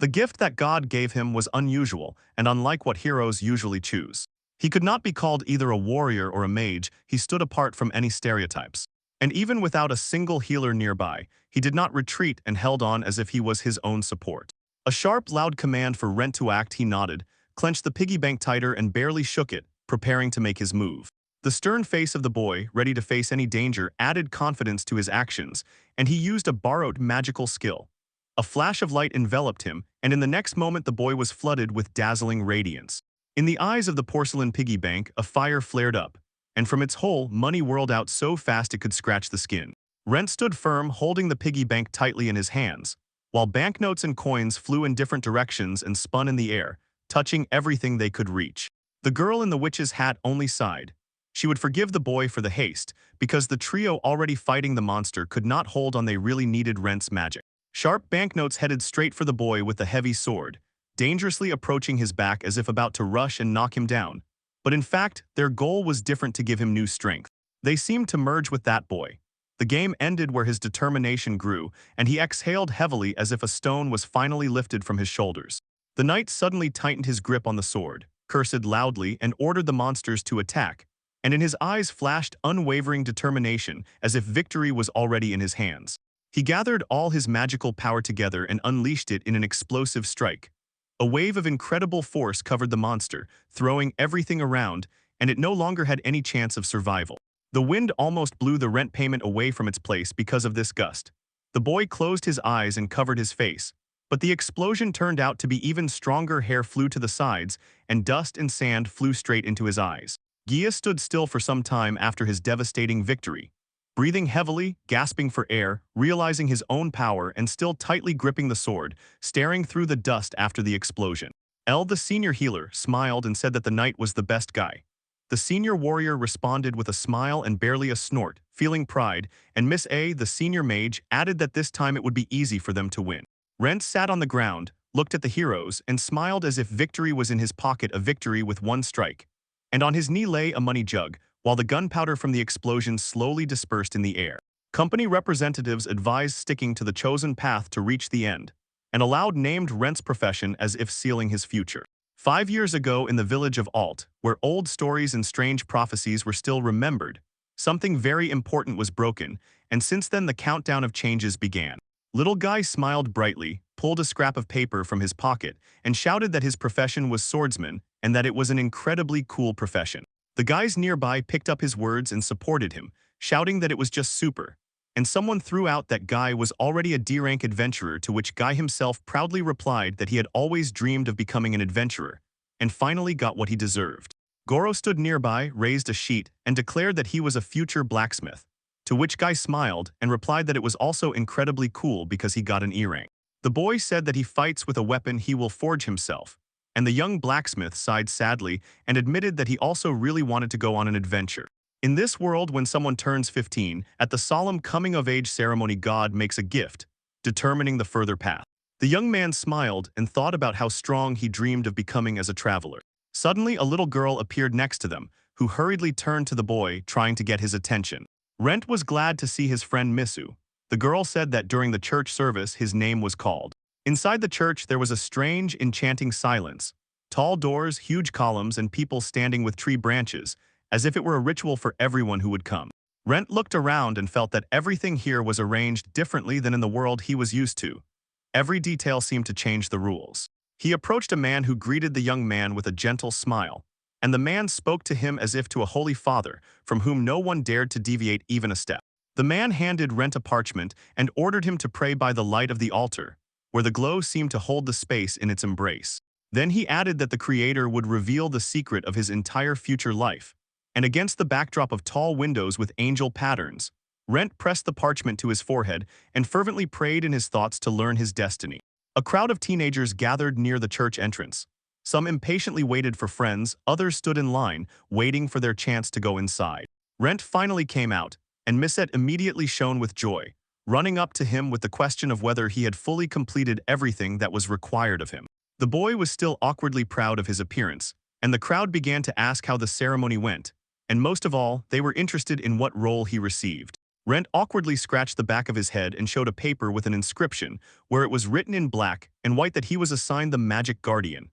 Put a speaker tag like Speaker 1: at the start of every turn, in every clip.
Speaker 1: The gift that God gave him was unusual and unlike what heroes usually choose. He could not be called either a warrior or a mage, he stood apart from any stereotypes. And even without a single healer nearby, he did not retreat and held on as if he was his own support. A sharp, loud command for Rent to act, he nodded, clenched the piggy bank tighter and barely shook it, preparing to make his move. The stern face of the boy, ready to face any danger, added confidence to his actions, and he used a borrowed magical skill. A flash of light enveloped him, and in the next moment the boy was flooded with dazzling radiance. In the eyes of the porcelain piggy bank, a fire flared up, and from its hole, money whirled out so fast it could scratch the skin. Rent stood firm, holding the piggy bank tightly in his hands, while banknotes and coins flew in different directions and spun in the air, touching everything they could reach. The girl in the witch's hat only sighed. She would forgive the boy for the haste, because the trio already fighting the monster could not hold on. They really needed Rent's magic. Sharp banknotes headed straight for the boy with the heavy sword, dangerously approaching his back as if about to rush and knock him down. But in fact, their goal was different: to give him new strength. They seemed to merge with that boy. The game ended where his determination grew, and he exhaled heavily as if a stone was finally lifted from his shoulders. The knight suddenly tightened his grip on the sword, cursed loudly, and ordered the monsters to attack, and in his eyes flashed unwavering determination, as if victory was already in his hands. He gathered all his magical power together and unleashed it in an explosive strike. A wave of incredible force covered the monster, throwing everything around, and it no longer had any chance of survival. The wind almost blew the rent payment away from its place because of this gust. The boy closed his eyes and covered his face, but the explosion turned out to be even stronger. Hair flew to the sides, and dust and sand flew straight into his eyes. Gia stood still for some time after his devastating victory, breathing heavily, gasping for air, realizing his own power and still tightly gripping the sword, staring through the dust after the explosion. El, the senior healer, smiled and said that the knight was the best guy. The senior warrior responded with a smile and barely a snort, feeling pride, and Miss A, the senior mage, added that this time it would be easy for them to win. Rent sat on the ground, looked at the heroes, and smiled as if victory was in his pocket, a victory with one strike. And on his knee lay a money jug, while the gunpowder from the explosion slowly dispersed in the air. Company representatives advised sticking to the chosen path to reach the end, and allowed named Rent's profession as if sealing his future. 5 years ago in the village of Alt, where old stories and strange prophecies were still remembered, something very important was broken, and since then the countdown of changes began. Little Guy smiled brightly, pulled a scrap of paper from his pocket, and shouted that his profession was swordsman and that it was an incredibly cool profession. The guys nearby picked up his words and supported him, shouting that it was just super. And someone threw out that Guy was already a D-rank adventurer, to which Guy himself proudly replied that he had always dreamed of becoming an adventurer, and finally got what he deserved. Goro stood nearby, raised a sheet, and declared that he was a future blacksmith, to which Guy smiled and replied that it was also incredibly cool because he got an E-rank. The boy said that he fights with a weapon he will forge himself, and the young blacksmith sighed sadly and admitted that he also really wanted to go on an adventure. In this world, when someone turns 15, at the solemn coming-of-age ceremony, God makes a gift, determining the further path. The young man smiled and thought about how strong he dreamed of becoming as a traveler. Suddenly, a little girl appeared next to them, who hurriedly turned to the boy, trying to get his attention. Rent was glad to see his friend Misu. The girl said that during the church service his name was called. Inside the church there was a strange, enchanting silence. Tall doors, huge columns, and people standing with tree branches, as if it were a ritual for everyone who would come. Rent looked around and felt that everything here was arranged differently than in the world he was used to. Every detail seemed to change the rules. He approached a man who greeted the young man with a gentle smile, and the man spoke to him as if to a holy father, from whom no one dared to deviate even a step. The man handed Rent a parchment and ordered him to pray by the light of the altar, where the glow seemed to hold the space in its embrace. Then he added that the Creator would reveal the secret of his entire future life, and against the backdrop of tall windows with angel patterns, Rent pressed the parchment to his forehead and fervently prayed in his thoughts to learn his destiny. A crowd of teenagers gathered near the church entrance. Some impatiently waited for friends, others stood in line, waiting for their chance to go inside. Rent finally came out, and Misette immediately shone with joy, running up to him with the question of whether he had fully completed everything that was required of him. The boy was still awkwardly proud of his appearance, and the crowd began to ask how the ceremony went, and most of all, they were interested in what role he received. Rent awkwardly scratched the back of his head and showed a paper with an inscription where it was written in black and white that he was assigned the Magic Guardian.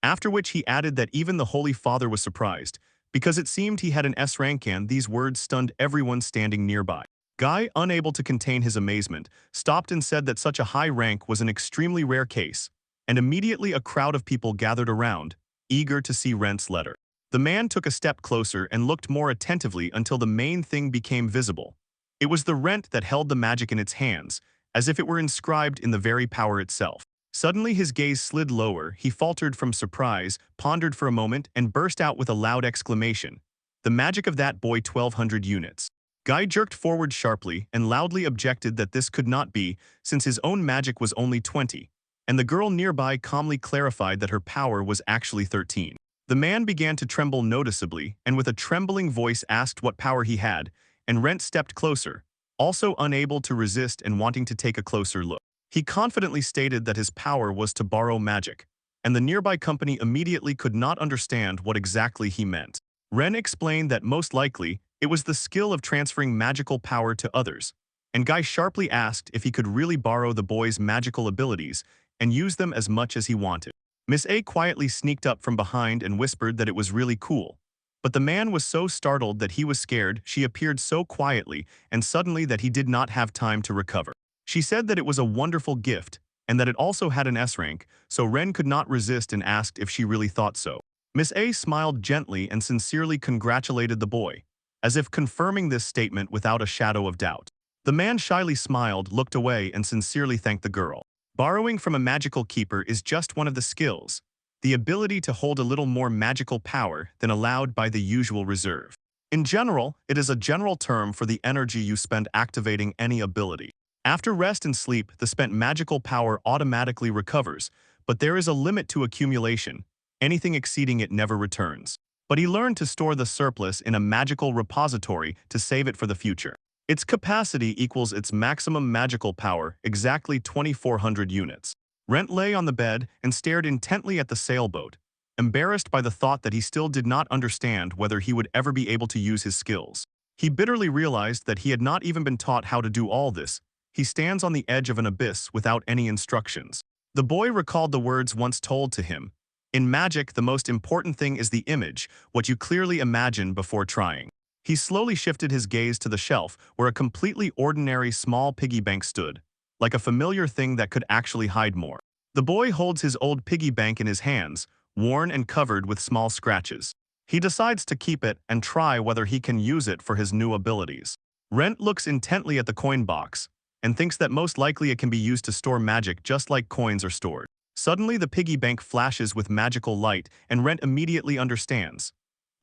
Speaker 1: After which he added that even the Holy Father was surprised, because it seemed he had an S rank and these words stunned everyone standing nearby. Guy, unable to contain his amazement, stopped and said that such a high rank was an extremely rare case, and immediately a crowd of people gathered around, eager to see Rent's letter. The man took a step closer and looked more attentively until the main thing became visible. It was the Rent that held the magic in its hands, as if it were inscribed in the very power itself. Suddenly his gaze slid lower, he faltered from surprise, pondered for a moment, and burst out with a loud exclamation. The magic of that boy 1200 units. Guy jerked forward sharply and loudly objected that this could not be, since his own magic was only 20, and the girl nearby calmly clarified that her power was actually 13. The man began to tremble noticeably, and with a trembling voice asked what power he had, and Rent stepped closer, also unable to resist and wanting to take a closer look. He confidently stated that his power was to borrow magic, and the nearby company immediately could not understand what exactly he meant. Ren explained that most likely, it was the skill of transferring magical power to others, and Guy sharply asked if he could really borrow the boy's magical abilities and use them as much as he wanted. Miss A quietly sneaked up from behind and whispered that it was really cool. But the man was so startled that he was scared. She appeared so quietly and suddenly that he did not have time to recover. She said that it was a wonderful gift and that it also had an S rank, so Ren could not resist and asked if she really thought so. Miss A smiled gently and sincerely congratulated the boy, as if confirming this statement without a shadow of doubt. The man shyly smiled, looked away, and sincerely thanked the girl. Borrowing from a magical keeper is just one of the skills, the ability to hold a little more magical power than allowed by the usual reserve. In general, it is a general term for the energy you spend activating any ability. After rest and sleep, the spent magical power automatically recovers, but there is a limit to accumulation. Anything exceeding it never returns. But he learned to store the surplus in a magical repository to save it for the future. Its capacity equals its maximum magical power, exactly 2400 units. Rent lay on the bed and stared intently at the sailboat, embarrassed by the thought that he still did not understand whether he would ever be able to use his skills. He bitterly realized that he had not even been taught how to do all this. He stands on the edge of an abyss without any instructions. The boy recalled the words once told to him. In magic, the most important thing is the image, what you clearly imagine before trying. He slowly shifted his gaze to the shelf where a completely ordinary small piggy bank stood, like a familiar thing that could actually hide more. The boy holds his old piggy bank in his hands, worn and covered with small scratches. He decides to keep it and try whether he can use it for his new abilities. Rent looks intently at the coin box and thinks that most likely it can be used to store magic just like coins are stored. Suddenly the piggy bank flashes with magical light and Rent immediately understands.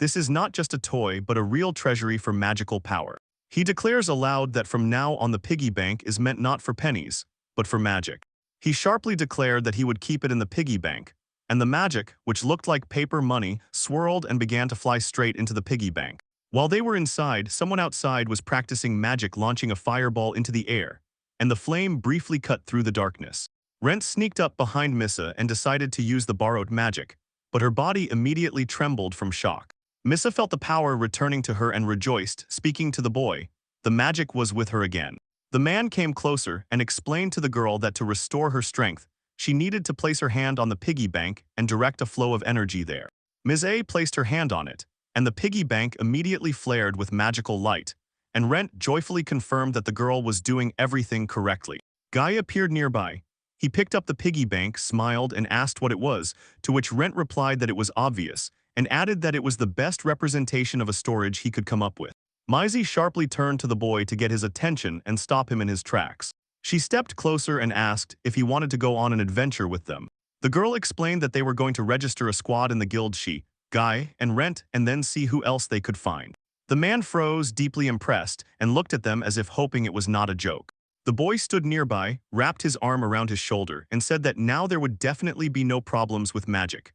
Speaker 1: This is not just a toy but a real treasury for magical power. He declares aloud that from now on the piggy bank is meant not for pennies, but for magic. He sharply declared that he would keep it in the piggy bank, and the magic, which looked like paper money, swirled and began to fly straight into the piggy bank. While they were inside, someone outside was practicing magic, launching a fireball into the air, and the flame briefly cut through the darkness. Rent sneaked up behind Missa and decided to use the borrowed magic, but her body immediately trembled from shock. Missa felt the power returning to her and rejoiced, speaking to the boy. The magic was with her again. The man came closer and explained to the girl that to restore her strength, she needed to place her hand on the piggy bank and direct a flow of energy there. Ms. A placed her hand on it, and the piggy bank immediately flared with magical light, and Rent joyfully confirmed that the girl was doing everything correctly. Guy appeared nearby. He picked up the piggy bank, smiled, and asked what it was, to which Rent replied that it was obvious, and added that it was the best representation of a storage he could come up with. Maisie sharply turned to the boy to get his attention and stop him in his tracks. She stepped closer and asked if he wanted to go on an adventure with them. The girl explained that they were going to register a squad in the guild she, Guy, and Rent and then see who else they could find. The man froze, deeply impressed, and looked at them as if hoping it was not a joke. The boy stood nearby, wrapped his arm around his shoulder, and said that now there would definitely be no problems with magic.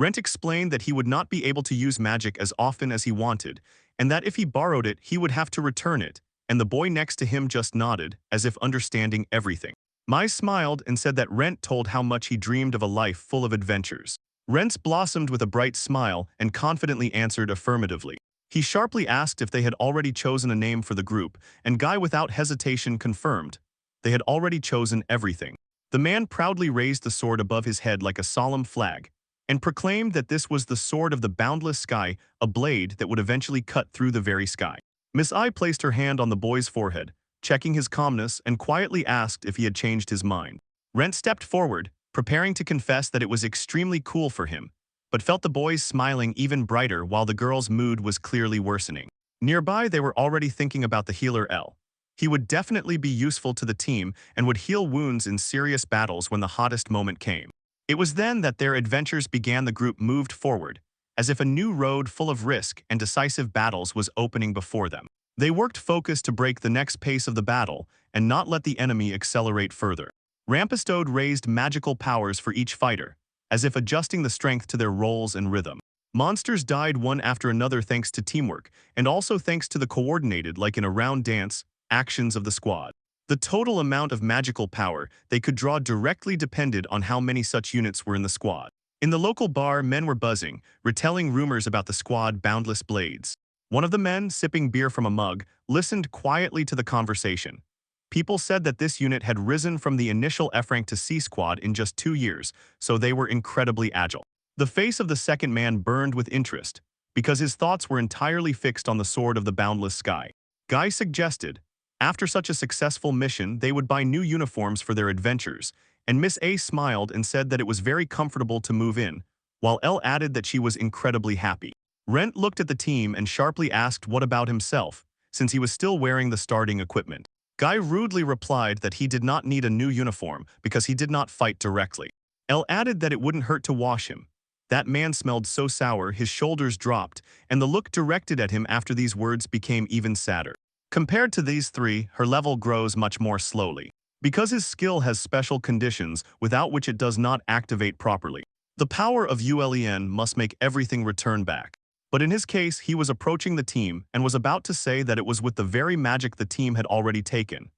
Speaker 1: Rent explained that he would not be able to use magic as often as he wanted, and that if he borrowed it, he would have to return it, and the boy next to him just nodded, as if understanding everything. Mai smiled and said that Rent told how much he dreamed of a life full of adventures. Rent blossomed with a bright smile and confidently answered affirmatively. He sharply asked if they had already chosen a name for the group, and Guy without hesitation confirmed. They had already chosen everything. The man proudly raised the sword above his head like a solemn flag, and proclaimed that this was the sword of the boundless sky, a blade that would eventually cut through the very sky. Miss I placed her hand on the boy's forehead, checking his calmness, and quietly asked if he had changed his mind. Rent stepped forward, preparing to confess that it was extremely cool for him, but felt the boys smiling even brighter while the girl's mood was clearly worsening. Nearby, they were already thinking about the healer L. He would definitely be useful to the team and would heal wounds in serious battles when the hottest moment came. It was then that their adventures began. The group moved forward, as if a new road full of risk and decisive battles was opening before them. They worked focused to break the next pace of the battle and not let the enemy accelerate further. Rampistode raised magical powers for each fighter, as if adjusting the strength to their roles and rhythm. Monsters died one after another thanks to teamwork, and also thanks to the coordinated, like in a round dance, actions of the squad. The total amount of magical power they could draw directly depended on how many such units were in the squad. In the local bar, men were buzzing, retelling rumors about the squad boundless blades. One of the men, sipping beer from a mug, listened quietly to the conversation. People said that this unit had risen from the initial F rank to C squad in just 2 years, so they were incredibly agile. The face of the second man burned with interest, because his thoughts were entirely fixed on the sword of the boundless sky. Guy suggested, after such a successful mission, they would buy new uniforms for their adventures, and Miss A smiled and said that it was very comfortable to move in, while L added that she was incredibly happy. Rent looked at the team and sharply asked what about himself, since he was still wearing the starting equipment. Guy rudely replied that he did not need a new uniform because he did not fight directly. L added that it wouldn't hurt to wash him. That man smelled so sour his shoulders dropped, and the look directed at him after these words became even sadder. Compared to these three, her level grows much more slowly, because his skill has special conditions without which it does not activate properly. The power of ULEN must make everything return back. But in his case, he was approaching the team and was about to say that it was with the very magic the team had already taken.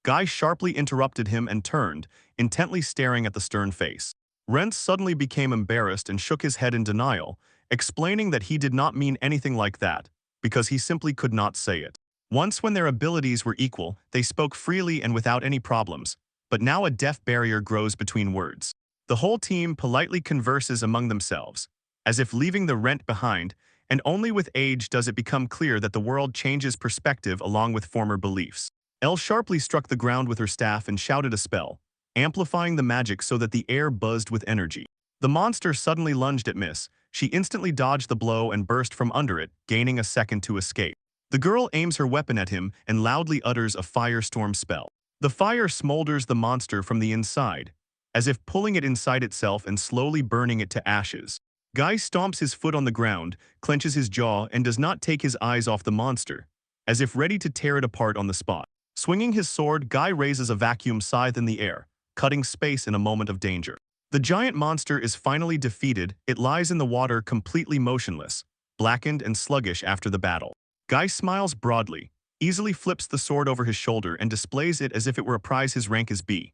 Speaker 1: Guy sharply interrupted him and turned, intently staring at the stern face. Rent suddenly became embarrassed and shook his head in denial, explaining that he did not mean anything like that, because he simply could not say it. Once when their abilities were equal, they spoke freely and without any problems, but now a deaf barrier grows between words. The whole team politely converses among themselves, as if leaving the rent behind, and only with age does it become clear that the world changes perspective along with former beliefs. Elle sharply struck the ground with her staff and shouted a spell, amplifying the magic so that the air buzzed with energy. The monster suddenly lunged at Miss. She instantly dodged the blow and burst from under it, gaining a second to escape. The girl aims her weapon at him and loudly utters a firestorm spell. The fire smolders the monster from the inside, as if pulling it inside itself and slowly burning it to ashes. Guy stomps his foot on the ground, clenches his jaw, and does not take his eyes off the monster, as if ready to tear it apart on the spot. Swinging his sword, Guy raises a vacuum scythe in the air, cutting space in a moment of danger. The giant monster is finally defeated. It lies in the water completely motionless, blackened and sluggish after the battle. Guy smiles broadly, easily flips the sword over his shoulder and displays it as if it were a prize. His rank is B.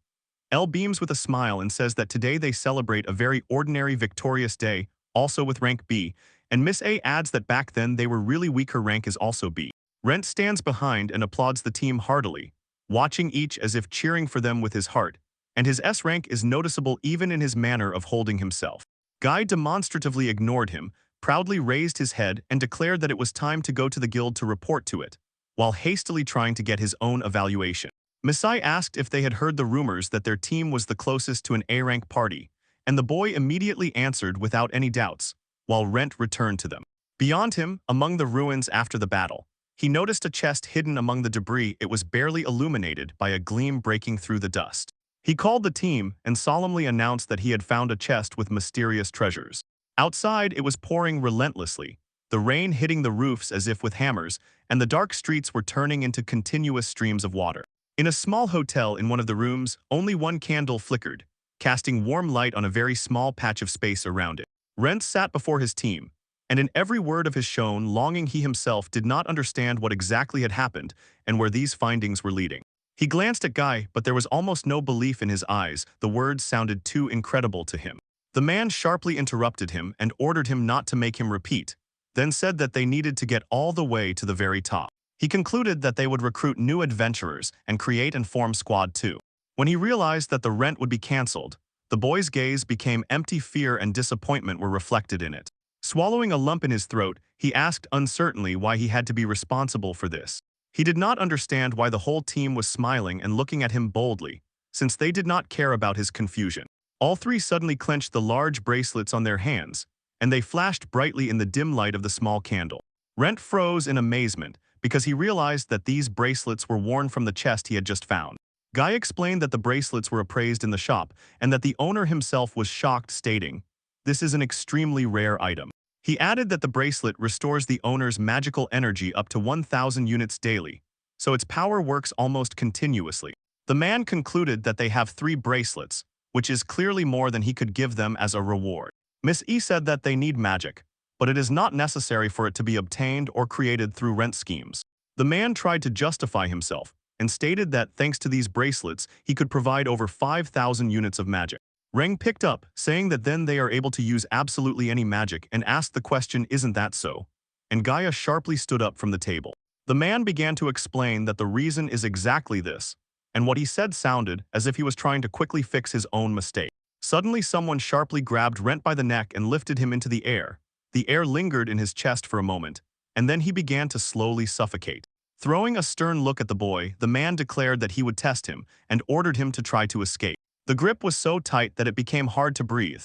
Speaker 1: L beams with a smile and says that today they celebrate a very ordinary victorious day, also with rank B, and Miss A adds that back then they were really weak. Her rank is also B. Rent stands behind and applauds the team heartily, watching each as if cheering for them with his heart, and his S rank is noticeable even in his manner of holding himself. Guy demonstratively ignored him, proudly raised his head and declared that it was time to go to the guild to report to it, while hastily trying to get his own evaluation. Misai asked if they had heard the rumors that their team was the closest to an A-rank party, and the boy immediately answered without any doubts, while Rent returned to them. Beyond him, among the ruins after the battle, he noticed a chest hidden among the debris. It was barely illuminated by a gleam breaking through the dust. He called the team and solemnly announced that he had found a chest with mysterious treasures. Outside, it was pouring relentlessly, the rain hitting the roofs as if with hammers, and the dark streets were turning into continuous streams of water. In a small hotel in one of the rooms, only one candle flickered, casting warm light on a very small patch of space around it. Rent sat before his team, and in every word of his shown longing he himself did not understand what exactly had happened and where these findings were leading. He glanced at Guy, but there was almost no belief in his eyes. The words sounded too incredible to him. The man sharply interrupted him and ordered him not to make him repeat. then said that they needed to get all the way to the very top. He concluded that they would recruit new adventurers and create and form Squad 2. When he realized that the rent would be cancelled, the boy's gaze became empty. Fear and disappointment were reflected in it. Swallowing a lump in his throat, he asked uncertainly why he had to be responsible for this. He did not understand why the whole team was smiling and looking at him boldly, since they did not care about his confusion. All three suddenly clenched the large bracelets on their hands, and they flashed brightly in the dim light of the small candle. Rent froze in amazement because he realized that these bracelets were worn from the chest he had just found. Guy explained that the bracelets were appraised in the shop and that the owner himself was shocked, stating, "This is an extremely rare item." He added that the bracelet restores the owner's magical energy up to 1,000 units daily, so its power works almost continuously. The man concluded that they have 3 bracelets, which is clearly more than he could give them as a reward. Miss E said that they need magic, but it is not necessary for it to be obtained or created through rent schemes. The man tried to justify himself and stated that thanks to these bracelets, he could provide over 5,000 units of magic. Reng picked up, saying that then they are able to use absolutely any magic, and asked the question, "Isn't that so?" And Gaia sharply stood up from the table. The man began to explain that the reason is exactly this, and what he said sounded as if he was trying to quickly fix his own mistake. Suddenly someone sharply grabbed Rent by the neck and lifted him into the air. The air lingered in his chest for a moment, and then he began to slowly suffocate. Throwing a stern look at the boy, the man declared that he would test him and ordered him to try to escape. The grip was so tight that it became hard to breathe.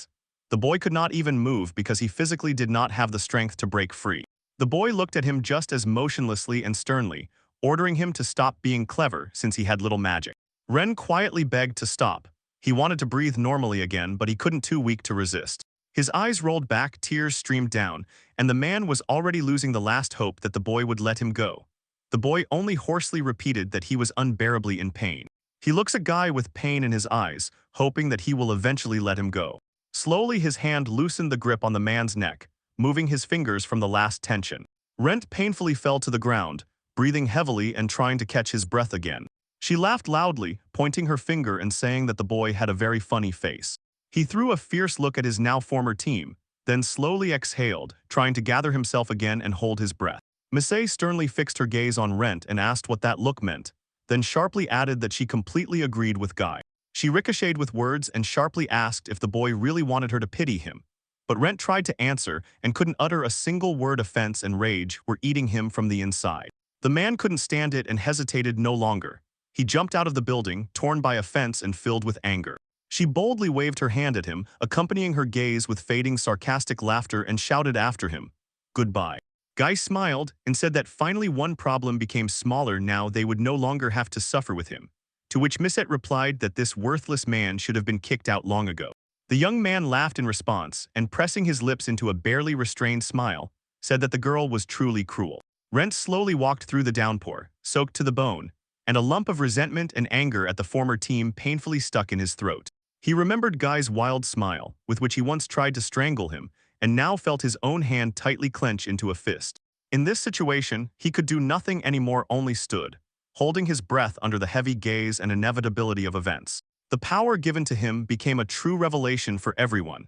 Speaker 1: The boy could not even move because he physically did not have the strength to break free. The boy looked at him just as motionlessly and sternly, ordering him to stop being clever since he had little magic. Ren quietly begged to stop. He wanted to breathe normally again, but he couldn't, too weak to resist. His eyes rolled back, tears streamed down, and the man was already losing the last hope that the boy would let him go. The boy only hoarsely repeated that he was unbearably in pain. He looks at Guy with pain in his eyes, hoping that he will eventually let him go. Slowly his hand loosened the grip on the man's neck, moving his fingers from the last tension. Rent painfully fell to the ground, breathing heavily and trying to catch his breath again. She laughed loudly, pointing her finger and saying that the boy had a very funny face. He threw a fierce look at his now former team, then slowly exhaled, trying to gather himself again and hold his breath. Misei sternly fixed her gaze on Rent and asked what that look meant, then sharply added that she completely agreed with Guy. She ricocheted with words and sharply asked if the boy really wanted her to pity him. But Rent tried to answer and couldn't utter a single word. Offense and rage were eating him from the inside. The man couldn't stand it and hesitated no longer. He jumped out of the building, torn by offense and filled with anger. She boldly waved her hand at him, accompanying her gaze with fading sarcastic laughter, and shouted after him, "Goodbye." Guy smiled and said that finally one problem became smaller. Now they would no longer have to suffer with him. To which Misette replied that this worthless man should have been kicked out long ago. The young man laughed in response and, pressing his lips into a barely restrained smile, said that the girl was truly cruel. Rent slowly walked through the downpour, soaked to the bone, and a lump of resentment and anger at the former team painfully stuck in his throat. He remembered Guy's wild smile, with which he once tried to strangle him, and now felt his own hand tightly clench into a fist. In this situation, he could do nothing anymore, only stood, holding his breath under the heavy gaze and inevitability of events. The power given to him became a true revelation for everyone.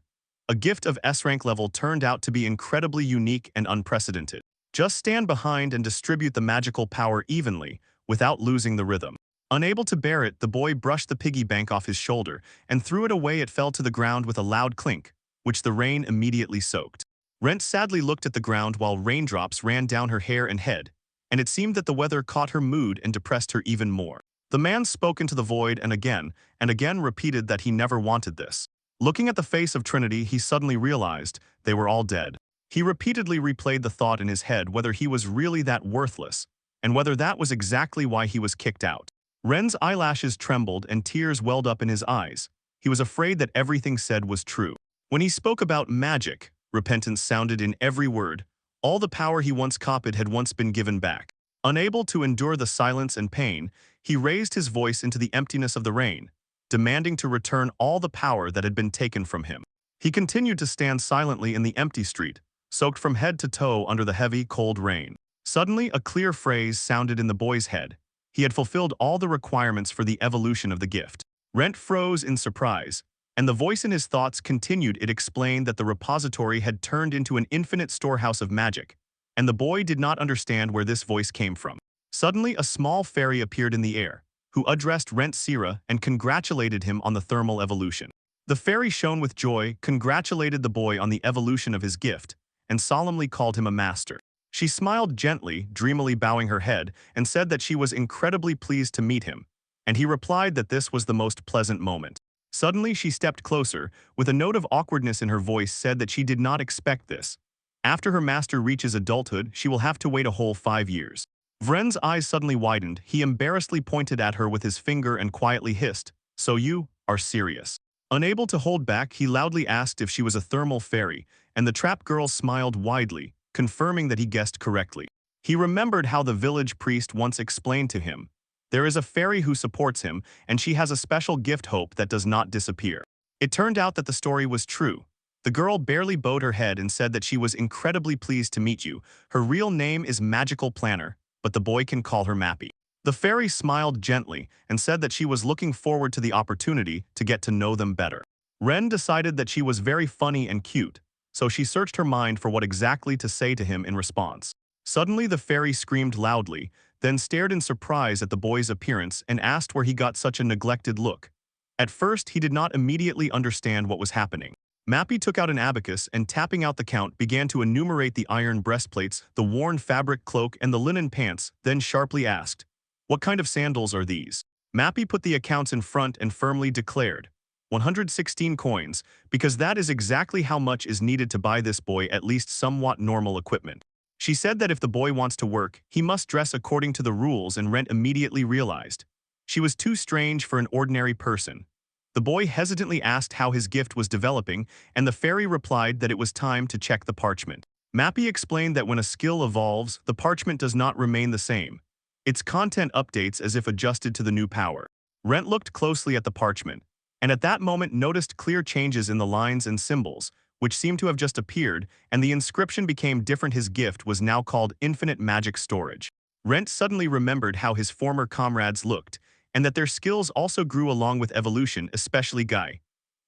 Speaker 1: A gift of S-rank level turned out to be incredibly unique and unprecedented. Just stand behind and distribute the magical power evenly, without losing the rhythm. Unable to bear it, the boy brushed the piggy bank off his shoulder and threw it away. It fell to the ground with a loud clink, which the rain immediately soaked. Rent sadly looked at the ground while raindrops ran down her hair and head, and it seemed that the weather caught her mood and depressed her even more. The man spoke into the void and again repeated that he never wanted this. Looking at the face of Trinity, he suddenly realized they were all dead. He repeatedly replayed the thought in his head whether he was really that worthless, and whether that was exactly why he was kicked out. Ren's eyelashes trembled and tears welled up in his eyes. He was afraid that everything said was true. When he spoke about magic, repentance sounded in every word. All the power he once copied had once been given back. Unable to endure the silence and pain, he raised his voice into the emptiness of the rain, demanding to return all the power that had been taken from him. He continued to stand silently in the empty street, soaked from head to toe under the heavy, cold rain. Suddenly, a clear phrase sounded in the boy's head. He had fulfilled all the requirements for the evolution of the gift. Rent froze in surprise. And the voice in his thoughts continued. It explained that the repository had turned into an infinite storehouse of magic, and the boy did not understand where this voice came from. Suddenly, a small fairy appeared in the air, who addressed Rent Sira and congratulated him on the thermal evolution. The fairy shone with joy, congratulated the boy on the evolution of his gift, and solemnly called him a master. She smiled gently, dreamily bowing her head, and said that she was incredibly pleased to meet him, and he replied that this was the most pleasant moment. Suddenly, she stepped closer, with a note of awkwardness in her voice said that she did not expect this. After her master reaches adulthood, she will have to wait a whole 5 years. Vren's eyes suddenly widened. He embarrassedly pointed at her with his finger and quietly hissed, "So you are serious?" Unable to hold back, he loudly asked if she was a thermal fairy, and the trap girl smiled widely, confirming that he guessed correctly. He remembered how the village priest once explained to him, there is a fairy who supports him, and she has a special gift hope that does not disappear. It turned out that the story was true. The girl barely bowed her head and said that she was incredibly pleased to meet you. Her real name is Magical Planner, but the boy can call her Mappy. The fairy smiled gently and said that she was looking forward to the opportunity to get to know them better. Ren decided that she was very funny and cute, so she searched her mind for what exactly to say to him in response. Suddenly the fairy screamed loudly, then stared in surprise at the boy's appearance and asked where he got such a neglected look. At first, he did not immediately understand what was happening. Mappy took out an abacus and, tapping out the count, began to enumerate the iron breastplates, the worn fabric cloak, and the linen pants, then sharply asked, "What kind of sandals are these?" Mappy put the accounts in front and firmly declared, 116 coins, because that is exactly how much is needed to buy this boy at least somewhat normal equipment. She said that if the boy wants to work, he must dress according to the rules, and Rent immediately realized she was too strange for an ordinary person. The boy hesitantly asked how his gift was developing, and the fairy replied that it was time to check the parchment. Mappy explained that when a skill evolves, the parchment does not remain the same. Its content updates as if adjusted to the new power. Rent looked closely at the parchment, and at that moment noticed clear changes in the lines and symbols, which seemed to have just appeared, and the inscription became different. His gift was now called Infinite Magic Storage. Rent suddenly remembered how his former comrades looked, and that their skills also grew along with evolution, especially Guy.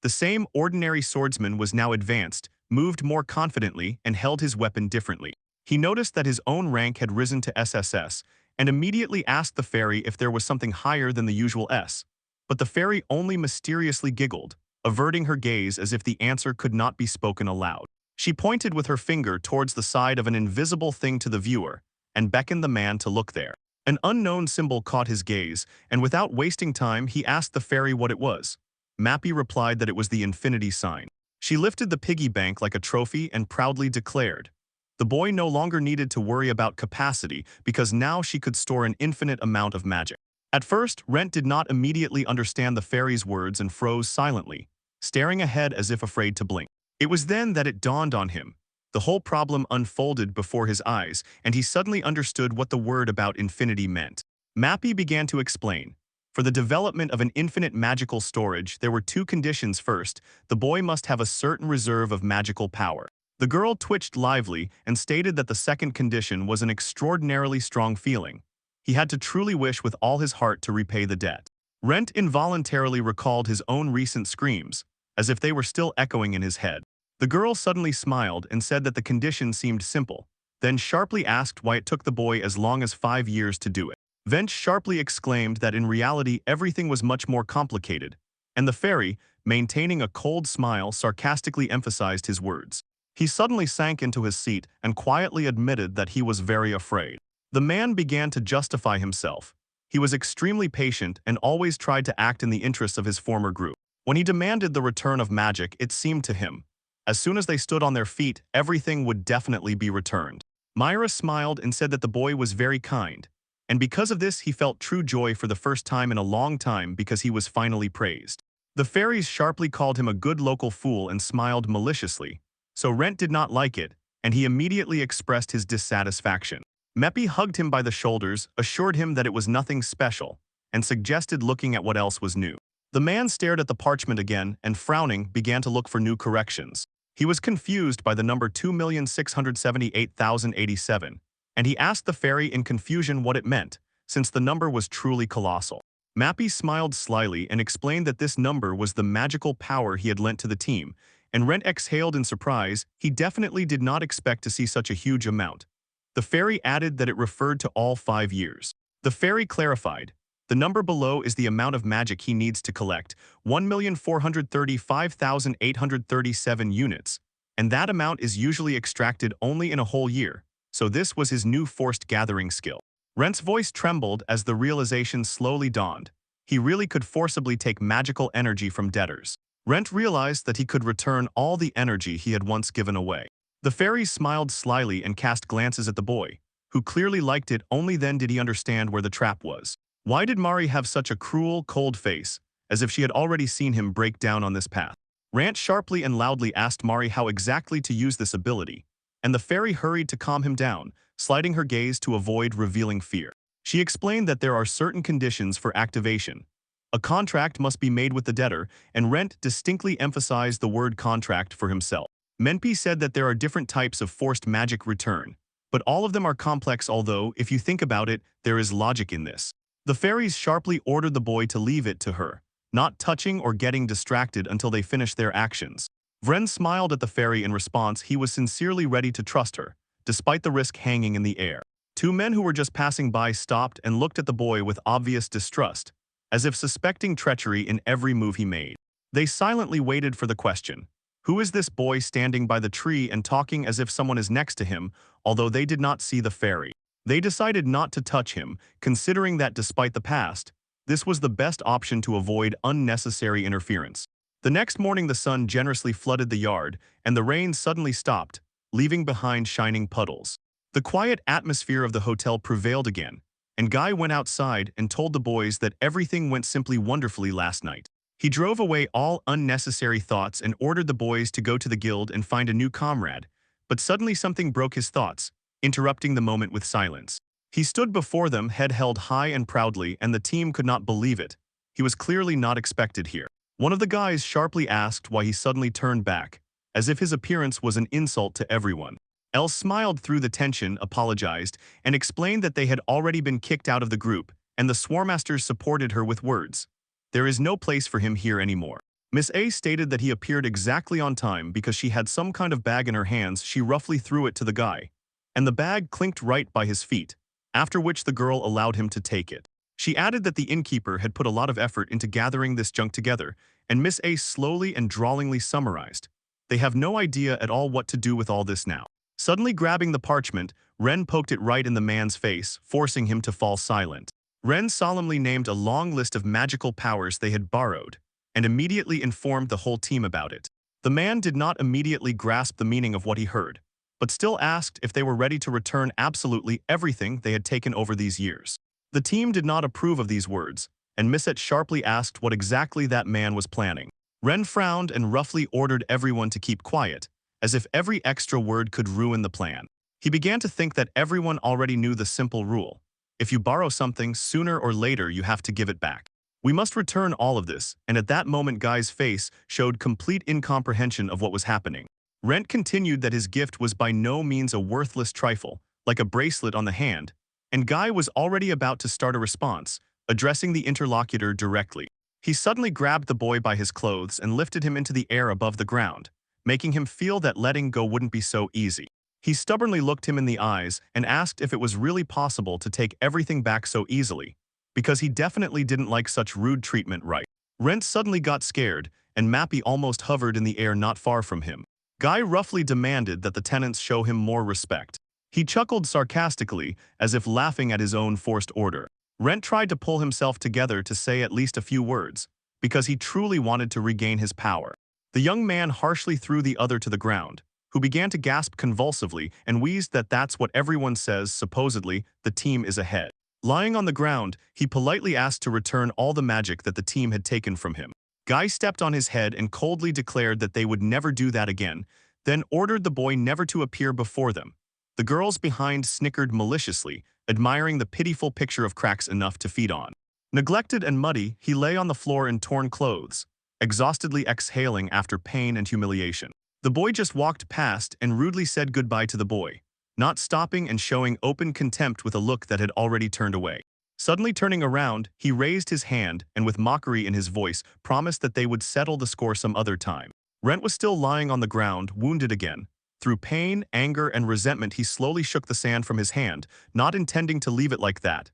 Speaker 1: The same ordinary swordsman was now advanced, moved more confidently, and held his weapon differently. He noticed that his own rank had risen to SSS, and immediately asked the fairy if there was something higher than the usual S. But the fairy only mysteriously giggled, averting her gaze as if the answer could not be spoken aloud. She pointed with her finger towards the side of an invisible thing to the viewer, and beckoned the man to look there. An unknown symbol caught his gaze, and without wasting time, he asked the fairy what it was. Mappy replied that it was the infinity sign. She lifted the piggy bank like a trophy and proudly declared, the boy no longer needed to worry about capacity because now she could store an infinite amount of magic. At first, Rent did not immediately understand the fairy's words and froze silently, staring ahead as if afraid to blink. It was then that it dawned on him. The whole problem unfolded before his eyes, and he suddenly understood what the word about infinity meant. Mappy began to explain. For the development of an infinite magical storage, there were 2 conditions. First, the boy must have a certain reserve of magical power. The girl twitched lively and stated that the second condition was an extraordinarily strong feeling. He had to truly wish with all his heart to repay the debt. Rent involuntarily recalled his own recent screams, as if they were still echoing in his head. The girl suddenly smiled and said that the condition seemed simple, then sharply asked why it took the boy as long as 5 years to do it. Vent sharply exclaimed that in reality everything was much more complicated, and the fairy, maintaining a cold smile, sarcastically emphasized his words. He suddenly sank into his seat and quietly admitted that he was very afraid. The man began to justify himself. He was extremely patient and always tried to act in the interests of his former group. When he demanded the return of magic, it seemed to him, as soon as they stood on their feet, everything would definitely be returned. Myra smiled and said that the boy was very kind, and because of this he felt true joy for the first time in a long time because he was finally praised. The fairies sharply called him a good local fool and smiled maliciously, so Rent did not like it, and he immediately expressed his dissatisfaction. Meppy hugged him by the shoulders, assured him that it was nothing special, and suggested looking at what else was new. The man stared at the parchment again and, frowning, began to look for new corrections. He was confused by the number 2,678,087, and he asked the fairy in confusion what it meant, since the number was truly colossal. Mappy smiled slyly and explained that this number was the magical power he had lent to the team, and Rent exhaled in surprise. He definitely did not expect to see such a huge amount. The fairy added that it referred to all 5 years. The fairy clarified, the number below is the amount of magic he needs to collect, 1,435,837 units, and that amount is usually extracted only in a whole year, so this was his new forced gathering skill. Rent's voice trembled as the realization slowly dawned. He really could forcibly take magical energy from debtors. Rent realized that he could return all the energy he had once given away. The fairy smiled slyly and cast glances at the boy, who clearly liked it. Only then did he understand where the trap was. Why did Mari have such a cruel, cold face, as if she had already seen him break down on this path? Rant sharply and loudly asked Mari how exactly to use this ability, and the fairy hurried to calm him down, sliding her gaze to avoid revealing fear. She explained that there are certain conditions for activation. A contract must be made with the debtor, and Rent distinctly emphasized the word contract for himself. Menpi said that there are different types of forced magic return, but all of them are complex, although, if you think about it, there is logic in this. The fairies sharply ordered the boy to leave it to her, not touching or getting distracted until they finished their actions. Vren smiled at the fairy in response. He was sincerely ready to trust her, despite the risk hanging in the air. Two men who were just passing by stopped and looked at the boy with obvious distrust, as if suspecting treachery in every move he made. They silently waited for the question. Who is this boy standing by the tree and talking as if someone is next to him, although they did not see the fairy? They decided not to touch him, considering that despite the past, this was the best option to avoid unnecessary interference. The next morning the sun generously flooded the yard, and the rain suddenly stopped, leaving behind shining puddles. The quiet atmosphere of the hotel prevailed again, and Guy went outside and told the boys that everything went simply wonderfully last night. He drove away all unnecessary thoughts and ordered the boys to go to the guild and find a new comrade, but suddenly something broke his thoughts, interrupting the moment with silence. He stood before them, head held high and proudly, and the team could not believe it. He was clearly not expected here. One of the guys sharply asked why he suddenly turned back, as if his appearance was an insult to everyone. Elle smiled through the tension, apologized, and explained that they had already been kicked out of the group, and the Swarmasters supported her with words. There is no place for him here anymore. Miss A stated that he appeared exactly on time because she had some kind of bag in her hands. She roughly threw it to the guy, and the bag clinked right by his feet, after which the girl allowed him to take it. She added that the innkeeper had put a lot of effort into gathering this junk together, and Miss A slowly and drawlingly summarized. They have no idea at all what to do with all this now. Suddenly grabbing the parchment, Ren poked it right in the man's face, forcing him to fall silent. Ren solemnly named a long list of magical powers they had borrowed, and immediately informed the whole team about it. The man did not immediately grasp the meaning of what he heard, but still asked if they were ready to return absolutely everything they had taken over these years. The team did not approve of these words, and Misette sharply asked what exactly that man was planning. Ren frowned and roughly ordered everyone to keep quiet, as if every extra word could ruin the plan. He began to think that everyone already knew the simple rule. If you borrow something, sooner or later you have to give it back. We must return all of this, and at that moment Guy's face showed complete incomprehension of what was happening. Rent continued that his gift was by no means a worthless trifle, like a bracelet on the hand, and Guy was already about to start a response, addressing the interlocutor directly. He suddenly grabbed the boy by his clothes and lifted him into the air above the ground, making him feel that letting go wouldn't be so easy. He stubbornly looked him in the eyes and asked if it was really possible to take everything back so easily, because he definitely didn't like such rude treatment, right? Rent suddenly got scared, and Mappy almost hovered in the air not far from him. Guy roughly demanded that the tenants show him more respect. He chuckled sarcastically, as if laughing at his own forced order. Rent tried to pull himself together to say at least a few words, because he truly wanted to regain his power. The young man harshly threw the other to the ground, who began to gasp convulsively and wheezed that that's what everyone says. Supposedly, the team is ahead. Lying on the ground, he politely asked to return all the magic that the team had taken from him. Guy stepped on his head and coldly declared that they would never do that again, then ordered the boy never to appear before them. The girls behind snickered maliciously, admiring the pitiful picture of cracks enough to feed on. Neglected and muddy, he lay on the floor in torn clothes, exhaustedly exhaling after pain and humiliation. The boy just walked past and rudely said goodbye to the boy, not stopping and showing open contempt with a look that had already turned away. Suddenly turning around, he raised his hand and with mockery in his voice promised that they would settle the score some other time. Rent was still lying on the ground, wounded again. Through pain, anger, and resentment he slowly shook the sand from his hand, not intending to leave it like that.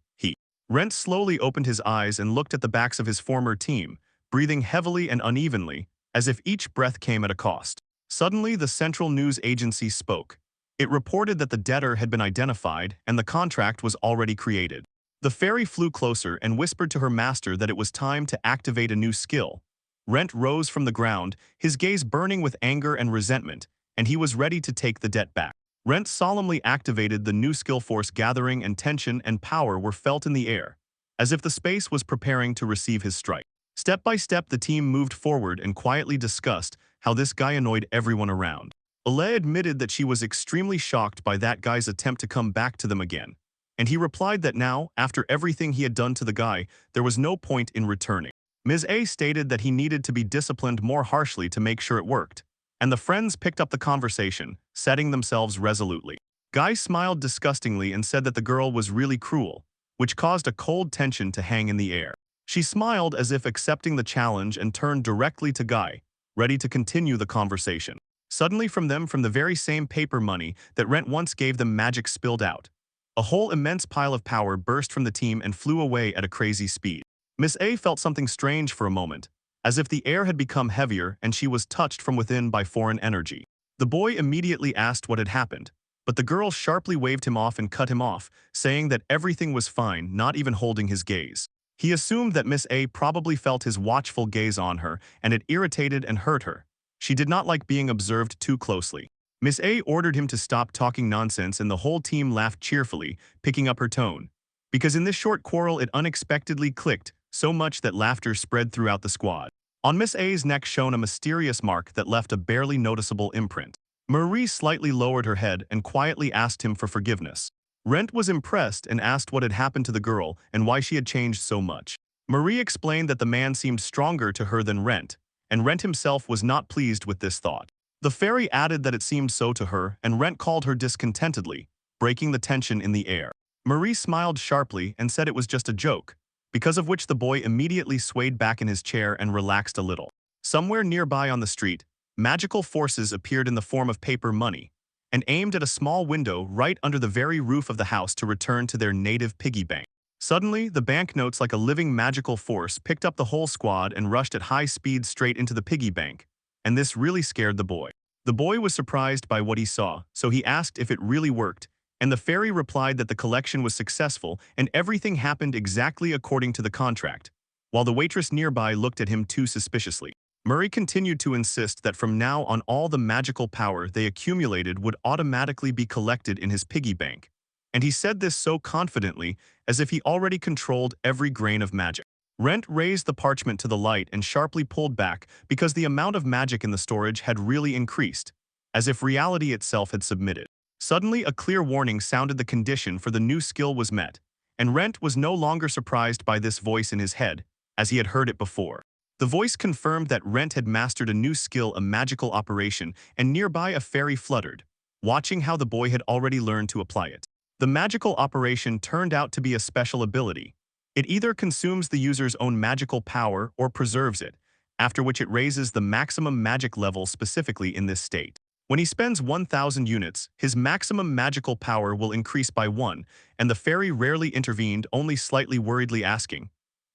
Speaker 1: Rent slowly opened his eyes and looked at the backs of his former team, breathing heavily and unevenly, as if each breath came at a cost. Suddenly, the Central News Agency spoke. It reported that the debtor had been identified and the contract was already created. The fairy flew closer and whispered to her master that it was time to activate a new skill. Rent rose from the ground, his gaze burning with anger and resentment, and he was ready to take the debt back. Rent solemnly activated the new skill force gathering and tension and power were felt in the air, as if the space was preparing to receive his strike. Step by step the team moved forward and quietly discussed how this guy annoyed everyone around. Ale admitted that she was extremely shocked by that guy's attempt to come back to them again, and he replied that now, after everything he had done to the guy, there was no point in returning. Ms. A stated that he needed to be disciplined more harshly to make sure it worked, and the friends picked up the conversation, setting themselves resolutely. Guy smiled disgustingly and said that the girl was really cruel, which caused a cold tension to hang in the air. She smiled as if accepting the challenge and turned directly to Guy, ready to continue the conversation. Suddenly from the very same paper money that Rent once gave them magic spilled out. A whole immense pile of power burst from the team and flew away at a crazy speed. Miss A felt something strange for a moment, as if the air had become heavier and she was touched from within by foreign energy. The boy immediately asked what had happened, but the girl sharply waved him off and cut him off, saying that everything was fine, not even holding his gaze. He assumed that Miss A probably felt his watchful gaze on her, and it irritated and hurt her. She did not like being observed too closely. Miss A ordered him to stop talking nonsense and the whole team laughed cheerfully, picking up her tone. Because in this short quarrel it unexpectedly clicked, so much that laughter spread throughout the squad. On Miss A's neck shone a mysterious mark that left a barely noticeable imprint. Marie slightly lowered her head and quietly asked him for forgiveness. Rent was impressed and asked what had happened to the girl and why she had changed so much. Marie explained that the man seemed stronger to her than Rent, and Rent himself was not pleased with this thought. The fairy added that it seemed so to her, and Rent called her discontentedly, breaking the tension in the air. Marie smiled sharply and said it was just a joke, because of which the boy immediately swayed back in his chair and relaxed a little. Somewhere nearby on the street, magical forces appeared in the form of paper money, and aimed at a small window right under the very roof of the house to return to their native piggy bank. Suddenly, the banknotes like a living magical force picked up the whole squad and rushed at high speed straight into the piggy bank, and this really scared the boy. The boy was surprised by what he saw, so he asked if it really worked, and the fairy replied that the collection was successful and everything happened exactly according to the contract, while the waitress nearby looked at him too suspiciously. Murray continued to insist that from now on all the magical power they accumulated would automatically be collected in his piggy bank, and he said this so confidently as if he already controlled every grain of magic. Rent raised the parchment to the light and sharply pulled back because the amount of magic in the storage had really increased, as if reality itself had submitted. Suddenly, a clear warning sounded the condition for the new skill was met, and Rent was no longer surprised by this voice in his head, as he had heard it before. The voice confirmed that Rent had mastered a new skill, a magical operation, and nearby a fairy fluttered, watching how the boy had already learned to apply it. The magical operation turned out to be a special ability. It either consumes the user's own magical power or preserves it, after which it raises the maximum magic level specifically in this state. When he spends 1,000 units, his maximum magical power will increase by 1, and the fairy rarely intervened, only slightly worriedly asking,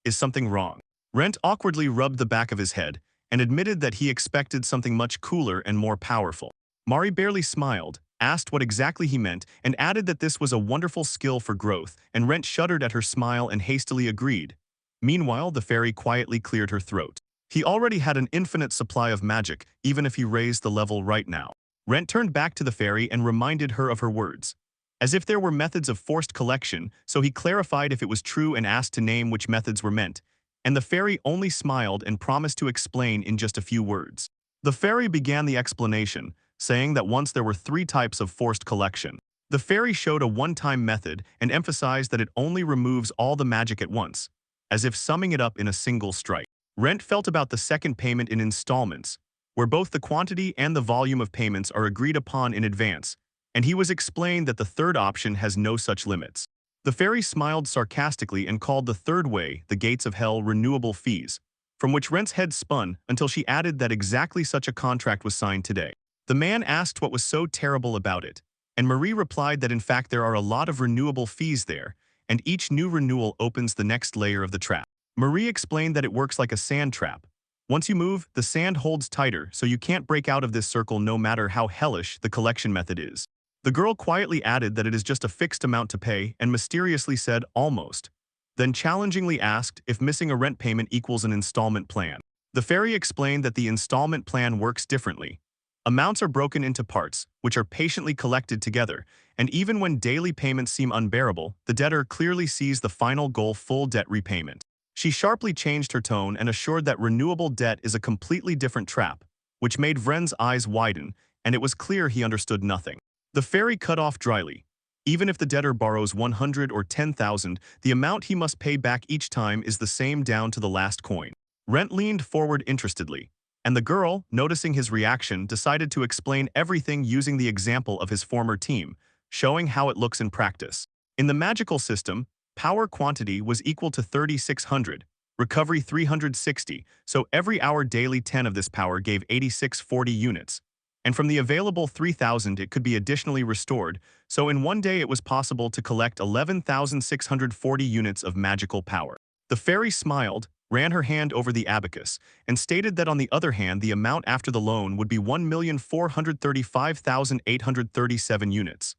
Speaker 1: "Is something wrong?" Rent awkwardly rubbed the back of his head and admitted that he expected something much cooler and more powerful. Mari barely smiled, asked what exactly he meant, and added that this was a wonderful skill for growth, and Rent shuddered at her smile and hastily agreed. Meanwhile, the fairy quietly cleared her throat. He already had an infinite supply of magic, even if he raised the level right now. Rent turned back to the fairy and reminded her of her words, as if there were methods of forced collection, so he clarified if it was true and asked to name which methods were meant, and the fairy only smiled and promised to explain in just a few words. The fairy began the explanation, saying that once there were 3 types of forced collection. The fairy showed a one-time method and emphasized that it only removes all the magic at once, as if summing it up in a single strike. Rent felt about the second payment in installments, where both the quantity and the volume of payments are agreed upon in advance, and he was explained that the third option has no such limits. The fairy smiled sarcastically and called the third way, the gates of hell, renewable fees, from which Rent's head spun until she added that exactly such a contract was signed today. The man asked what was so terrible about it, and Marie replied that in fact there are a lot of renewable fees there, and each new renewal opens the next layer of the trap. Marie explained that it works like a sand trap. Once you move, the sand holds tighter, so you can't break out of this circle no matter how hellish the collection method is. The girl quietly added that it is just a fixed amount to pay and mysteriously said, almost. Then challengingly asked if missing a rent payment equals an installment plan. The fairy explained that the installment plan works differently. Amounts are broken into parts, which are patiently collected together, and even when daily payments seem unbearable, the debtor clearly sees the final goal: full debt repayment. She sharply changed her tone and assured that renewable debt is a completely different trap, which made Vren's eyes widen, and it was clear he understood nothing. The fairy cut off dryly. Even if the debtor borrows 100 or 10,000, the amount he must pay back each time is the same down to the last coin. Rent leaned forward interestedly, and the girl, noticing his reaction, decided to explain everything using the example of his former team, showing how it looks in practice. In the magical system, power quantity was equal to 3,600, recovery 360, so every hour daily 10 of this power gave 8640 units. And from the available 3,000 it could be additionally restored, so in one day it was possible to collect 11,640 units of magical power. The fairy smiled, ran her hand over the abacus, and stated that on the other hand the amount after the loan would be 1,435,837 units.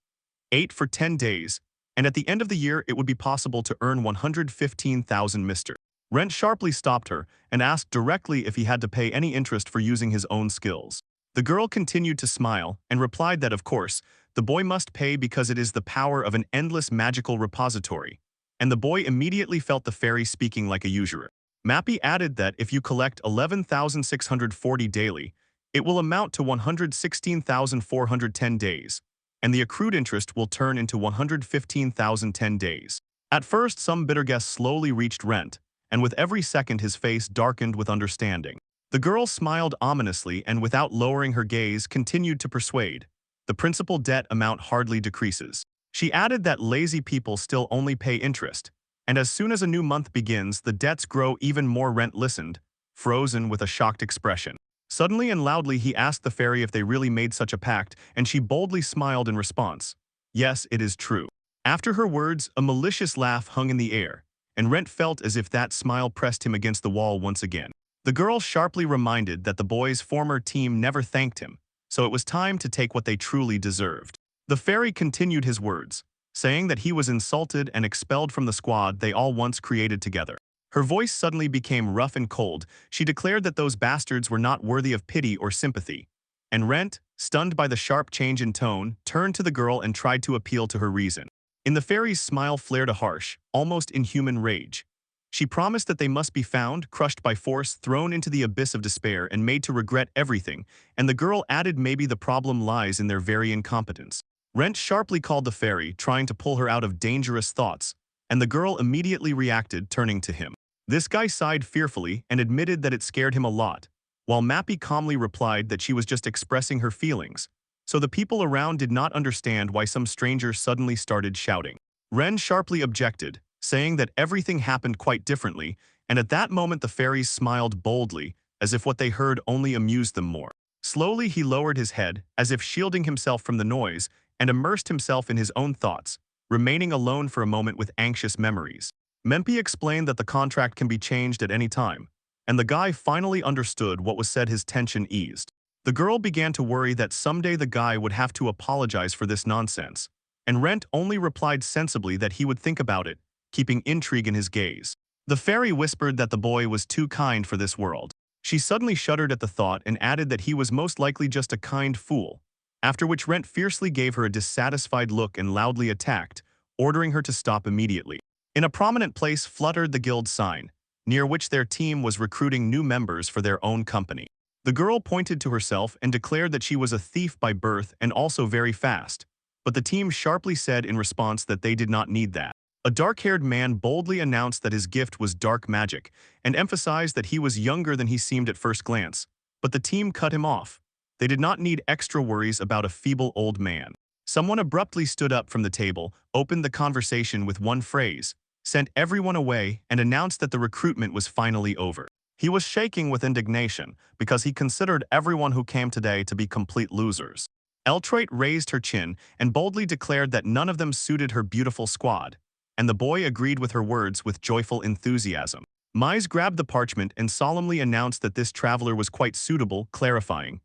Speaker 1: 8 for 10 days, and at the end of the year it would be possible to earn 115,000 Mr. Rent sharply stopped her and asked directly if he had to pay any interest for using his own skills. The girl continued to smile and replied that of course, the boy must pay because it is the power of an endless magical repository, and the boy immediately felt the fairy speaking like a usurer. Mappy added that if you collect 11,640 daily, it will amount to 116,410 days, and the accrued interest will turn into 115,010 days. At first, some bitter guests slowly reached Rent, and with every second his face darkened with understanding. The girl smiled ominously and without lowering her gaze continued to persuade. The principal debt amount hardly decreases. She added that lazy people still only pay interest, and as soon as a new month begins, the debts grow even more. Rent listened, frozen with a shocked expression. Suddenly and loudly he asked the fairy if they really made such a pact, and she boldly smiled in response. Yes, it is true. After her words, a malicious laugh hung in the air, and Rent felt as if that smile pressed him against the wall once again. The girl sharply reminded that the boy's former team never thanked him, so it was time to take what they truly deserved. The fairy continued his words, saying that he was insulted and expelled from the squad they all once created together. Her voice suddenly became rough and cold. She declared that those bastards were not worthy of pity or sympathy. And Rent, stunned by the sharp change in tone, turned to the girl and tried to appeal to her reason. In the fairy's smile flared a harsh, almost inhuman rage. She promised that they must be found, crushed by force, thrown into the abyss of despair, and made to regret everything, and the girl added maybe the problem lies in their very incompetence. Rent sharply called the fairy, trying to pull her out of dangerous thoughts, and the girl immediately reacted, turning to him. This guy sighed fearfully and admitted that it scared him a lot, while Mappy calmly replied that she was just expressing her feelings, so the people around did not understand why some stranger suddenly started shouting. Ren sharply objected, saying that everything happened quite differently, and at that moment the fairies smiled boldly, as if what they heard only amused them more. Slowly he lowered his head, as if shielding himself from the noise, and immersed himself in his own thoughts, remaining alone for a moment with anxious memories. Mempi explained that the contract can be changed at any time, and the guy finally understood what was said. His tension eased. The girl began to worry that someday the guy would have to apologize for this nonsense, and Rent only replied sensibly that he would think about it, keeping intrigue in his gaze. The fairy whispered that the boy was too kind for this world. She suddenly shuddered at the thought and added that he was most likely just a kind fool, after which Rent fiercely gave her a dissatisfied look and loudly attacked, ordering her to stop immediately. In a prominent place fluttered the guild sign, near which their team was recruiting new members for their own company. The girl pointed to herself and declared that she was a thief by birth and also very fast, but the team sharply said in response that they did not need that. A dark-haired man boldly announced that his gift was dark magic and emphasized that he was younger than he seemed at first glance, but the team cut him off. They did not need extra worries about a feeble old man. Someone abruptly stood up from the table, opened the conversation with one phrase, sent everyone away, and announced that the recruitment was finally over. He was shaking with indignation because he considered everyone who came today to be complete losers. Eltroit raised her chin and boldly declared that none of them suited her beautiful squad, and the boy agreed with her words with joyful enthusiasm. Mise grabbed the parchment and solemnly announced that this traveler was quite suitable, clarifying,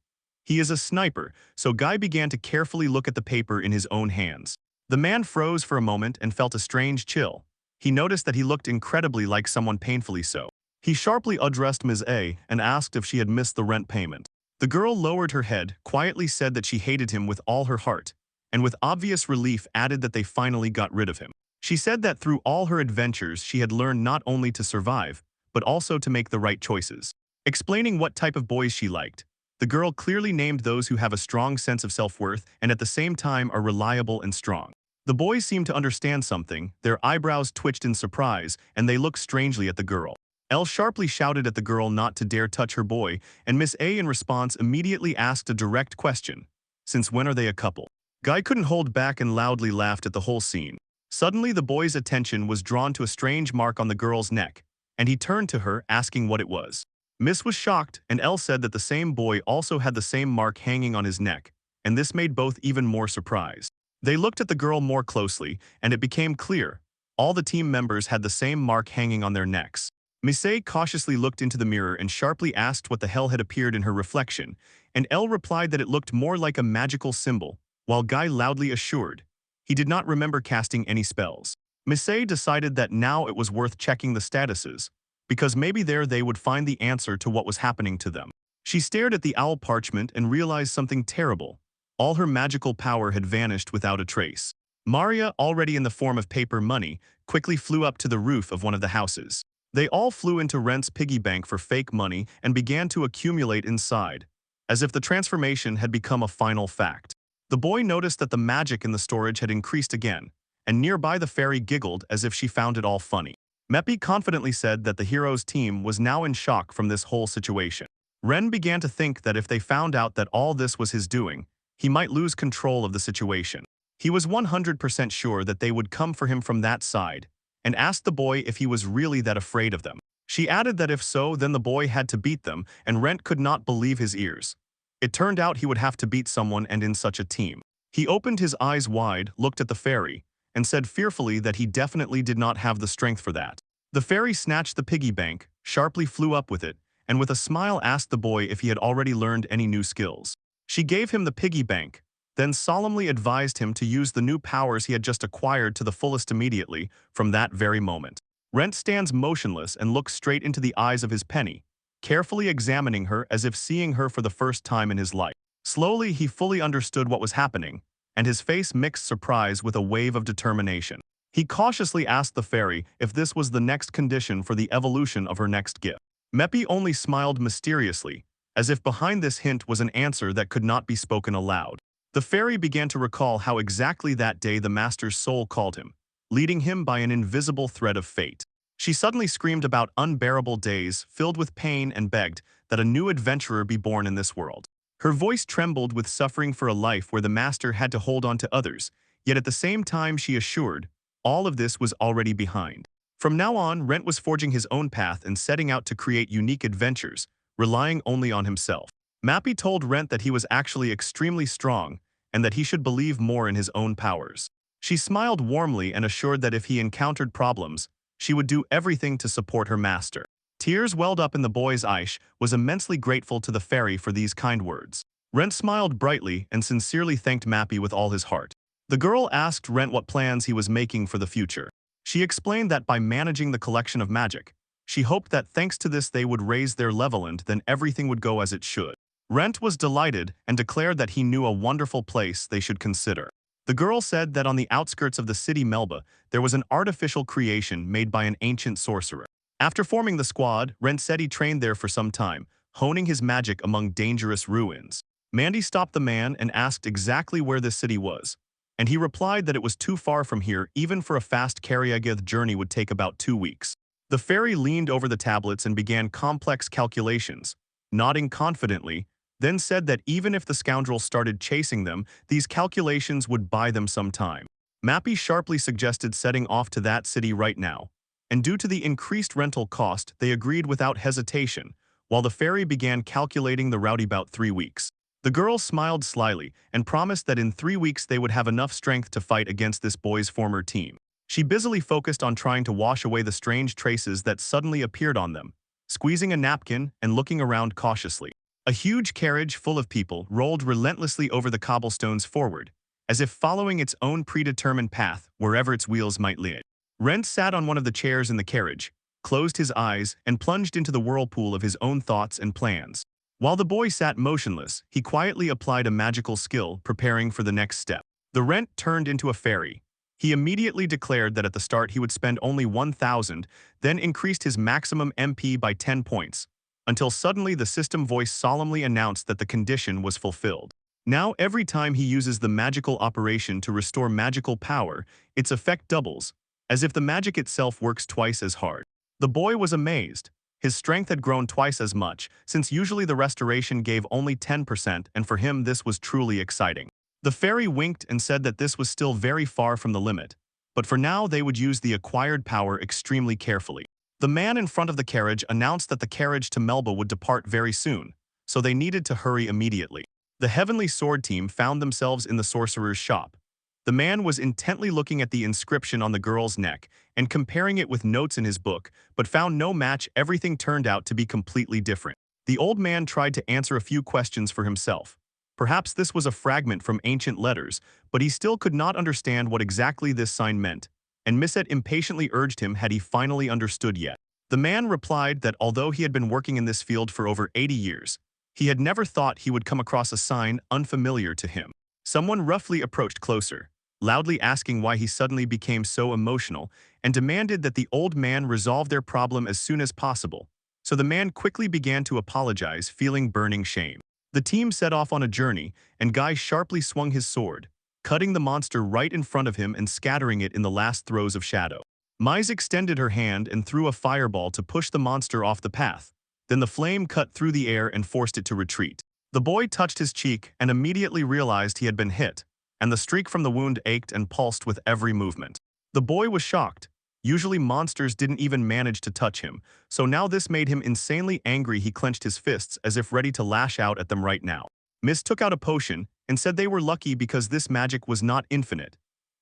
Speaker 1: "He is a sniper," so Guy began to carefully look at the paper in his own hands. The man froze for a moment and felt a strange chill. He noticed that he looked incredibly like someone painfully so. He sharply addressed Ms. A and asked if she had missed the rent payment. The girl lowered her head, quietly said that she hated him with all her heart, and with obvious relief added that they finally got rid of him. She said that through all her adventures she had learned not only to survive, but also to make the right choices. Explaining what type of boys she liked, the girl clearly named those who have a strong sense of self-worth and at the same time are reliable and strong. The boys seemed to understand something, their eyebrows twitched in surprise, and they looked strangely at the girl. Elle sharply shouted at the girl not to dare touch her boy, and Miss A in response immediately asked a direct question. Since when are they a couple? Guy couldn't hold back and loudly laughed at the whole scene. Suddenly the boy's attention was drawn to a strange mark on the girl's neck, and he turned to her, asking what it was. Miss was shocked, and Elle said that the same boy also had the same mark hanging on his neck, and this made both even more surprised. They looked at the girl more closely, and it became clear. All the team members had the same mark hanging on their necks. Miss A cautiously looked into the mirror and sharply asked what the hell had appeared in her reflection, and Elle replied that it looked more like a magical symbol, while Guy loudly assured he did not remember casting any spells. Miss A decided that now it was worth checking the statuses, because maybe there they would find the answer to what was happening to them. She stared at the owl parchment and realized something terrible. All her magical power had vanished without a trace. Maria, already in the form of paper money, quickly flew up to the roof of one of the houses. They all flew into Rent's piggy bank for fake money and began to accumulate inside, as if the transformation had become a final fact. The boy noticed that the magic in the storage had increased again, and nearby the fairy giggled as if she found it all funny. Meppy confidently said that the hero's team was now in shock from this whole situation. Ren began to think that if they found out that all this was his doing, he might lose control of the situation. He was 100% sure that they would come for him from that side, and asked the boy if he was really that afraid of them. She added that if so, then the boy had to beat them, and Rent could not believe his ears. It turned out he would have to beat someone, and in such a team. He opened his eyes wide, looked at the fairy, and said fearfully that he definitely did not have the strength for that. The fairy snatched the piggy bank, sharply flew up with it, and with a smile asked the boy if he had already learned any new skills. She gave him the piggy bank, then solemnly advised him to use the new powers he had just acquired to the fullest immediately, from that very moment. Rent stands motionless and looks straight into the eyes of his penny, carefully examining her as if seeing her for the first time in his life. Slowly he fully understood what was happening, and his face mixed surprise with a wave of determination. He cautiously asked the fairy if this was the next condition for the evolution of her next gift. Meppy only smiled mysteriously, as if behind this hint was an answer that could not be spoken aloud. The fairy began to recall how exactly that day the master's soul called him, leading him by an invisible thread of fate. She suddenly screamed about unbearable days filled with pain and begged that a new adventurer be born in this world. Her voice trembled with suffering for a life where the master had to hold on to others, yet at the same time she assured, all of this was already behind. From now on, Rent was forging his own path and setting out to create unique adventures, relying only on himself. Mappy told Rent that he was actually extremely strong and that he should believe more in his own powers. She smiled warmly and assured that if he encountered problems, she would do everything to support her master. Tears welled up in the boy's eyes, was immensely grateful to the fairy for these kind words. Rent smiled brightly and sincerely thanked Mappy with all his heart. The girl asked Rent what plans he was making for the future. She explained that by managing the collection of magic, she hoped that thanks to this they would raise their level and then everything would go as it should. Rent was delighted and declared that he knew a wonderful place they should consider. The girl said that on the outskirts of the city Melba, there was an artificial creation made by an ancient sorcerer. After forming the squad, Rent said he trained there for some time, honing his magic among dangerous ruins. Mandy stopped the man and asked exactly where this city was, and he replied that it was too far from here even for a fast Karyagith journey would take about 2 weeks. The fairy leaned over the tablets and began complex calculations. Nodding confidently, then said that even if the scoundrel started chasing them, these calculations would buy them some time. Mappy sharply suggested setting off to that city right now, and due to the increased rental cost, they agreed without hesitation, while the fairy began calculating the route about 3 weeks. The girl smiled slyly and promised that in 3 weeks they would have enough strength to fight against this boy's former team. She busily focused on trying to wash away the strange traces that suddenly appeared on them, squeezing a napkin and looking around cautiously. A huge carriage full of people rolled relentlessly over the cobblestones forward, as if following its own predetermined path wherever its wheels might lead. Rent sat on one of the chairs in the carriage, closed his eyes, and plunged into the whirlpool of his own thoughts and plans. While the boy sat motionless, he quietly applied a magical skill, preparing for the next step. The Rent turned into a fairy. He immediately declared that at the start he would spend only 1,000, then increased his maximum MP by 10 points, until suddenly the system voice solemnly announced that the condition was fulfilled. Now every time he uses the magical operation to restore magical power, its effect doubles, as if the magic itself works twice as hard. The boy was amazed. His strength had grown twice as much, since usually the restoration gave only 10%, and for him this was truly exciting. The fairy winked and said that this was still very far from the limit, but for now they would use the acquired power extremely carefully. The man in front of the carriage announced that the carriage to Melba would depart very soon, so they needed to hurry immediately. The Heavenly Sword team found themselves in the sorcerer's shop. The man was intently looking at the inscription on the girl's neck and comparing it with notes in his book, but found no match. Everything turned out to be completely different. The old man tried to answer a few questions for himself. Perhaps this was a fragment from ancient letters, but he still could not understand what exactly this sign meant, and Missette impatiently urged him had he finally understood yet. The man replied that although he had been working in this field for over 80 years, he had never thought he would come across a sign unfamiliar to him. Someone roughly approached closer, loudly asking why he suddenly became so emotional, and demanded that the old man resolve their problem as soon as possible. So the man quickly began to apologize, feeling burning shame. The team set off on a journey, and Guy sharply swung his sword, cutting the monster right in front of him and scattering it in the last throes of shadow. Mise extended her hand and threw a fireball to push the monster off the path. Then the flame cut through the air and forced it to retreat. The boy touched his cheek and immediately realized he had been hit, and the streak from the wound ached and pulsed with every movement. The boy was shocked. Usually monsters didn't even manage to touch him, so now this made him insanely angry. He clenched his fists as if ready to lash out at them right now. Miss took out a potion and said they were lucky because this magic was not infinite.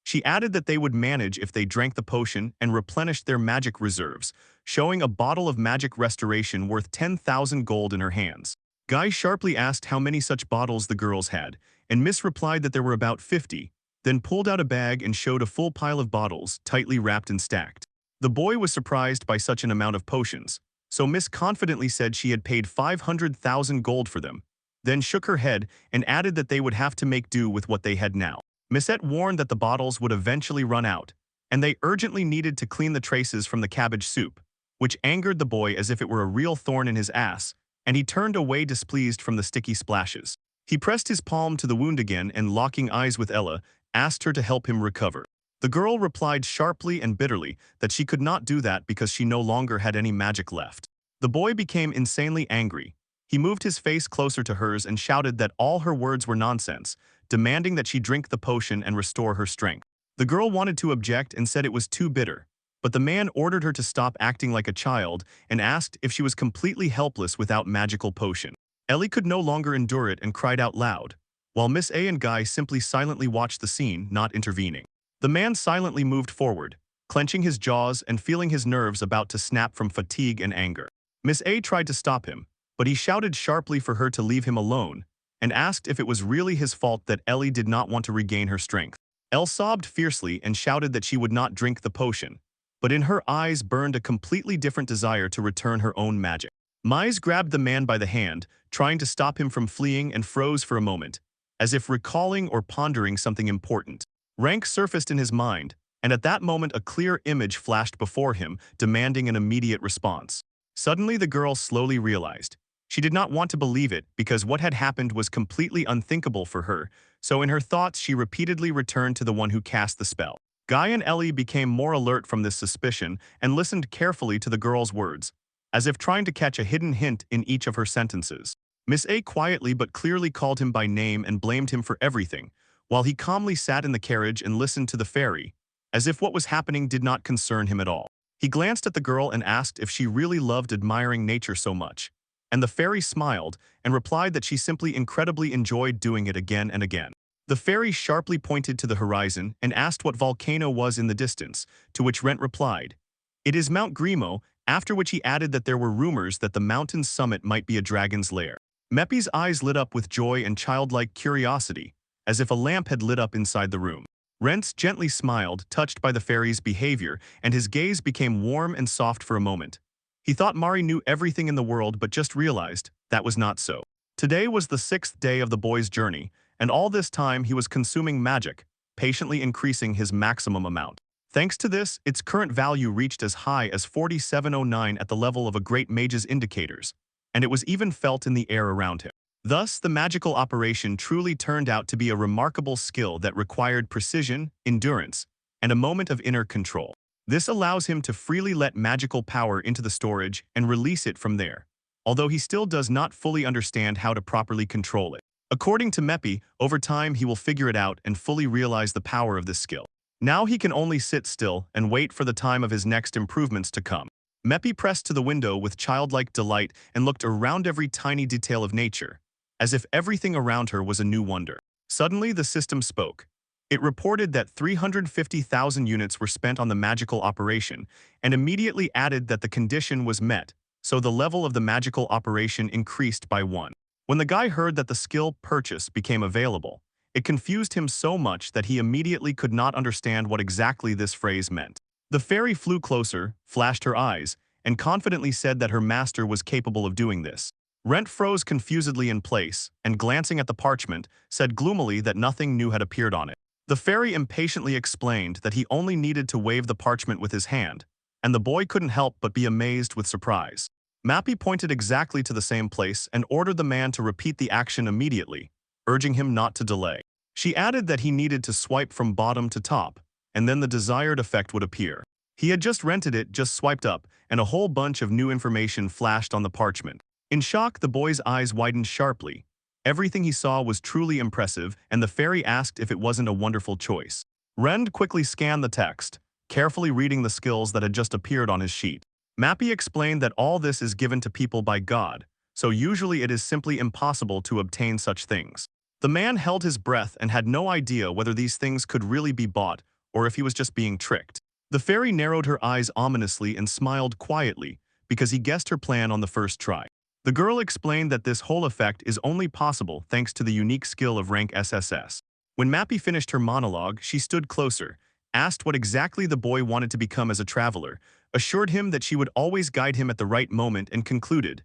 Speaker 1: She added that they would manage if they drank the potion and replenished their magic reserves, showing a bottle of magic restoration worth 10,000 gold in her hands. Guy sharply asked how many such bottles the girls had, and Miss replied that there were about 50, then pulled out a bag and showed a full pile of bottles, tightly wrapped and stacked. The boy was surprised by such an amount of potions, so Miss confidently said she had paid 500,000 gold for them, then shook her head and added that they would have to make do with what they had now. Missette warned that the bottles would eventually run out, and they urgently needed to clean the traces from the cabbage soup, which angered the boy as if it were a real thorn in his ass, and he turned away displeased from the sticky splashes. He pressed his palm to the wound again and, locking eyes with Ella, asked her to help him recover. The girl replied sharply and bitterly that she could not do that because she no longer had any magic left. The boy became insanely angry. He moved his face closer to hers and shouted that all her words were nonsense, demanding that she drink the potion and restore her strength. The girl wanted to object and said it was too bitter, but the man ordered her to stop acting like a child and asked if she was completely helpless without magical potion. Ellie could no longer endure it and cried out loud, while Miss A and Guy simply silently watched the scene, not intervening. The man silently moved forward, clenching his jaws and feeling his nerves about to snap from fatigue and anger. Miss A tried to stop him, but he shouted sharply for her to leave him alone and asked if it was really his fault that Ellie did not want to regain her strength. Elle sobbed fiercely and shouted that she would not drink the potion, but in her eyes burned a completely different desire to return her own magic. Mise grabbed the man by the hand, trying to stop him from fleeing, and froze for a moment, as if recalling or pondering something important. Rank surfaced in his mind, and at that moment a clear image flashed before him, demanding an immediate response. Suddenly the girl slowly realized. She did not want to believe it because what had happened was completely unthinkable for her, so in her thoughts she repeatedly returned to the one who cast the spell. Guy and Ellie became more alert from this suspicion and listened carefully to the girl's words, as if trying to catch a hidden hint in each of her sentences. Miss A quietly but clearly called him by name and blamed him for everything, while he calmly sat in the carriage and listened to the fairy, as if what was happening did not concern him at all. He glanced at the girl and asked if she really loved admiring nature so much, and the fairy smiled and replied that she simply incredibly enjoyed doing it again and again. The fairy sharply pointed to the horizon and asked what volcano was in the distance, to which Rent replied, "It is Mount Grimo," after which he added that there were rumors that the mountain's summit might be a dragon's lair. Meppy's eyes lit up with joy and childlike curiosity, as if a lamp had lit up inside the room. Rents gently smiled, touched by the fairy's behavior, and his gaze became warm and soft for a moment. He thought Mari knew everything in the world but just realized that was not so. Today was the 6th day of the boy's journey, and all this time he was consuming magic, patiently increasing his maximum amount. Thanks to this, its current value reached as high as 4709 at the level of a great mage's indicators, and it was even felt in the air around him. Thus, the magical operation truly turned out to be a remarkable skill that required precision, endurance, and a moment of inner control. This allows him to freely let magical power into the storage and release it from there, although he still does not fully understand how to properly control it. According to Meppy, over time he will figure it out and fully realize the power of this skill. Now he can only sit still and wait for the time of his next improvements to come. Meppy pressed to the window with childlike delight and looked around every tiny detail of nature, as if everything around her was a new wonder. Suddenly, the system spoke. It reported that 350,000 units were spent on the magical operation, and immediately added that the condition was met, so the level of the magical operation increased by 1. When the guy heard that the skill purchase became available, it confused him so much that he immediately could not understand what exactly this phrase meant. The fairy flew closer, flashed her eyes, and confidently said that her master was capable of doing this. Rent froze confusedly in place, and glancing at the parchment, said gloomily that nothing new had appeared on it. The fairy impatiently explained that he only needed to wave the parchment with his hand, and the boy couldn't help but be amazed with surprise. Mappy pointed exactly to the same place and ordered the man to repeat the action immediately, urging him not to delay. She added that he needed to swipe from bottom to top, and then the desired effect would appear. He had just rented it, just swiped up, and a whole bunch of new information flashed on the parchment. In shock, the boy's eyes widened sharply. Everything he saw was truly impressive, and the fairy asked if it wasn't a wonderful choice. Rend quickly scanned the text, carefully reading the skills that had just appeared on his sheet. Mappy explained that all this is given to people by God, so usually it is simply impossible to obtain such things. The man held his breath and had no idea whether these things could really be bought or if he was just being tricked. The fairy narrowed her eyes ominously and smiled quietly because he guessed her plan on the first try. The girl explained that this whole effect is only possible thanks to the unique skill of rank SSS. When Mappy finished her monologue, she stood closer, asked what exactly the boy wanted to become as a traveler, assured him that she would always guide him at the right moment, and concluded,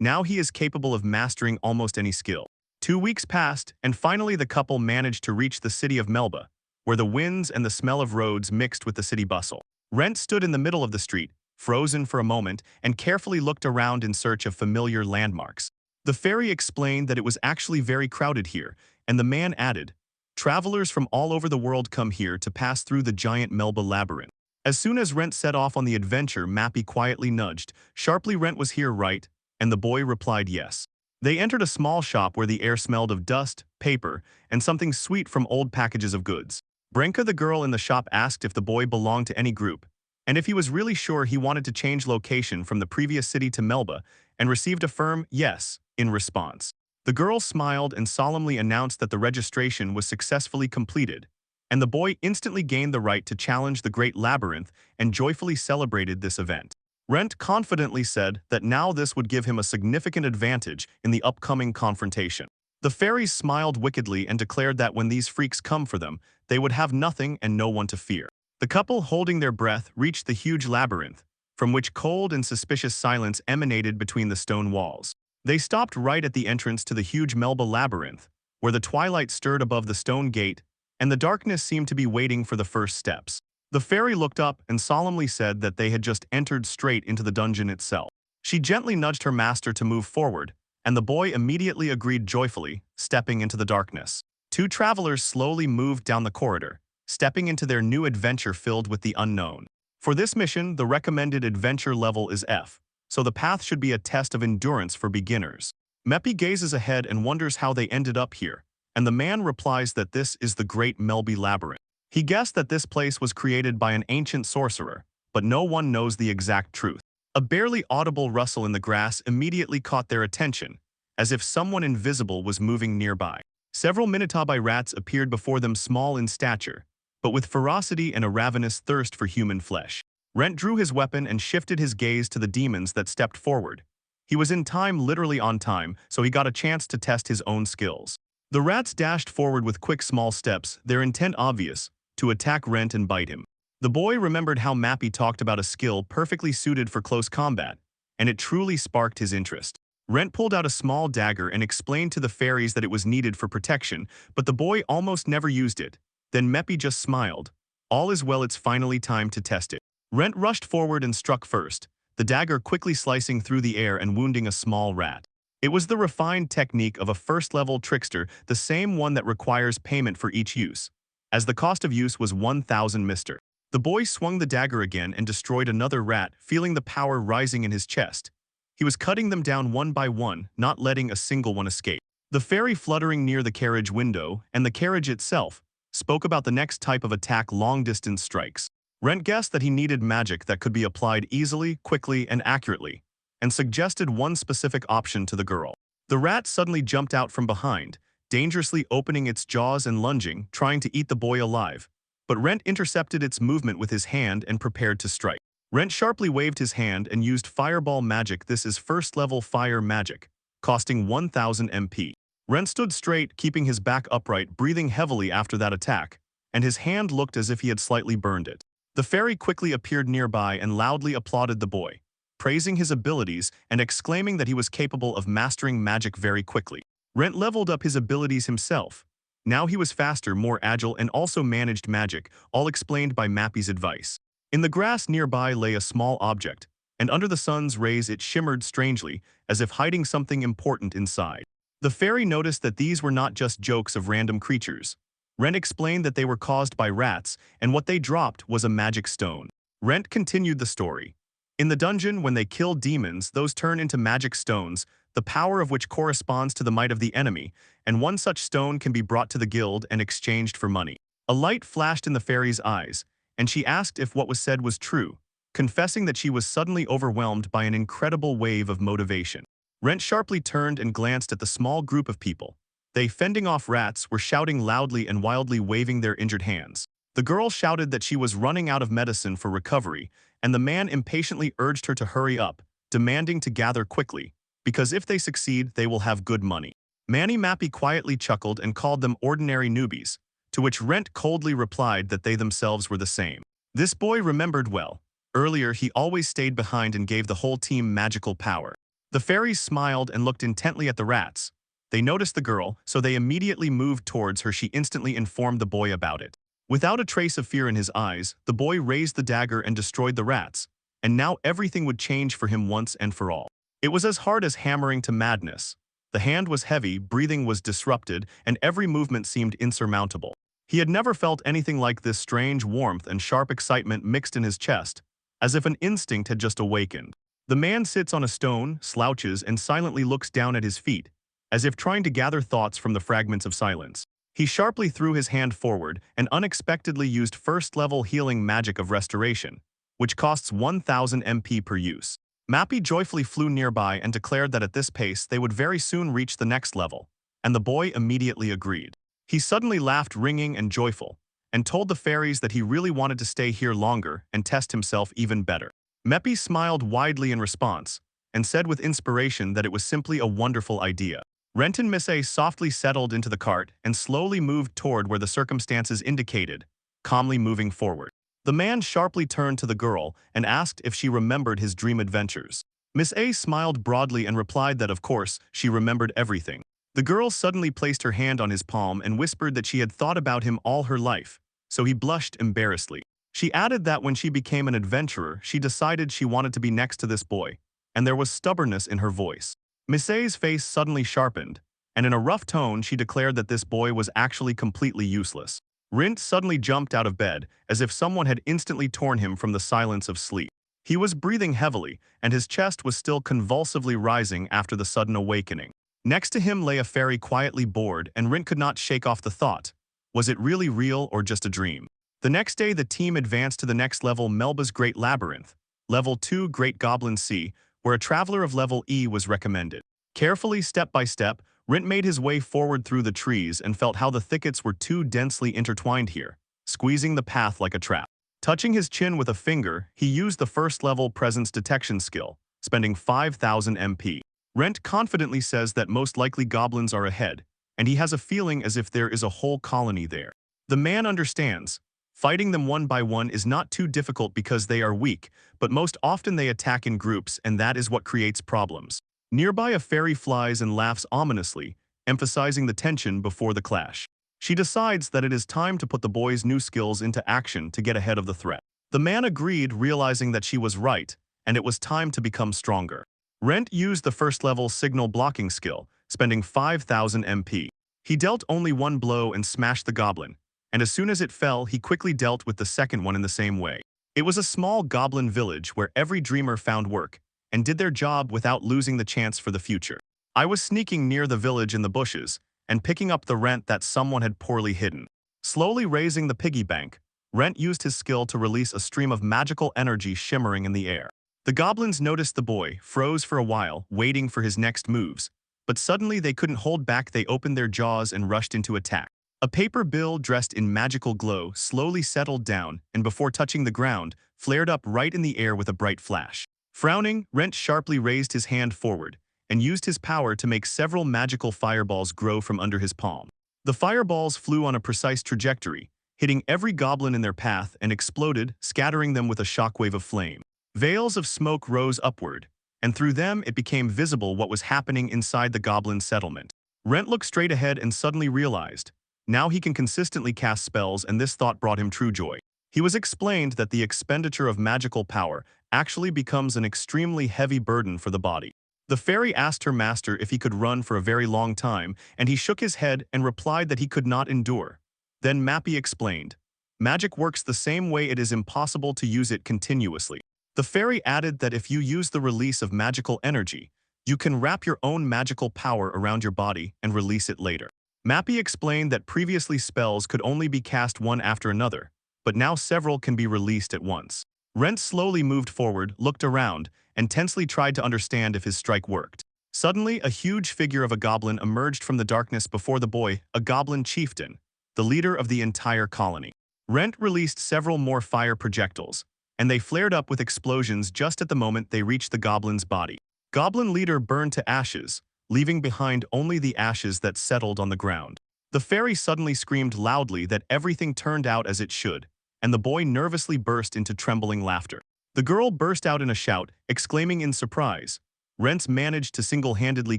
Speaker 1: "Now he is capable of mastering almost any skill." 2 weeks passed, and finally the couple managed to reach the city of Melba, where the winds and the smell of roads mixed with the city bustle. Rent stood in the middle of the street, frozen for a moment, and carefully looked around in search of familiar landmarks. The fairy explained that it was actually very crowded here, and the man added, "Travelers from all over the world come here to pass through the giant Melba labyrinth." As soon as Rent set off on the adventure, Mappy quietly nudged, sharply, "Rent was here, right?" And the boy replied yes. They entered a small shop where the air smelled of dust, paper, and something sweet from old packages of goods. Brenka, the girl in the shop, asked if the boy belonged to any group, and if he was really sure he wanted to change location from the previous city to Melba, and received a firm yes in response. The girl smiled and solemnly announced that the registration was successfully completed, and the boy instantly gained the right to challenge the Great Labyrinth and joyfully celebrated this event. Rent confidently said that now this would give him a significant advantage in the upcoming confrontation. The fairies smiled wickedly and declared that when these freaks come for them, they would have nothing and no one to fear. The couple, holding their breath, reached the huge labyrinth, from which cold and suspicious silence emanated between the stone walls. They stopped right at the entrance to the huge Melba labyrinth, where the twilight stirred above the stone gate, and the darkness seemed to be waiting for the first steps. The fairy looked up and solemnly said that they had just entered straight into the dungeon itself. She gently nudged her master to move forward, and the boy immediately agreed joyfully, stepping into the darkness. 2 travelers slowly moved down the corridor, stepping into their new adventure filled with the unknown. For this mission, the recommended adventure level is F, so the path should be a test of endurance for beginners. Meppy gazes ahead and wonders how they ended up here, and the man replies that this is the Great Melby Labyrinth. He guessed that this place was created by an ancient sorcerer, but no one knows the exact truth. A barely audible rustle in the grass immediately caught their attention, as if someone invisible was moving nearby. Several Minotauri rats appeared before them, small in stature, but with ferocity and a ravenous thirst for human flesh. Rent drew his weapon and shifted his gaze to the demons that stepped forward. He was in time, literally on time, so he got a chance to test his own skills. The rats dashed forward with quick small steps, their intent obvious, to attack Rent and bite him. The boy remembered how Mappy talked about a skill perfectly suited for close combat, and it truly sparked his interest. Rent pulled out a small dagger and explained to the fairies that it was needed for protection, but the boy almost never used it. Then Meppy just smiled. All is well, it's finally time to test it. Rent rushed forward and struck first, the dagger quickly slicing through the air and wounding a small rat. It was the refined technique of a first-level trickster, the same one that requires payment for each use, as the cost of use was 1,000 mister. The boy swung the dagger again and destroyed another rat, feeling the power rising in his chest. He was cutting them down one by one, not letting a single one escape. The fairy fluttering near the carriage window, and the carriage itself, spoke about the next type of attack: long-distance strikes. Rent guessed that he needed magic that could be applied easily, quickly, and accurately, and suggested one specific option to the girl. The rat suddenly jumped out from behind, dangerously opening its jaws and lunging, trying to eat the boy alive. But Rent intercepted its movement with his hand and prepared to strike. Rent sharply waved his hand and used fireball magic. This is first-level fire magic, costing 1,000 MP. Rent stood straight, keeping his back upright, breathing heavily after that attack, and his hand looked as if he had slightly burned it. The fairy quickly appeared nearby and loudly applauded the boy, praising his abilities and exclaiming that he was capable of mastering magic very quickly. Rent leveled up his abilities himself. Now he was faster, more agile, and also managed magic, all explained by Mappy's advice. In the grass nearby lay a small object, and under the sun's rays it shimmered strangely, as if hiding something important inside. The fairy noticed that these were not just jokes of random creatures. Rent explained that they were caused by rats, and what they dropped was a magic stone. Rent continued the story. In the dungeon, when they kill demons, those turn into magic stones, the power of which corresponds to the might of the enemy, and one such stone can be brought to the guild and exchanged for money. A light flashed in the fairy's eyes, and she asked if what was said was true, confessing that she was suddenly overwhelmed by an incredible wave of motivation. Rent sharply turned and glanced at the small group of people. They, fending off rats, were shouting loudly and wildly, waving their injured hands. The girl shouted that she was running out of medicine for recovery, and the man impatiently urged her to hurry up, demanding to gather quickly, because if they succeed, they will have good money. Manny Mappy quietly chuckled and called them ordinary newbies, to which Rent coldly replied that they themselves were the same. This boy remembered well. Earlier, he always stayed behind and gave the whole team magical power. The fairies smiled and looked intently at the rats. They noticed the girl, so they immediately moved towards her. She instantly informed the boy about it. Without a trace of fear in his eyes, the boy raised the dagger and destroyed the rats, and now everything would change for him once and for all. It was as hard as hammering to madness. The hand was heavy, breathing was disrupted, and every movement seemed insurmountable. He had never felt anything like this. Strange warmth and sharp excitement mixed in his chest, as if an instinct had just awakened. The man sits on a stone, slouches, and silently looks down at his feet, as if trying to gather thoughts from the fragments of silence. He sharply threw his hand forward and unexpectedly used first-level healing magic of restoration, which costs 1,000 MP per use. Mappy joyfully flew nearby and declared that at this pace they would very soon reach the next level, and the boy immediately agreed. He suddenly laughed, ringing and joyful, and told the fairies that he really wanted to stay here longer and test himself even better. Meppy smiled widely in response, and said with inspiration that it was simply a wonderful idea. Rent and Miss A softly settled into the cart and slowly moved toward where the circumstances indicated, calmly moving forward. The man sharply turned to the girl and asked if she remembered his dream adventures. Miss A smiled broadly and replied that of course she remembered everything. The girl suddenly placed her hand on his palm and whispered that she had thought about him all her life, so he blushed embarrassedly. She added that when she became an adventurer, she decided she wanted to be next to this boy, and there was stubbornness in her voice. Miss A's face suddenly sharpened, and in a rough tone she declared that this boy was actually completely useless. Rint suddenly jumped out of bed, as if someone had instantly torn him from the silence of sleep. He was breathing heavily, and his chest was still convulsively rising after the sudden awakening. Next to him lay a fairy quietly bored, and Rint could not shake off the thought. Was it really real or just a dream? The next day, the team advanced to the next level, Melba's Great Labyrinth, Level 2 Great Goblin Sea, where a traveler of level E was recommended. Carefully, step by step, Rint made his way forward through the trees and felt how the thickets were too densely intertwined here, squeezing the path like a trap. Touching his chin with a finger, he used the first-level presence detection skill, spending 5,000 MP. Rent confidently says that most likely goblins are ahead, and he has a feeling as if there is a whole colony there. The man understands. Fighting them one by one is not too difficult because they are weak, but most often they attack in groups, and that is what creates problems. Nearby, a fairy flies and laughs ominously, emphasizing the tension before the clash. She decides that it is time to put the boy's new skills into action to get ahead of the threat. The man agreed, realizing that she was right, and it was time to become stronger. Rent used the first-level signal blocking skill, spending 5,000 MP. He dealt only one blow and smashed the goblin, and as soon as it fell, he quickly dealt with the second one in the same way. It was a small goblin village where every dreamer found work and did their job without losing the chance for the future. I was sneaking near the village in the bushes and picking up the rent that someone had poorly hidden. Slowly raising the piggy bank, Rent used his skill to release a stream of magical energy shimmering in the air. The goblins noticed the boy, froze for a while, waiting for his next moves, but suddenly they couldn't hold back. They opened their jaws and rushed into attack. A paper bill dressed in magical glow slowly settled down and before touching the ground, flared up right in the air with a bright flash. Frowning, Rent sharply raised his hand forward and used his power to make several magical fireballs grow from under his palm. The fireballs flew on a precise trajectory, hitting every goblin in their path and exploded, scattering them with a shockwave of flame. Veils of smoke rose upward, and through them it became visible what was happening inside the goblin settlement. Rent looked straight ahead and suddenly realized, now he can consistently cast spells, and this thought brought him true joy. He was explained that the expenditure of magical power actually becomes an extremely heavy burden for the body. The fairy asked her master if he could run for a very long time, and he shook his head and replied that he could not endure. Then Mappy explained, magic works the same way, it is impossible to use it continuously. The fairy added that if you use the release of magical energy, you can wrap your own magical power around your body and release it later. Mappy explained that previously spells could only be cast one after another, but now several can be released at once. Rent slowly moved forward, looked around, and tensely tried to understand if his strike worked. Suddenly, a huge figure of a goblin emerged from the darkness before the boy, a goblin chieftain, the leader of the entire colony. Rent released several more fire projectiles, and they flared up with explosions just at the moment they reached the goblin's body. Goblin leader burned to ashes, leaving behind only the ashes that settled on the ground. The fairy suddenly screamed loudly that everything turned out as it should, and the boy nervously burst into trembling laughter. The girl burst out in a shout, exclaiming in surprise. Rents managed to single-handedly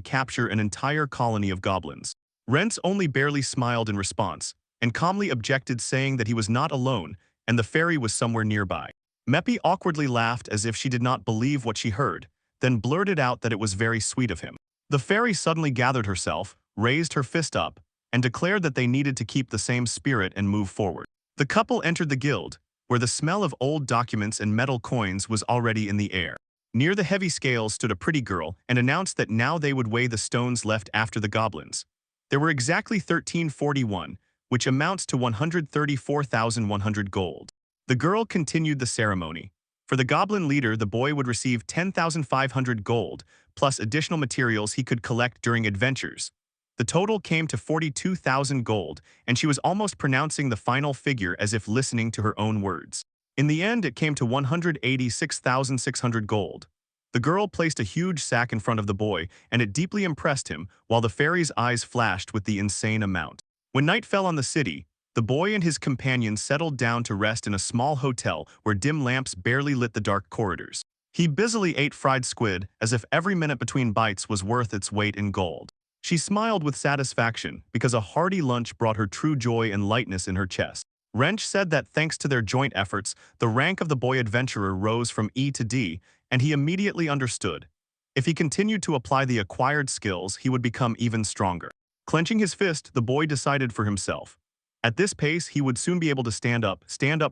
Speaker 1: capture an entire colony of goblins. Rents only barely smiled in response, and calmly objected, saying that he was not alone, and the fairy was somewhere nearby. Meppy awkwardly laughed as if she did not believe what she heard, then blurted out that it was very sweet of him. The fairy suddenly gathered herself, raised her fist up, and declared that they needed to keep the same spirit and move forward. The couple entered the guild, where the smell of old documents and metal coins was already in the air. Near the heavy scales stood a pretty girl and announced that now they would weigh the stones left after the goblins. There were exactly 1341, which amounts to 134,100 gold. The girl continued the ceremony. For the goblin leader, the boy would receive 10,500 gold, plus additional materials he could collect during adventures. The total came to 42,000 gold, and she was almost pronouncing the final figure as if listening to her own words. In the end, it came to 186,600 gold. The girl placed a huge sack in front of the boy, and it deeply impressed him, while the fairy's eyes flashed with the insane amount. When night fell on the city, the boy and his companions settled down to rest in a small hotel where dim lamps barely lit the dark corridors. He busily ate fried squid, as if every minute between bites was worth its weight in gold. She smiled with satisfaction because a hearty lunch brought her true joy and lightness in her chest. Wrench said that thanks to their joint efforts, the rank of the boy adventurer rose from E to D, and he immediately understood. If he continued to apply the acquired skills, he would become even stronger. Clenching his fist, the boy decided for himself. At this pace, he would soon be able to stand up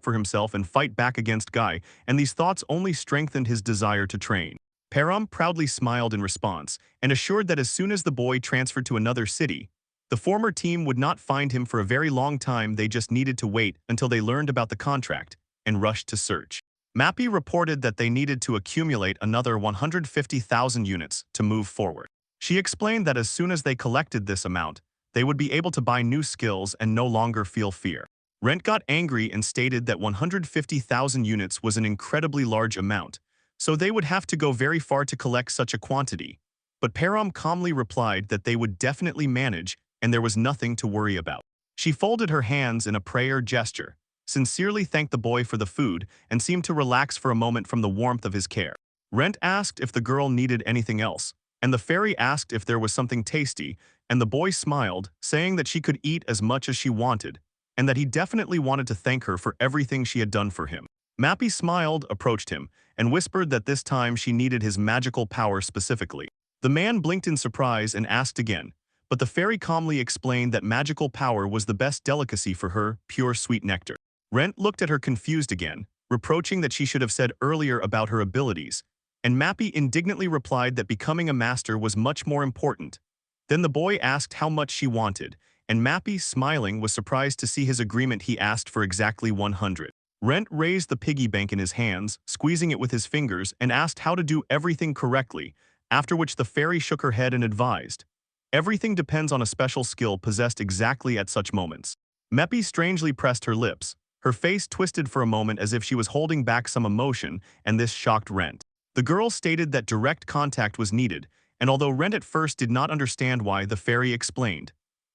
Speaker 1: for himself and fight back against Guy, and these thoughts only strengthened his desire to train. Param proudly smiled in response and assured that as soon as the boy transferred to another city, the former team would not find him for a very long time. They just needed to wait until they learned about the contract and rushed to search. Mappy reported that they needed to accumulate another 150,000 units to move forward. She explained that as soon as they collected this amount, they would be able to buy new skills and no longer feel fear. Rent got angry and stated that 150,000 units was an incredibly large amount, so they would have to go very far to collect such a quantity. But Param calmly replied that they would definitely manage and there was nothing to worry about. She folded her hands in a prayer gesture, sincerely thanked the boy for the food, and seemed to relax for a moment from the warmth of his care. Rent asked if the girl needed anything else, and the fairy asked if there was something tasty, and the boy smiled, saying that she could eat as much as she wanted, and that he definitely wanted to thank her for everything she had done for him. Mappy smiled, approached him, and whispered that this time she needed his magical power specifically. The man blinked in surprise and asked again, but the fairy calmly explained that magical power was the best delicacy for her, pure sweet nectar. Rent looked at her confused again, reproaching that she should have said earlier about her abilities, and Mappy indignantly replied that becoming a master was much more important. Then the boy asked how much she wanted, and Mappy, smiling, was surprised to see his agreement. He asked for exactly 100. Rent raised the piggy bank in his hands, squeezing it with his fingers, and asked how to do everything correctly, after which the fairy shook her head and advised, "Everything depends on a special skill possessed exactly at such moments." Meppy strangely pressed her lips. Her face twisted for a moment as if she was holding back some emotion, and this shocked Rent. The girl stated that direct contact was needed, and although Rent at first did not understand why, the fairy explained,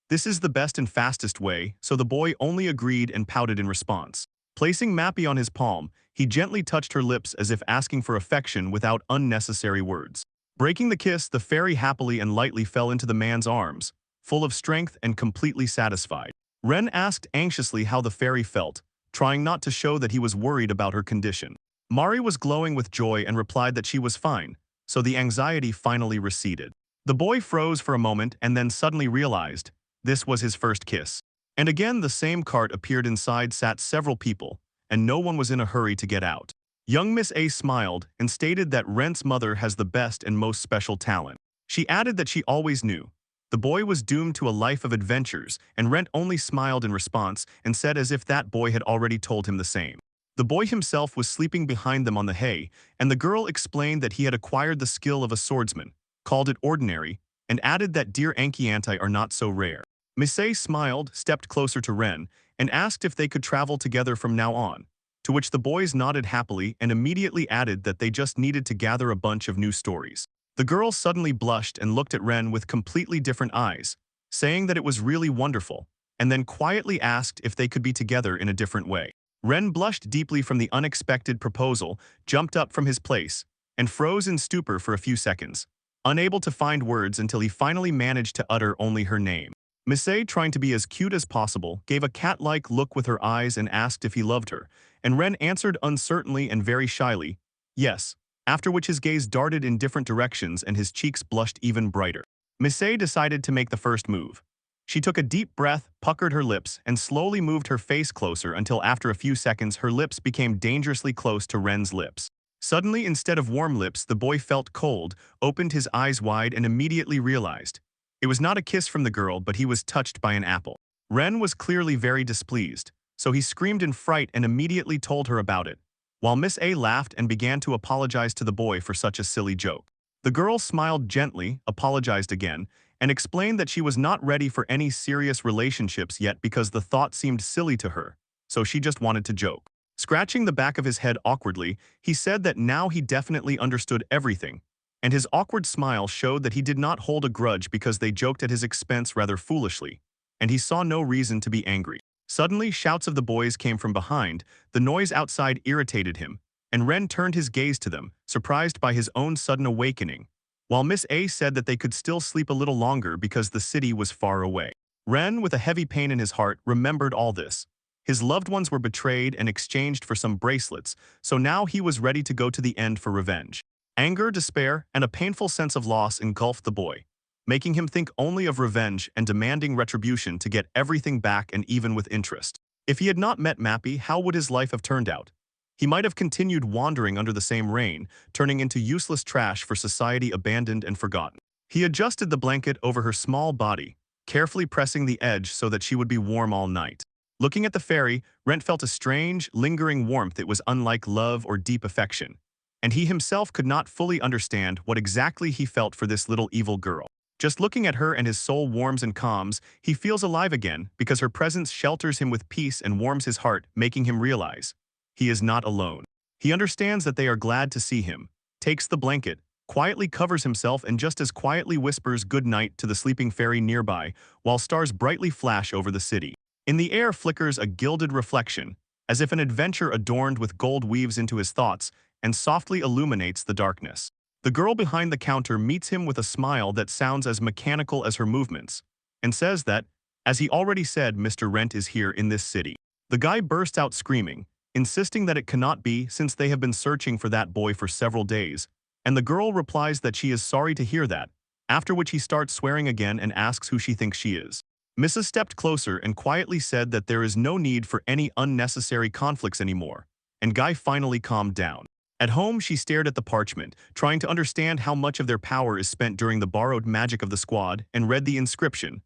Speaker 1: "This is the best and fastest way," so the boy only agreed and pouted in response. Placing Mappy on his palm, he gently touched her lips as if asking for affection without unnecessary words. Breaking the kiss, the fairy happily and lightly fell into the man's arms, full of strength and completely satisfied. Ren asked anxiously how the fairy felt, trying not to show that he was worried about her condition. Mari was glowing with joy and replied that she was fine, so the anxiety finally receded. The boy froze for a moment and then suddenly realized this was his first kiss. And again the same cart appeared. Inside sat several people, and no one was in a hurry to get out. Young Miss A smiled and stated that Rent's mother has the best and most special talent. She added that she always knew. The boy was doomed to a life of adventures, and Rent only smiled in response and said as if that boy had already told him the same. The boy himself was sleeping behind them on the hay, and the girl explained that he had acquired the skill of a swordsman, called it ordinary, and added that dear Anchianti are not so rare. Miss A smiled, stepped closer to Ren, and asked if they could travel together from now on, to which the boys nodded happily and immediately added that they just needed to gather a bunch of new stories. The girl suddenly blushed and looked at Ren with completely different eyes, saying that it was really wonderful, and then quietly asked if they could be together in a different way. Ren blushed deeply from the unexpected proposal, jumped up from his place, and froze in stupor for a few seconds, unable to find words until he finally managed to utter only her name. Miss A, trying to be as cute as possible, gave a cat-like look with her eyes and asked if he loved her, and Ren answered uncertainly and very shyly, yes, after which his gaze darted in different directions and his cheeks blushed even brighter. Miss A decided to make the first move. She took a deep breath, puckered her lips, and slowly moved her face closer until after a few seconds her lips became dangerously close to Ren's lips. Suddenly, instead of warm lips, the boy felt cold, opened his eyes wide and immediately realized it was not a kiss from the girl, but he was touched by an apple. Ren was clearly very displeased, so he screamed in fright and immediately told her about it, while Miss A laughed and began to apologize to the boy for such a silly joke. The girl smiled gently, apologized again, and explained that she was not ready for any serious relationships yet because the thought seemed silly to her, so she just wanted to joke. Scratching the back of his head awkwardly, he said that now he definitely understood everything, and his awkward smile showed that he did not hold a grudge because they joked at his expense rather foolishly, and he saw no reason to be angry. Suddenly, shouts of the boys came from behind. The noise outside irritated him, and Ren turned his gaze to them, surprised by his own sudden awakening, while Miss A said that they could still sleep a little longer because the city was far away. Ren, with a heavy pain in his heart, remembered all this. His loved ones were betrayed and exchanged for some bracelets, so now he was ready to go to the end for revenge. Anger, despair, and a painful sense of loss engulfed the boy, making him think only of revenge and demanding retribution to get everything back and even with interest. If he had not met Mappy, how would his life have turned out? He might have continued wandering under the same rain, turning into useless trash for society abandoned and forgotten. He adjusted the blanket over her small body, carefully pressing the edge so that she would be warm all night. Looking at the fairy, Rent felt a strange, lingering warmth that was unlike love or deep affection. And he himself could not fully understand what exactly he felt for this little evil girl. Just looking at her and his soul warms and calms, he feels alive again because her presence shelters him with peace and warms his heart, making him realize he is not alone. He understands that they are glad to see him, takes the blanket, quietly covers himself and just as quietly whispers good night to the sleeping fairy nearby while stars brightly flash over the city. In the air flickers a gilded reflection, as if an adventure adorned with gold weaves into his thoughts and softly illuminates the darkness. The girl behind the counter meets him with a smile that sounds as mechanical as her movements, and says that, as he already said, Mr. Rent is here in this city. The guy bursts out screaming, insisting that it cannot be since they have been searching for that boy for several days, and the girl replies that she is sorry to hear that, after which he starts swearing again and asks who she thinks she is. Mrs. stepped closer and quietly said that there is no need for any unnecessary conflicts anymore, and Guy finally calmed down. At home, she stared at the parchment, trying to understand how much of their power is spent during the borrowed magic of the squad, and read the inscription.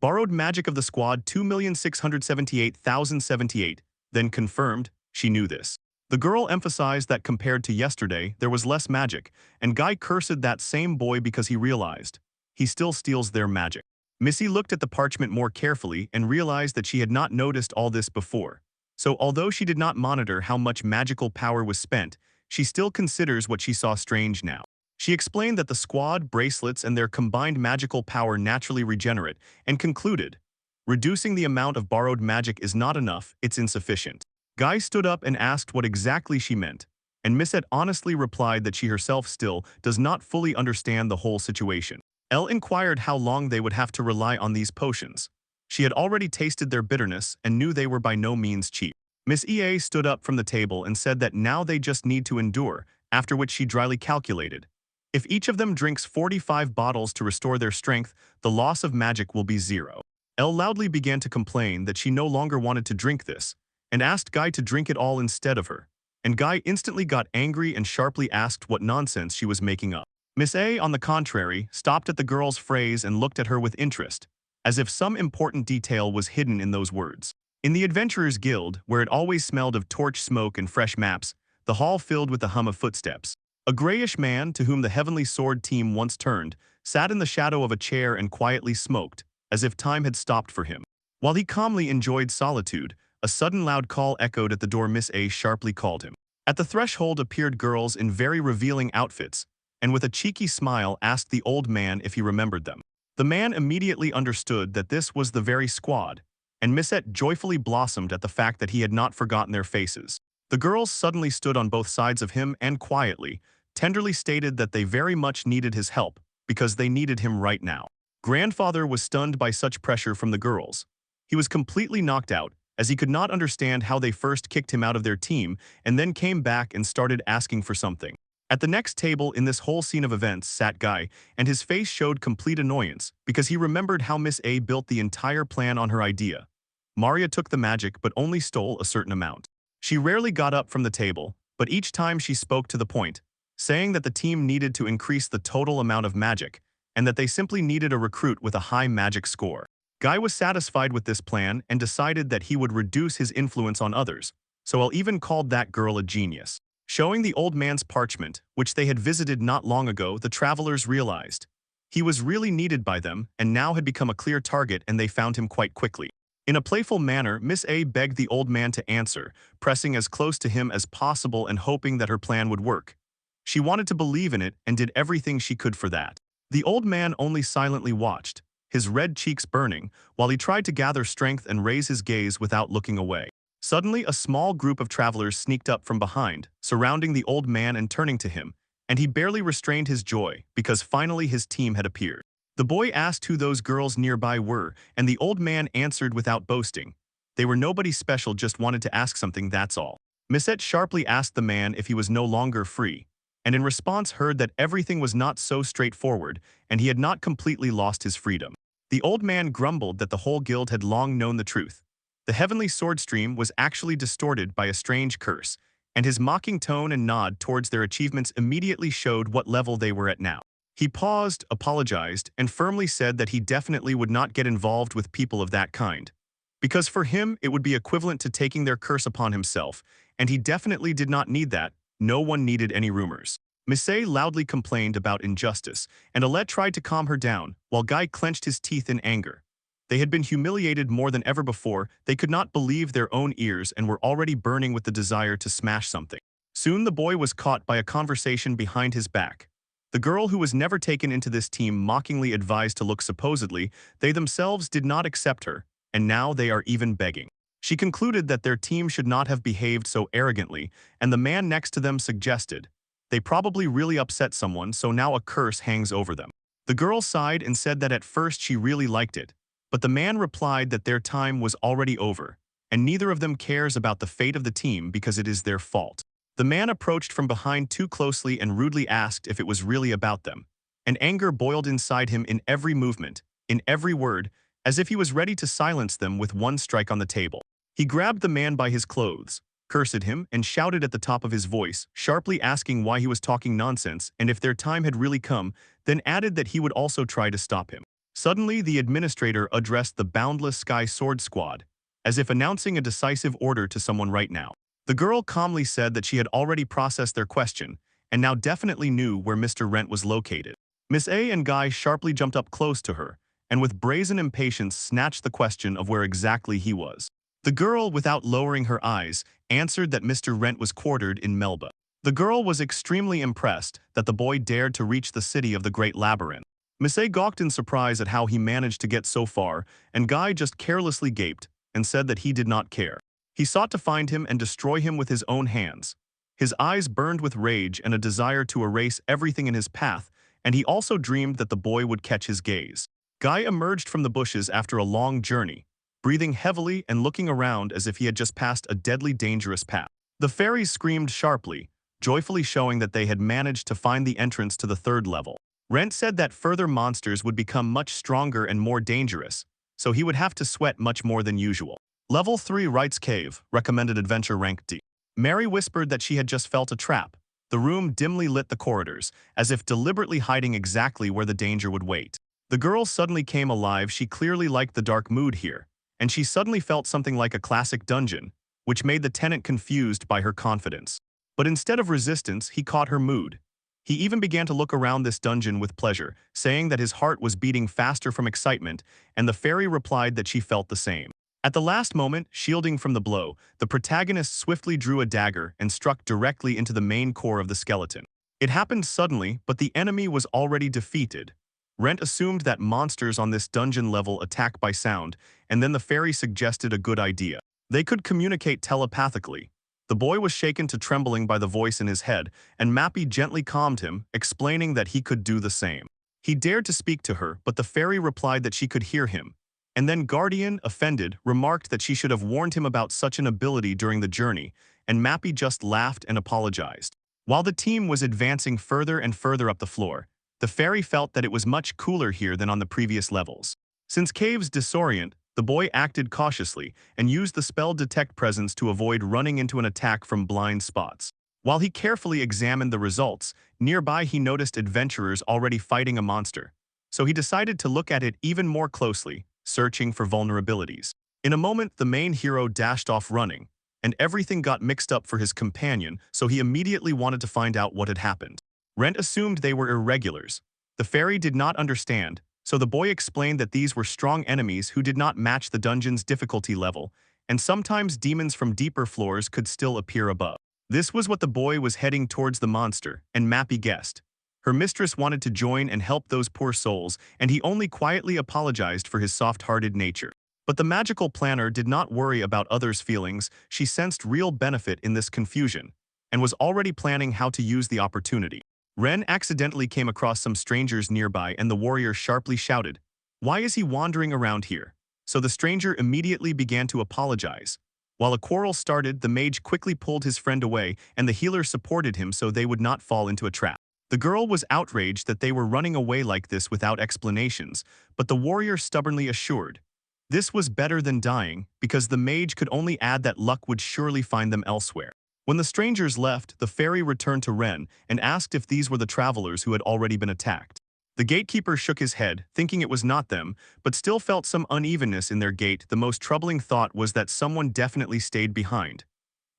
Speaker 1: Borrowed magic of the squad 2,678,078, then confirmed she knew this. The girl emphasized that compared to yesterday, there was less magic, and Guy cursed that same boy because he realized he still steals their magic. Missy looked at the parchment more carefully and realized that she had not noticed all this before. So although she did not monitor how much magical power was spent, she still considers what she saw strange now. She explained that the squad, bracelets, and their combined magical power naturally regenerate, and concluded, reducing the amount of borrowed magic is not enough, it's insufficient. Guy stood up and asked what exactly she meant, and Missette honestly replied that she herself still does not fully understand the whole situation. Elle inquired how long they would have to rely on these potions. She had already tasted their bitterness and knew they were by no means cheap. Miss EA stood up from the table and said that now they just need to endure, after which she dryly calculated. If each of them drinks 45 bottles to restore their strength, the loss of magic will be 0. Elle loudly began to complain that she no longer wanted to drink this, and asked Guy to drink it all instead of her. And Guy instantly got angry and sharply asked what nonsense she was making up. Miss A, on the contrary, stopped at the girl's phrase and looked at her with interest, as if some important detail was hidden in those words. In the Adventurers Guild, where it always smelled of torch smoke and fresh maps, the hall filled with the hum of footsteps. A grayish man, to whom the Heavenly Sword team once turned, sat in the shadow of a chair and quietly smoked, as if time had stopped for him. While he calmly enjoyed solitude, a sudden loud call echoed at the door. Miss A sharply called him. At the threshold appeared girls in very revealing outfits, and with a cheeky smile asked the old man if he remembered them. The man immediately understood that this was the very squad, and Missette joyfully blossomed at the fact that he had not forgotten their faces. The girls suddenly stood on both sides of him and quietly, tenderly stated that they very much needed his help because they needed him right now. Grandfather was stunned by such pressure from the girls. He was completely knocked out, as he could not understand how they first kicked him out of their team and then came back and started asking for something. At the next table in this whole scene of events sat Guy, and his face showed complete annoyance because he remembered how Miss A built the entire plan on her idea. Maria took the magic but only stole a certain amount. She rarely got up from the table, but each time she spoke to the point, saying that the team needed to increase the total amount of magic, and that they simply needed a recruit with a high magic score. Guy was satisfied with this plan and decided that he would reduce his influence on others, so I'll even called that girl a genius. Showing the old man's parchment, which they had visited not long ago, the travelers realized he was really needed by them and now had become a clear target, and they found him quite quickly. In a playful manner, Miss A begged the old man to answer, pressing as close to him as possible and hoping that her plan would work. She wanted to believe in it and did everything she could for that. The old man only silently watched, his red cheeks burning, while he tried to gather strength and raise his gaze without looking away. Suddenly, a small group of travelers sneaked up from behind, surrounding the old man and turning to him, and he barely restrained his joy because finally his team had appeared. The boy asked who those girls nearby were, and the old man answered without boasting. They were nobody special, just wanted to ask something, that's all. Missette sharply asked the man if he was no longer free, and in response heard that everything was not so straightforward and he had not completely lost his freedom. The old man grumbled that the whole guild had long known the truth. The heavenly sword stream was actually distorted by a strange curse, and his mocking tone and nod towards their achievements immediately showed what level they were at now. He paused, apologized, and firmly said that he definitely would not get involved with people of that kind. Because for him, it would be equivalent to taking their curse upon himself, and he definitely did not need that. No one needed any rumors. Misei loudly complained about injustice, and Alette tried to calm her down, while Guy clenched his teeth in anger. They had been humiliated more than ever before, they could not believe their own ears and were already burning with the desire to smash something. Soon the boy was caught by a conversation behind his back. The girl who was never taken into this team mockingly advised to look supposedly, they themselves did not accept her, and now they are even begging. She concluded that their team should not have behaved so arrogantly, and the man next to them suggested, they probably really upset someone, so now a curse hangs over them. The girl sighed and said that at first she really liked it, but the man replied that their time was already over, and neither of them cares about the fate of the team because it is their fault. The man approached from behind too closely and rudely asked if it was really about them, and anger boiled inside him in every movement, in every word, as if he was ready to silence them with one strike on the table. He grabbed the man by his clothes, cursed him, and shouted at the top of his voice, sharply asking why he was talking nonsense and if their time had really come, then added that he would also try to stop him. Suddenly, the administrator addressed the Boundless Sky Sword Squad, as if announcing a decisive order to someone right now. The girl calmly said that she had already processed their question, and now definitely knew where Mr. Rent was located. Miss A and Guy sharply jumped up close to her, and with brazen impatience snatched the question of where exactly he was. The girl, without lowering her eyes, answered that Mr. Rent was quartered in Melba. The girl was extremely impressed that the boy dared to reach the city of the Great Labyrinth. Miss A gawked in surprise at how he managed to get so far, and Guy just carelessly gaped and said that he did not care. He sought to find him and destroy him with his own hands. His eyes burned with rage and a desire to erase everything in his path, and he also dreamed that the boy would catch his gaze. Guy emerged from the bushes after a long journey, breathing heavily and looking around as if he had just passed a deadly dangerous path. The fairies screamed sharply, joyfully showing that they had managed to find the entrance to the third level. Rent said that further monsters would become much stronger and more dangerous, so he would have to sweat much more than usual. Level 3 Wright's Cave, recommended adventure rank D. Mary whispered that she had just felt a trap. The room dimly lit the corridors, as if deliberately hiding exactly where the danger would wait. The girl suddenly came alive. She clearly liked the dark mood here, and she suddenly felt something like a classic dungeon, which made the tenant confused by her confidence. But instead of resistance, he caught her mood. He even began to look around this dungeon with pleasure, saying that his heart was beating faster from excitement, and the fairy replied that she felt the same. At the last moment, shielding from the blow, the protagonist swiftly drew a dagger and struck directly into the main core of the skeleton. It happened suddenly, but the enemy was already defeated. Rent assumed that monsters on this dungeon level attack by sound, and then the fairy suggested a good idea. They could communicate telepathically. The boy was shaken to trembling by the voice in his head, and Mappy gently calmed him, explaining that he could do the same. He dared to speak to her, but the fairy replied that she could hear him. And then Guardian, offended, remarked that she should have warned him about such an ability during the journey, and Mappy just laughed and apologized. While the team was advancing further and further up the floor, the fairy felt that it was much cooler here than on the previous levels. Since caves disorient, the boy acted cautiously and used the spell Detect Presence to avoid running into an attack from blind spots. While he carefully examined the results, nearby he noticed adventurers already fighting a monster, so he decided to look at it even more closely, searching for vulnerabilities. In a moment, the main hero dashed off running, and everything got mixed up for his companion, so he immediately wanted to find out what had happened. Rent assumed they were irregulars. The fairy did not understand, so the boy explained that these were strong enemies who did not match the dungeon's difficulty level, and sometimes demons from deeper floors could still appear above. This was what the boy was heading towards the monster, and Mappy guessed. Her mistress wanted to join and help those poor souls, and he only quietly apologized for his soft-hearted nature. But the magical planner did not worry about others' feelings. She sensed real benefit in this confusion, and was already planning how to use the opportunity. Ren accidentally came across some strangers nearby, and the warrior sharply shouted, "Why is he wandering around here?" So the stranger immediately began to apologize. While a quarrel started, the mage quickly pulled his friend away, and the healer supported him so they would not fall into a trap. The girl was outraged that they were running away like this without explanations, but the warrior stubbornly assured, this was better than dying, because the mage could only add that luck would surely find them elsewhere. When the strangers left, the fairy returned to Ren and asked if these were the travelers who had already been attacked. The gatekeeper shook his head, thinking it was not them, but still felt some unevenness in their gait. The most troubling thought was that someone definitely stayed behind.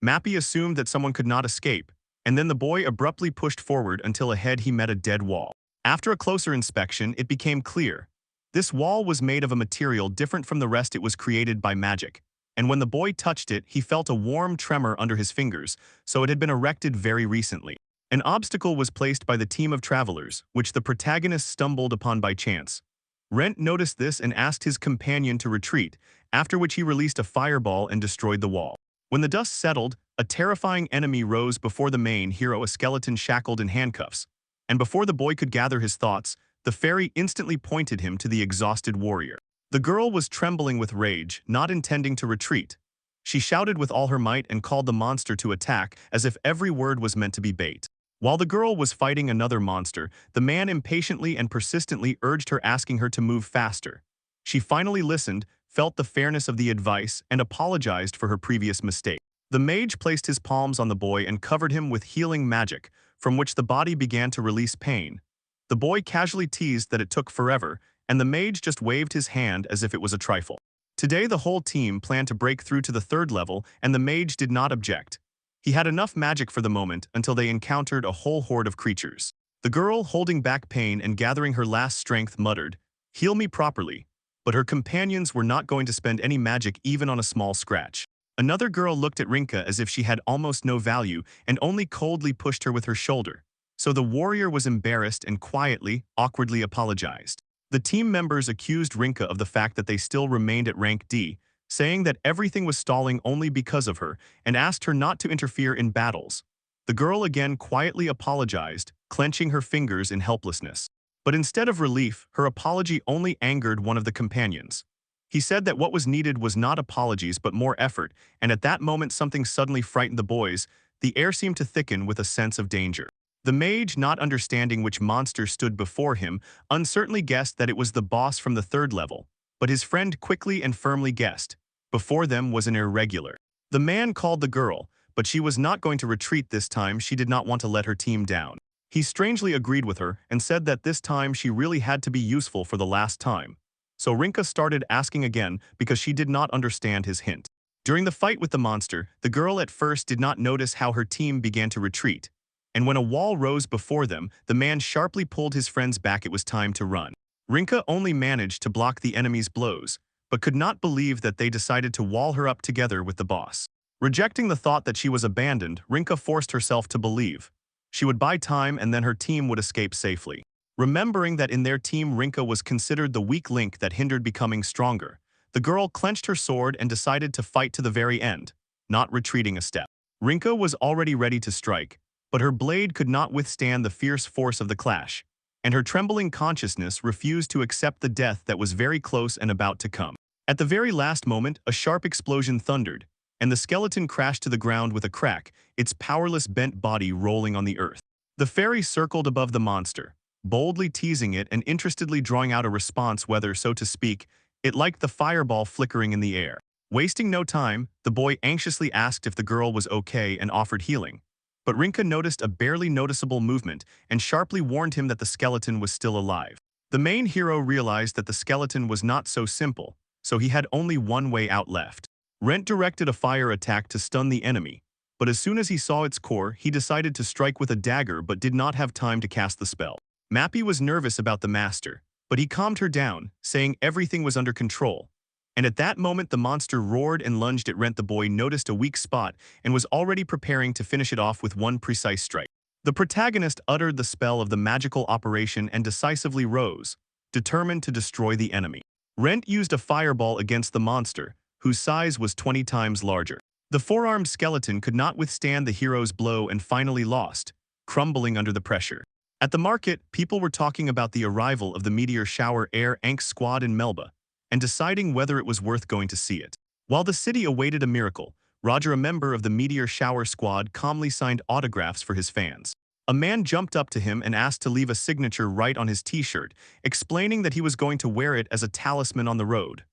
Speaker 1: Mappy assumed that someone could not escape, and then the boy abruptly pushed forward until ahead he met a dead wall. After a closer inspection, it became clear. This wall was made of a material different from the rest. It was created by magic, and when the boy touched it, he felt a warm tremor under his fingers, so it had been erected very recently. An obstacle was placed by the team of travelers, which the protagonist stumbled upon by chance. Rent noticed this and asked his companion to retreat, after which he released a fireball and destroyed the wall. When the dust settled, a terrifying enemy rose before the main hero, a skeleton shackled in handcuffs. And before the boy could gather his thoughts, the fairy instantly pointed him to the exhausted warrior. The girl was trembling with rage, not intending to retreat. She shouted with all her might and called the monster to attack, as if every word was meant to be bait. While the girl was fighting another monster, the man impatiently and persistently urged her, asking her to move faster. She finally listened, felt the fairness of the advice, and apologized for her previous mistake. The mage placed his palms on the boy and covered him with healing magic, from which the body began to release pain. The boy casually teased that it took forever, and the mage just waved his hand as if it was a trifle. Today the whole team planned to break through to the third level, and the mage did not object. He had enough magic for the moment until they encountered a whole horde of creatures. The girl, holding back pain and gathering her last strength, muttered, "Heal me properly." But her companions were not going to spend any magic even on a small scratch. Another girl looked at Rinka as if she had almost no value and only coldly pushed her with her shoulder. So the warrior was embarrassed and quietly, awkwardly apologized. The team members accused Rinka of the fact that they still remained at rank D, saying that everything was stalling only because of her, and asked her not to interfere in battles. The girl again quietly apologized, clenching her fingers in helplessness. But instead of relief, her apology only angered one of the companions. He said that what was needed was not apologies but more effort, and at that moment something suddenly frightened the boys. The air seemed to thicken with a sense of danger. The mage, not understanding which monster stood before him, uncertainly guessed that it was the boss from the third level. But his friend quickly and firmly guessed. Before them was an irregular. The man called the girl, but she was not going to retreat this time. She did not want to let her team down. He strangely agreed with her and said that this time she really had to be useful for the last time. So Rinka started asking again because she did not understand his hint. During the fight with the monster, the girl at first did not notice how her team began to retreat. And when a wall rose before them, the man sharply pulled his friends back. It was time to run. Rinka only managed to block the enemy's blows, but could not believe that they decided to wall her up together with the boss. Rejecting the thought that she was abandoned, Rinka forced herself to believe she would buy time and then her team would escape safely. Remembering that in their team Rinka was considered the weak link that hindered becoming stronger, the girl clenched her sword and decided to fight to the very end, not retreating a step. Rinka was already ready to strike, but her blade could not withstand the fierce force of the clash, and her trembling consciousness refused to accept the death that was very close and about to come. At the very last moment, a sharp explosion thundered, and the skeleton crashed to the ground with a crack, its powerless bent body rolling on the earth. The fairy circled above the monster, boldly teasing it and interestedly drawing out a response, whether, so to speak, it liked the fireball flickering in the air. Wasting no time, the boy anxiously asked if the girl was okay and offered healing. But Rinka noticed a barely noticeable movement and sharply warned him that the skeleton was still alive. The main hero realized that the skeleton was not so simple, so he had only one way out left. Rent directed a fire attack to stun the enemy, but as soon as he saw its core, he decided to strike with a dagger but did not have time to cast the spell. Mappy was nervous about the master, but he calmed her down, saying everything was under control. And at that moment the monster roared and lunged at Rent. The boy noticed a weak spot and was already preparing to finish it off with one precise strike. The protagonist uttered the spell of the magical operation and decisively rose, determined to destroy the enemy. Rent used a fireball against the monster, whose size was 20 times larger. The four-armed skeleton could not withstand the hero's blow and finally lost, crumbling under the pressure. At the market, people were talking about the arrival of the Meteor Shower Air Ank squad in Melba, and deciding whether it was worth going to see it. While the city awaited a miracle, Roger, a member of the Meteor Shower squad, calmly signed autographs for his fans. A man jumped up to him and asked to leave a signature right on his t-shirt, explaining that he was going to wear it as a talisman on the road.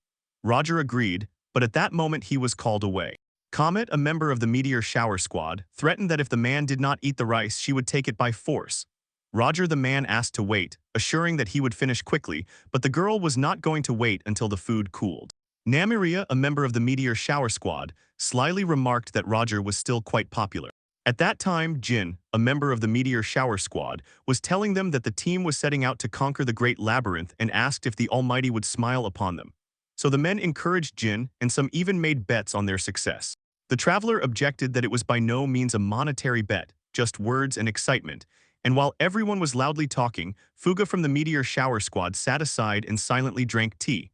Speaker 1: Roger agreed, but at that moment he was called away. Comet, a member of the Meteor Shower Squad, threatened that if the man did not eat the rice, she would take it by force. Roger, the man, asked to wait, assuring that he would finish quickly, but the girl was not going to wait until the food cooled. Namiria, a member of the Meteor Shower Squad, slyly remarked that Roger was still quite popular. At that time, Jin, a member of the Meteor Shower Squad, was telling them that the team was setting out to conquer the Great Labyrinth and asked if the Almighty would smile upon them. So the men encouraged Jin, and some even made bets on their success. The traveler objected that it was by no means a monetary bet, just words and excitement, and while everyone was loudly talking, Fuga from the Meteor Shower Squad sat aside and silently drank tea.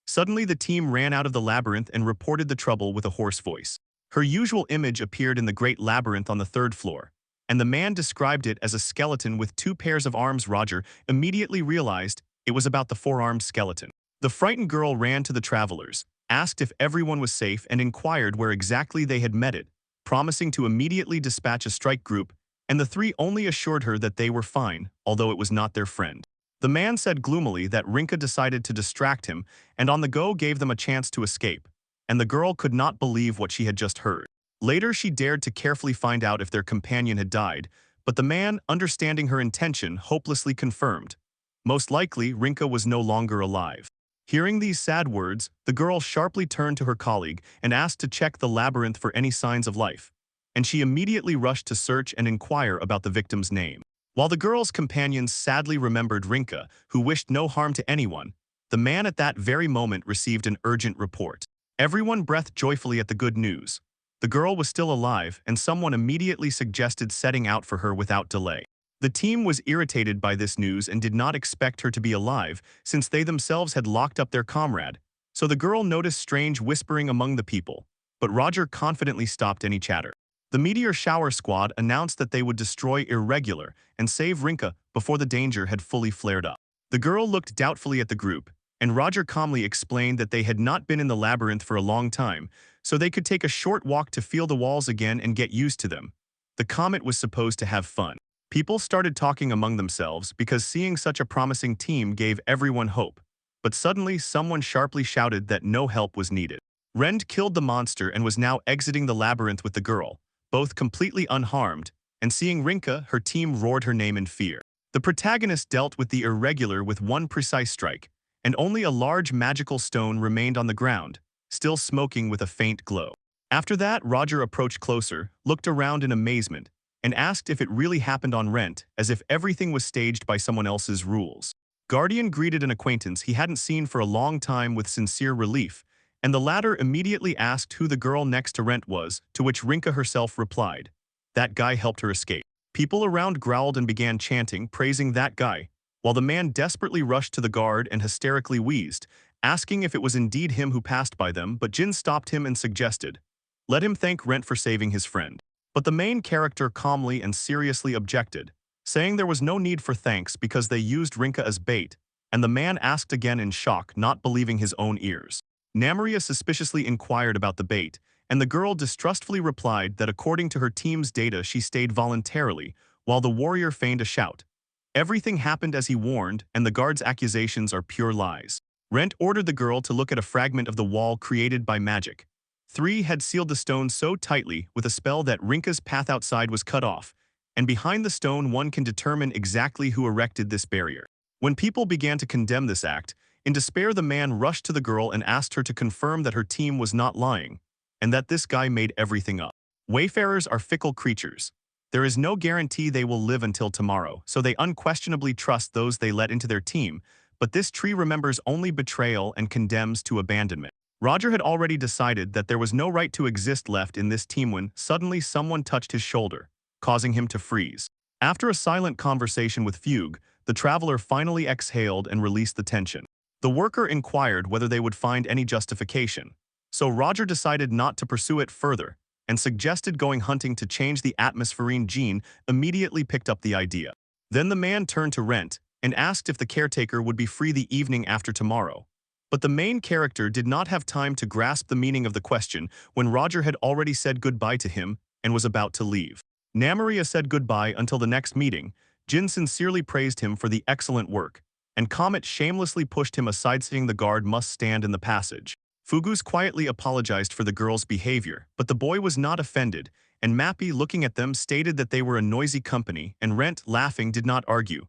Speaker 1: Suddenly the team ran out of the labyrinth and reported the trouble with a hoarse voice. Her usual image appeared in the Great Labyrinth on the third floor, and the man described it as a skeleton with 2 pairs of arms. Roger immediately realized it was about the 4-armed skeleton. The frightened girl ran to the travelers, asked if everyone was safe, and inquired where exactly they had met it, promising to immediately dispatch a strike group, and the 3 only assured her that they were fine, although it was not their friend. The man said gloomily that Rinka decided to distract him and on the go gave them a chance to escape, and the girl could not believe what she had just heard. Later, she dared to carefully find out if their companion had died, but the man, understanding her intention, hopelessly confirmed. Most likely, Rinka was no longer alive. Hearing these sad words, the girl sharply turned to her colleague and asked to check the labyrinth for any signs of life, and she immediately rushed to search and inquire about the victim's name. While the girl's companions sadly remembered Rinka, who wished no harm to anyone, the man at that very moment received an urgent report. Everyone breathed joyfully at the good news. The girl was still alive, and someone immediately suggested setting out for her without delay. The team was irritated by this news and did not expect her to be alive, since they themselves had locked up their comrade. So the girl noticed strange whispering among the people, but Roger confidently stopped any chatter. The Meteor Shower Squad announced that they would destroy Irregular and save Rinka before the danger had fully flared up. The girl looked doubtfully at the group, and Roger calmly explained that they had not been in the labyrinth for a long time, so they could take a short walk to feel the walls again and get used to them. The comet was supposed to have fun. People started talking among themselves because seeing such a promising team gave everyone hope. But suddenly, someone sharply shouted that no help was needed. Rend killed the monster and was now exiting the labyrinth with the girl, both completely unharmed, and seeing Rinka, her team roared her name in fear. The protagonist dealt with the Irregular with one precise strike, and only a large magical stone remained on the ground, still smoking with a faint glow. After that, Roger approached closer, looked around in amazement, and asked if it really happened on Rent, as if everything was staged by someone else's rules. Guardian greeted an acquaintance he hadn't seen for a long time with sincere relief, and the latter immediately asked who the girl next to Rent was, to which Rinka herself replied, "That guy helped her escape." People around growled and began chanting, praising that guy, while the man desperately rushed to the guard and hysterically wheezed, asking if it was indeed him who passed by them, but Jin stopped him and suggested, "Let him thank Rent for saving his friend." But the main character calmly and seriously objected, saying there was no need for thanks because they used Rinka as bait, and the man asked again in shock, not believing his own ears. Namiria suspiciously inquired about the bait, and the girl distrustfully replied that according to her team's data she stayed voluntarily, while the warrior feigned a shout. Everything happened as he warned, and the guard's accusations are pure lies. Rent ordered the girl to look at a fragment of the wall created by magic. 3 had sealed the stone so tightly with a spell that Rinka's path outside was cut off, and behind the stone one can determine exactly who erected this barrier. When people began to condemn this act, in despair the man rushed to the girl and asked her to confirm that her team was not lying, and that this guy made everything up. Wayfarers are fickle creatures. There is no guarantee they will live until tomorrow, so they unquestionably trust those they let into their team, but this tree remembers only betrayal and condemns to abandonment. Roger had already decided that there was no right to exist left in this team when suddenly someone touched his shoulder, causing him to freeze. After a silent conversation with Fugue, the traveler finally exhaled and released the tension. The worker inquired whether they would find any justification, so Roger decided not to pursue it further, and suggested going hunting to change the atmospherine. Gene immediately picked up the idea. Then the man turned to Rent and asked if the caretaker would be free the evening after tomorrow. But the main character did not have time to grasp the meaning of the question when Roger had already said goodbye to him and was about to leave. Namiria said goodbye until the next meeting. Jin sincerely praised him for the excellent work, and Comet shamelessly pushed him aside, saying the guard must stand in the passage. Fugus quietly apologized for the girl's behavior, but the boy was not offended, and Mappy, looking at them, stated that they were a noisy company, and Rent, laughing, did not argue.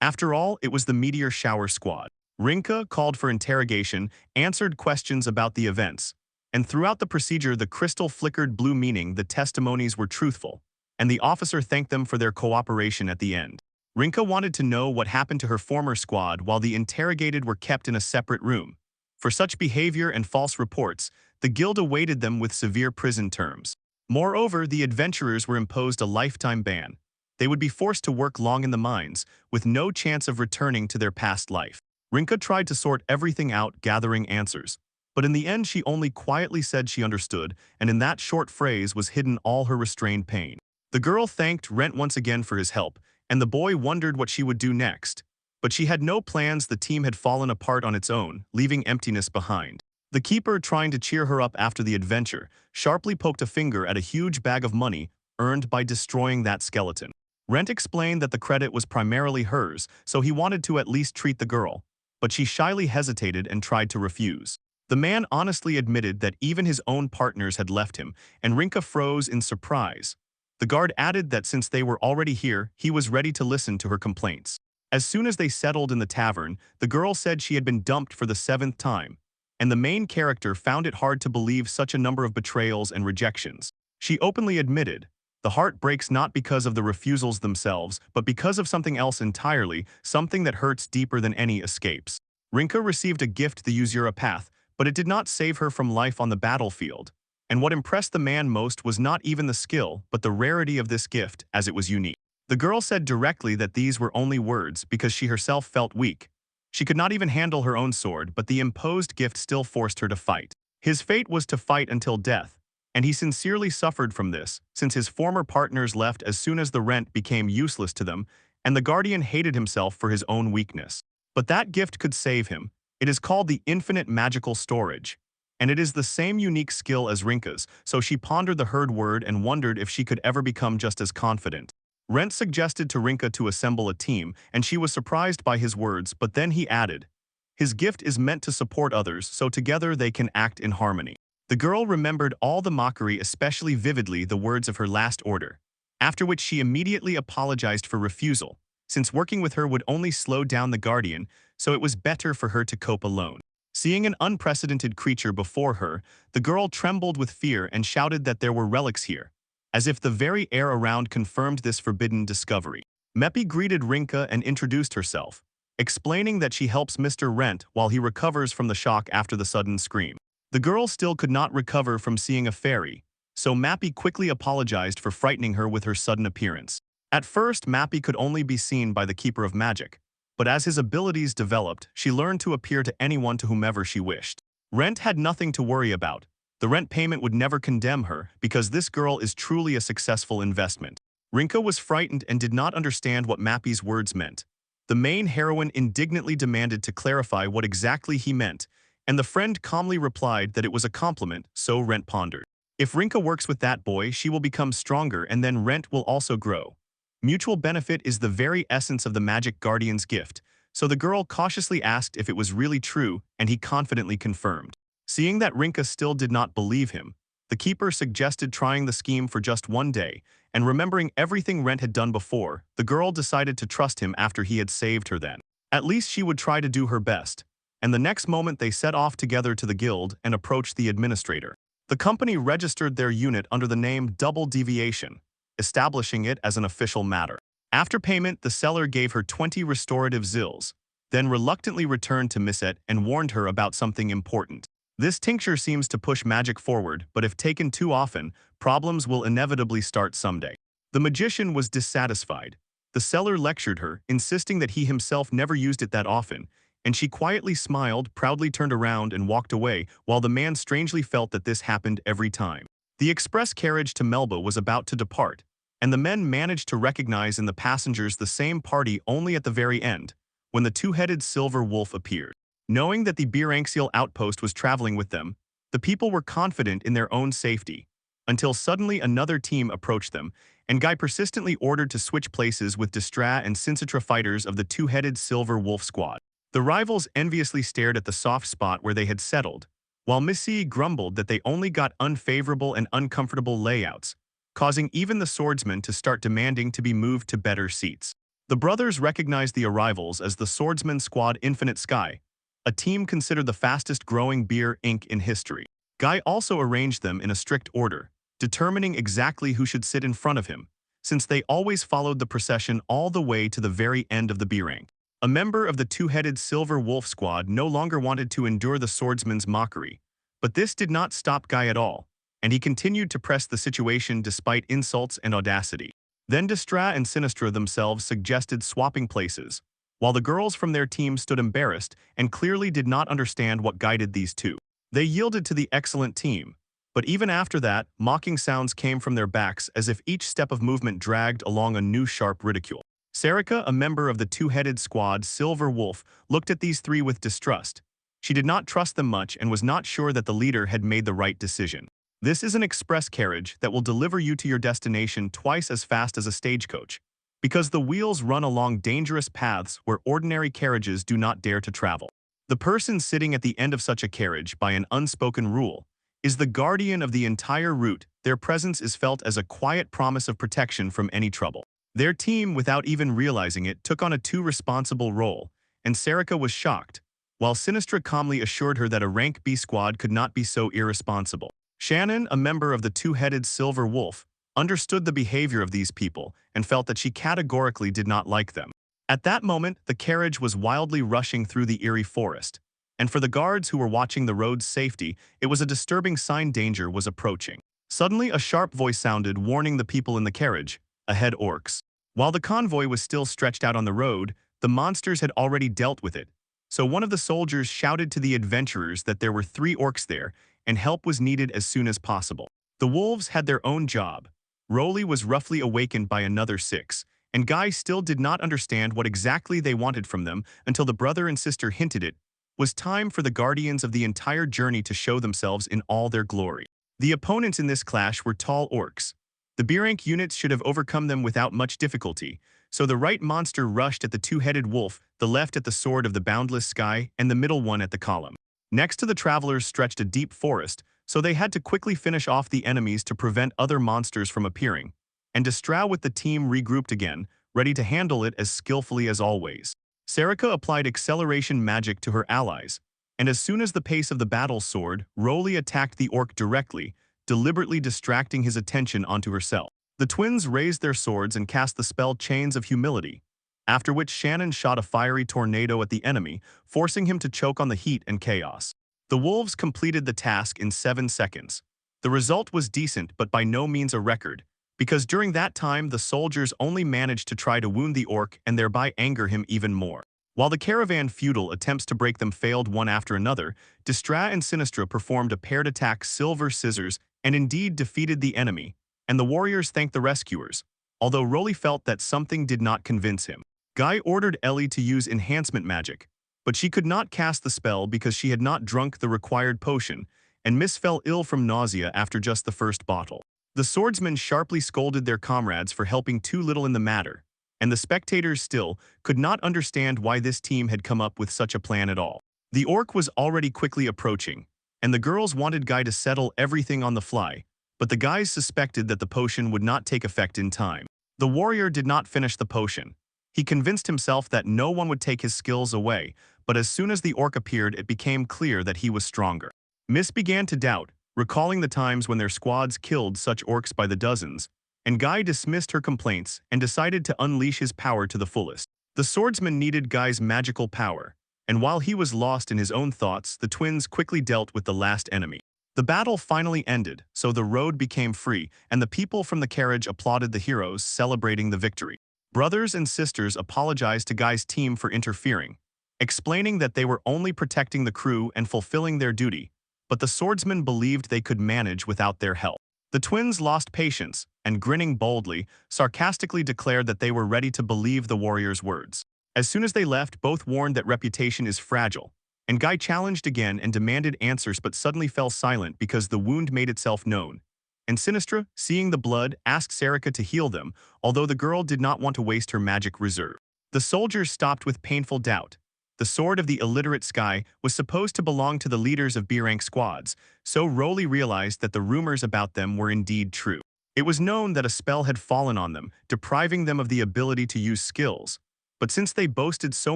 Speaker 1: After all, it was the Meteor Shower Squad. Rinka, called for interrogation, answered questions about the events, and throughout the procedure the crystal flickered blue, meaning the testimonies were truthful, and the officer thanked them for their cooperation at the end. Rinka wanted to know what happened to her former squad while the interrogated were kept in a separate room. For such behavior and false reports, the guild awaited them with severe prison terms. Moreover, the adventurers were imposed a lifetime ban. They would be forced to work long in the mines, with no chance of returning to their past life. Rinka tried to sort everything out, gathering answers. But in the end she only quietly said she understood, and in that short phrase was hidden all her restrained pain. The girl thanked Rent once again for his help, and the boy wondered what she would do next. But she had no plans. The team had fallen apart on its own, leaving emptiness behind. The keeper, trying to cheer her up after the adventure, sharply poked a finger at a huge bag of money earned by destroying that skeleton. Rent explained that the credit was primarily hers, so he wanted to at least treat the girl. But she shyly hesitated and tried to refuse. The man honestly admitted that even his own partners had left him, and Rinka froze in surprise. The guard added that since they were already here, he was ready to listen to her complaints. As soon as they settled in the tavern, the girl said she had been dumped for the 7th time, and the main character found it hard to believe such a number of betrayals and rejections. She openly admitted, "The heart breaks not because of the refusals themselves, but because of something else entirely, something that hurts deeper than any escapes." Rinka received a gift, the Usura Path, but it did not save her from life on the battlefield. And what impressed the man most was not even the skill, but the rarity of this gift, as it was unique. The girl said directly that these were only words because she herself felt weak. She could not even handle her own sword, but the imposed gift still forced her to fight. His fate was to fight until death, and he sincerely suffered from this, since his former partners left as soon as the rent became useless to them, and the guardian hated himself for his own weakness. But that gift could save him. It is called the Infinite Magical Storage, and it is the same unique skill as Rinka's, so she pondered the heard word and wondered if she could ever become just as confident. Rent suggested to Rinka to assemble a team, and she was surprised by his words, but then he added, "His gift is meant to support others, so together they can act in harmony." The girl remembered all the mockery, especially vividly the words of her last order, after which she immediately apologized for refusal, since working with her would only slow down the guardian, so it was better for her to cope alone. Seeing an unprecedented creature before her, the girl trembled with fear and shouted that there were relics here, as if the very air around confirmed this forbidden discovery. Meppy greeted Rinka and introduced herself, explaining that she helps Mr. Rent while he recovers from the shock after the sudden scream. The girl still could not recover from seeing a fairy, so Mappy quickly apologized for frightening her with her sudden appearance. At first, Mappy could only be seen by the Keeper of Magic, but as his abilities developed, she learned to appear to anyone to whomever she wished. Rent had nothing to worry about. The rent payment would never condemn her, because this girl is truly a successful investment. Rinka was frightened and did not understand what Mappy's words meant. The main heroine indignantly demanded to clarify what exactly he meant, and the friend calmly replied that it was a compliment, so Rent pondered. If Rinka works with that boy, she will become stronger and then Rent will also grow. Mutual benefit is the very essence of the Magic Guardian's gift, so the girl cautiously asked if it was really true, and he confidently confirmed. Seeing that Rinka still did not believe him, the keeper suggested trying the scheme for just one day, and remembering everything Rent had done before, the girl decided to trust him after he had saved her then. At least she would try to do her best, and the next moment they set off together to the guild and approached the administrator. The company registered their unit under the name Double Deviation, establishing it as an official matter. After payment, the seller gave her 20 restorative zills, then reluctantly returned to Misette and warned her about something important. This tincture seems to push magic forward, but if taken too often, problems will inevitably start someday. The magician was dissatisfied. The seller lectured her, insisting that he himself never used it that often, and she quietly smiled, proudly turned around and walked away, while the man strangely felt that this happened every time. The express carriage to Melba was about to depart, and the men managed to recognize in the passengers the same party only at the very end, when the two-headed silver wolf appeared. Knowing that the Biranxial outpost was traveling with them, the people were confident in their own safety, until suddenly another team approached them, and Guy persistently ordered to switch places with Distra and Sincitra fighters of the two-headed silver wolf squad. The rivals enviously stared at the soft spot where they had settled, while Missy grumbled that they only got unfavorable and uncomfortable layouts, causing even the swordsmen to start demanding to be moved to better seats. The brothers recognized the arrivals as the Swordsman Squad Infinite Sky, a team considered the fastest-growing beer Inc. in history. Guy also arranged them in a strict order, determining exactly who should sit in front of him, since they always followed the procession all the way to the very end of the B rank. A member of the two-headed Silver Wolf Squad no longer wanted to endure the swordsman's mockery, but this did not stop Guy at all, and he continued to press the situation despite insults and audacity. Then Destra and Sinistra themselves suggested swapping places, while the girls from their team stood embarrassed and clearly did not understand what guided these two. They yielded to the excellent team, but even after that, mocking sounds came from their backs as if each step of movement dragged along a new sharp ridicule. Sarika, a member of the two-headed squad Silver Wolf, looked at these three with distrust. She did not trust them much and was not sure that the leader had made the right decision. This is an express carriage that will deliver you to your destination twice as fast as a stagecoach, because the wheels run along dangerous paths where ordinary carriages do not dare to travel. The person sitting at the end of such a carriage, by an unspoken rule, is the guardian of the entire route. Their presence is felt as a quiet promise of protection from any trouble. Their team, without even realizing it, took on a too responsible role, and Sarika was shocked, while Sinistra calmly assured her that a rank B squad could not be so irresponsible. Shannon, a member of the two-headed Silver Wolf, understood the behavior of these people and felt that she categorically did not like them. At that moment, the carriage was wildly rushing through the eerie forest, and for the guards who were watching the road's safety, it was a disturbing sign danger was approaching. Suddenly, a sharp voice sounded, warning the people in the carriage, "Ahead, orcs." While the convoy was still stretched out on the road, the monsters had already dealt with it, so one of the soldiers shouted to the adventurers that there were 3 orcs there, and help was needed as soon as possible. The wolves had their own job. Rolly was roughly awakened by another 6, and Guy still did not understand what exactly they wanted from them until the brother and sister hinted it was time for the guardians of the entire journey to show themselves in all their glory. The opponents in this clash were tall orcs. The B-rank units should have overcome them without much difficulty, so the right monster rushed at the two-headed wolf, the left at the sword of the boundless sky, and the middle one at the column. Next to the travelers stretched a deep forest, so they had to quickly finish off the enemies to prevent other monsters from appearing, and Destra with the team regrouped again, ready to handle it as skillfully as always. Sarika applied acceleration magic to her allies, and as soon as the pace of the battle soared, Rolly attacked the orc directly, deliberately distracting his attention onto herself. The twins raised their swords and cast the spell Chains of Humility, after which Shannon shot a fiery tornado at the enemy, forcing him to choke on the heat and chaos. The wolves completed the task in 7 seconds. The result was decent but by no means a record, because during that time the soldiers only managed to try to wound the orc and thereby anger him even more. While the caravan feudal attempts to break them failed one after another, Destra and Sinistra performed a paired attack Silver Scissors and indeed defeated the enemy, and the warriors thanked the rescuers, although Rolly felt that something did not convince him. Guy ordered Ellie to use enhancement magic, but she could not cast the spell because she had not drunk the required potion, and Miss fell ill from nausea after just the first bottle. The swordsmen sharply scolded their comrades for helping too little in the matter, and the spectators still could not understand why this team had come up with such a plan at all. The orc was already quickly approaching, and the girls wanted Guy to settle everything on the fly, but the guys suspected that the potion would not take effect in time. The warrior did not finish the potion. He convinced himself that no one would take his skills away, but as soon as the orc appeared, it became clear that he was stronger. Miss began to doubt, recalling the times when their squads killed such orcs by the dozens, and Guy dismissed her complaints and decided to unleash his power to the fullest. The swordsman needed Guy's magical power, and while he was lost in his own thoughts, the twins quickly dealt with the last enemy. The battle finally ended, so the road became free, and the people from the carriage applauded the heroes, celebrating the victory. Brothers and sisters apologized to Guy's team for interfering, explaining that they were only protecting the crew and fulfilling their duty, but the swordsmen believed they could manage without their help. The twins lost patience, and grinning boldly, sarcastically declared that they were ready to believe the warrior's words. As soon as they left, both warned that reputation is fragile, and Guy challenged again and demanded answers but suddenly fell silent because the wound made itself known. And Sinistra, seeing the blood, asked Sarika to heal them, although the girl did not want to waste her magic reserve. The soldiers stopped with painful doubt. The sword of the illiterate sky was supposed to belong to the leaders of B-rank squads, so Roly realized that the rumors about them were indeed true. It was known that a spell had fallen on them, depriving them of the ability to use skills. But since they boasted so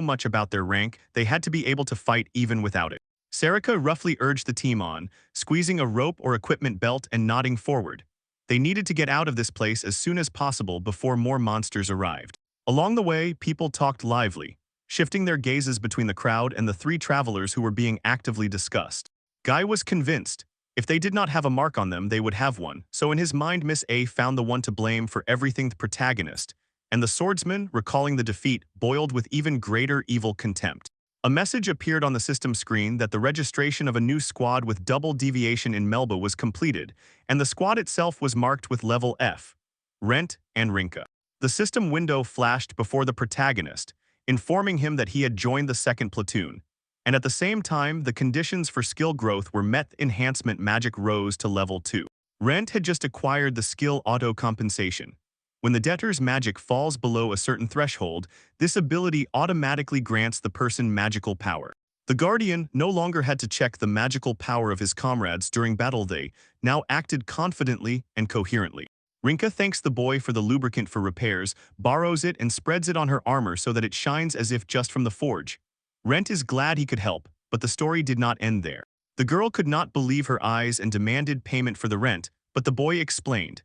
Speaker 1: much about their rank, they had to be able to fight even without it. Sarika roughly urged the team on, squeezing a rope or equipment belt and nodding forward. They needed to get out of this place as soon as possible before more monsters arrived. Along the way, people talked lively, shifting their gazes between the crowd and the three travelers who were being actively discussed. Guy was convinced, if they did not have a mark on them, they would have one, so in his mind Miss A found the one to blame for everything the protagonist, and the swordsman, recalling the defeat, boiled with even greater evil contempt. A message appeared on the system screen that the registration of a new squad with double deviation in Melba was completed, and the squad itself was marked with level F, Rent and Rinka. The system window flashed before the protagonist, informing him that he had joined the second platoon, and at the same time the conditions for skill growth were met. Enhancement magic rose to level 2. Rent had just acquired the skill auto compensation. When the debtor's magic falls below a certain threshold, this ability automatically grants the person magical power. The Guardian no longer had to check the magical power of his comrades during battle. They now acted confidently and coherently. Rinka thanks the boy for the lubricant for repairs, borrows it and spreads it on her armor so that it shines as if just from the forge. Rent is glad he could help, but the story did not end there. The girl could not believe her eyes and demanded payment for the rent, but the boy explained.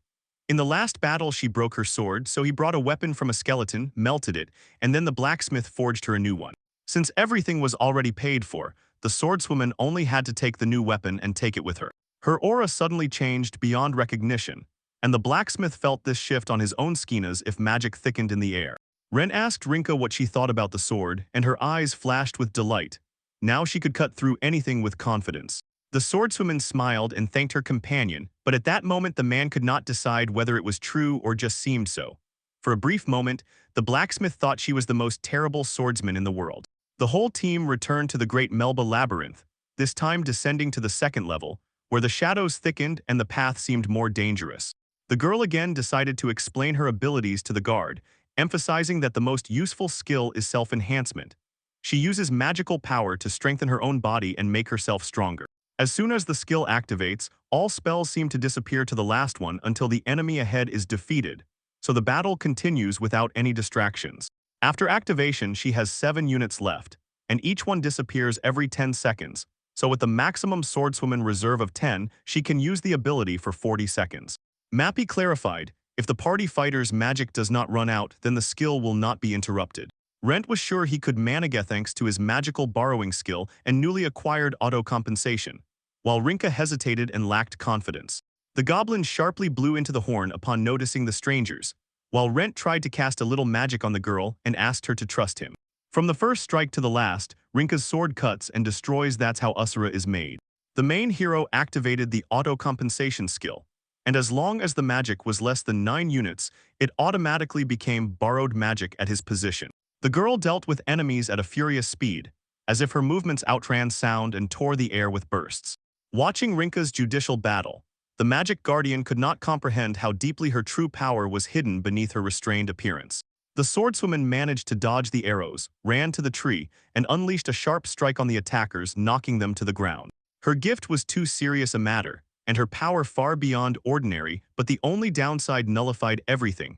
Speaker 1: In the last battle she broke her sword, so he brought a weapon from a skeleton, melted it, and then the blacksmith forged her a new one. Since everything was already paid for, the swordswoman only had to take the new weapon and take it with her. Her aura suddenly changed beyond recognition, and the blacksmith felt this shift on his own skin as if magic thickened in the air. Ren asked Rinka what she thought about the sword, and her eyes flashed with delight. Now she could cut through anything with confidence. The swordswoman smiled and thanked her companion, but at that moment the man could not decide whether it was true or just seemed so. For a brief moment, the blacksmith thought she was the most terrible swordsman in the world. The whole team returned to the Great Melba Labyrinth, this time descending to the second level, where the shadows thickened and the path seemed more dangerous. The girl again decided to explain her abilities to the guard, emphasizing that the most useful skill is self-enhancement. She uses magical power to strengthen her own body and make herself stronger. As soon as the skill activates, all spells seem to disappear to the last one until the enemy ahead is defeated, so the battle continues without any distractions. After activation, she has 7 units left, and each one disappears every 10 seconds, so with the maximum swordswoman reserve of 10, she can use the ability for 40 seconds. Mappy clarified, if the party fighter's magic does not run out, then the skill will not be interrupted. Rent was sure he could Manga thanks to his magical borrowing skill and newly acquired auto-compensation, while Rinka hesitated and lacked confidence. The goblin sharply blew into the horn upon noticing the strangers, while Rent tried to cast a little magic on the girl and asked her to trust him. From the first strike to the last, Rinka's sword cuts and destroys. That's how Usura is made. The main hero activated the auto-compensation skill, and as long as the magic was less than 9 units, it automatically became borrowed magic at his position. The girl dealt with enemies at a furious speed, as if her movements outran sound and tore the air with bursts. Watching Rinka's judicial battle, the magic guardian could not comprehend how deeply her true power was hidden beneath her restrained appearance. The swordswoman managed to dodge the arrows, ran to the tree, and unleashed a sharp strike on the attackers, knocking them to the ground. Her gift was too serious a matter, and her power far beyond ordinary, but the only downside nullified everything.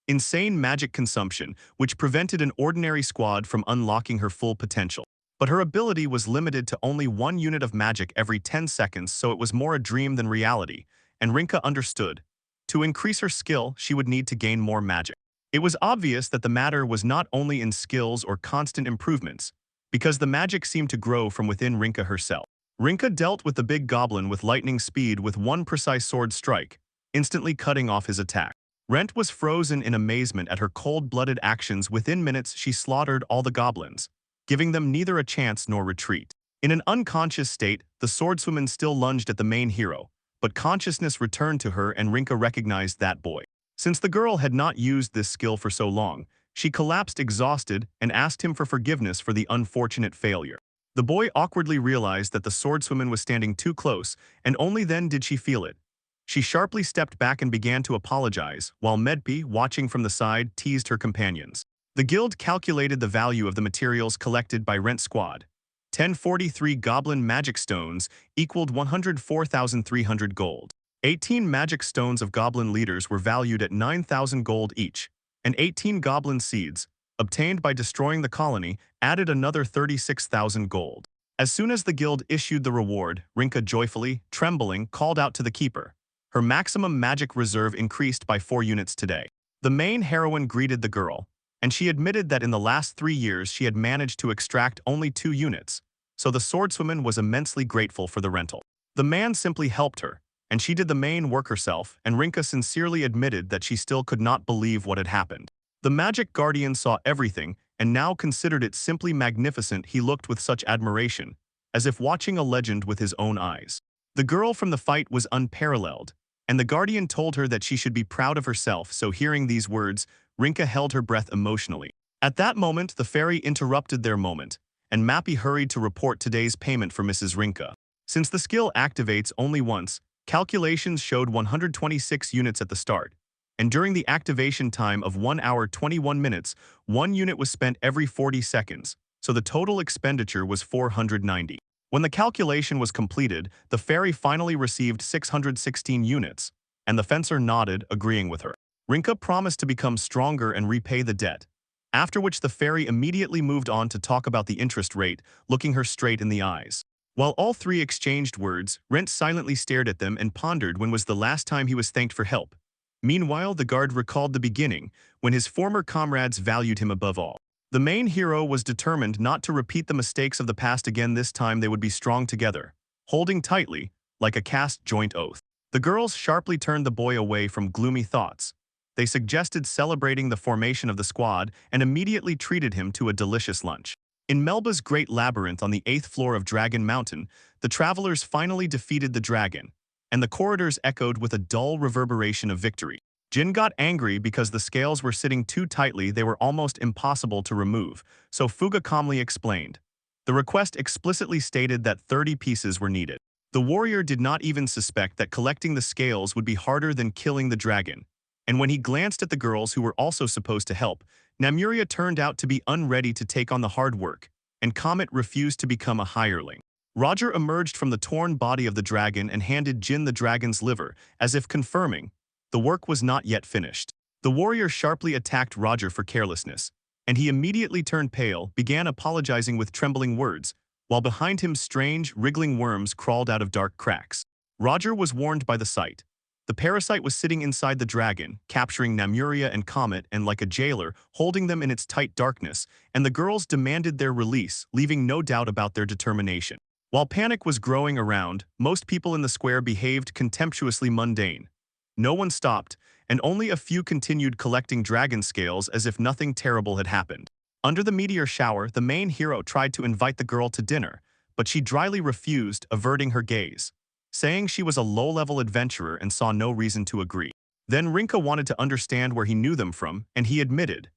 Speaker 1: Insane magic consumption, which prevented an ordinary squad from unlocking her full potential. But her ability was limited to only 1 unit of magic every 10 seconds, so it was more a dream than reality, and Rinka understood. To increase her skill, she would need to gain more magic. It was obvious that the matter was not only in skills or constant improvements, because the magic seemed to grow from within Rinka herself. Rinka dealt with the big goblin with lightning speed with one precise sword strike, instantly cutting off his attack. Rent was frozen in amazement at her cold-blooded actions. Within minutes, she slaughtered all the goblins, giving them neither a chance nor retreat. In an unconscious state, the swordswoman still lunged at the main hero, but consciousness returned to her and Rinka recognized that boy. Since the girl had not used this skill for so long, she collapsed exhausted and asked him for forgiveness for the unfortunate failure. The boy awkwardly realized that the swordswoman was standing too close, and only then did she feel it. She sharply stepped back and began to apologize, while Medpi, watching from the side, teased her companions. The guild calculated the value of the materials collected by Rent's squad. 1043 goblin magic stones equaled 104,300 gold. 18 magic stones of goblin leaders were valued at 9,000 gold each, and 18 goblin seeds, obtained by destroying the colony, added another 36,000 gold. As soon as the guild issued the reward, Rinka joyfully, trembling, called out to the keeper. Her maximum magic reserve increased by 4 units today. The main heroine greeted the girl, and she admitted that in the last 3 years she had managed to extract only 2 units, so the swordswoman was immensely grateful for the rental. The man simply helped her, and she did the main work herself, and Rinka sincerely admitted that she still could not believe what had happened. The magic guardian saw everything and now considered it simply magnificent. He looked with such admiration, as if watching a legend with his own eyes. The girl from the fight was unparalleled, and the guardian told her that she should be proud of herself, so hearing these words, Rinka held her breath emotionally. At that moment, the fairy interrupted their moment, and Mappy hurried to report today's payment for Mrs. Rinka. Since the skill activates only once, calculations showed 126 units at the start, and during the activation time of 1 hour 21 minutes, 1 unit was spent every 40 seconds, so the total expenditure was 490. When the calculation was completed, the fairy finally received 616 units, and the fencer nodded, agreeing with her. Rinka promised to become stronger and repay the debt, after which the fairy immediately moved on to talk about the interest rate, looking her straight in the eyes. While all three exchanged words, Rent silently stared at them and pondered when was the last time he was thanked for help. Meanwhile, the guard recalled the beginning, when his former comrades valued him above all. The main hero was determined not to repeat the mistakes of the past again. This time they would be strong together, holding tightly, like a cast joint oath. The girls sharply turned the boy away from gloomy thoughts. They suggested celebrating the formation of the squad and immediately treated him to a delicious lunch. In Melba's great labyrinth on the 8th floor of Dragon Mountain, the travelers finally defeated the dragon, and the corridors echoed with a dull reverberation of victory. Jin got angry because the scales were sitting too tightly. They were almost impossible to remove, so Fuga calmly explained. The request explicitly stated that 30 pieces were needed. The warrior did not even suspect that collecting the scales would be harder than killing the dragon, and when he glanced at the girls who were also supposed to help, Namuria turned out to be unready to take on the hard work, and Comet refused to become a hireling. Roger emerged from the torn body of the dragon and handed Jin the dragon's liver, as if confirming, the work was not yet finished. The warrior sharply attacked Roger for carelessness, and he immediately turned pale, began apologizing with trembling words, while behind him strange, wriggling worms crawled out of dark cracks. Roger was warned by the sight. The parasite was sitting inside the dragon, capturing Namuria and Comet and like a jailer, holding them in its tight darkness, and the girls demanded their release, leaving no doubt about their determination. While panic was growing around, most people in the square behaved contemptuously mundane. No one stopped, and only a few continued collecting dragon scales as if nothing terrible had happened. Under the meteor shower, the main hero tried to invite the girl to dinner, but she dryly refused, averting her gaze, saying she was a low-level adventurer and saw no reason to agree. Then Rinka wanted to understand where he knew them from, and he admitted.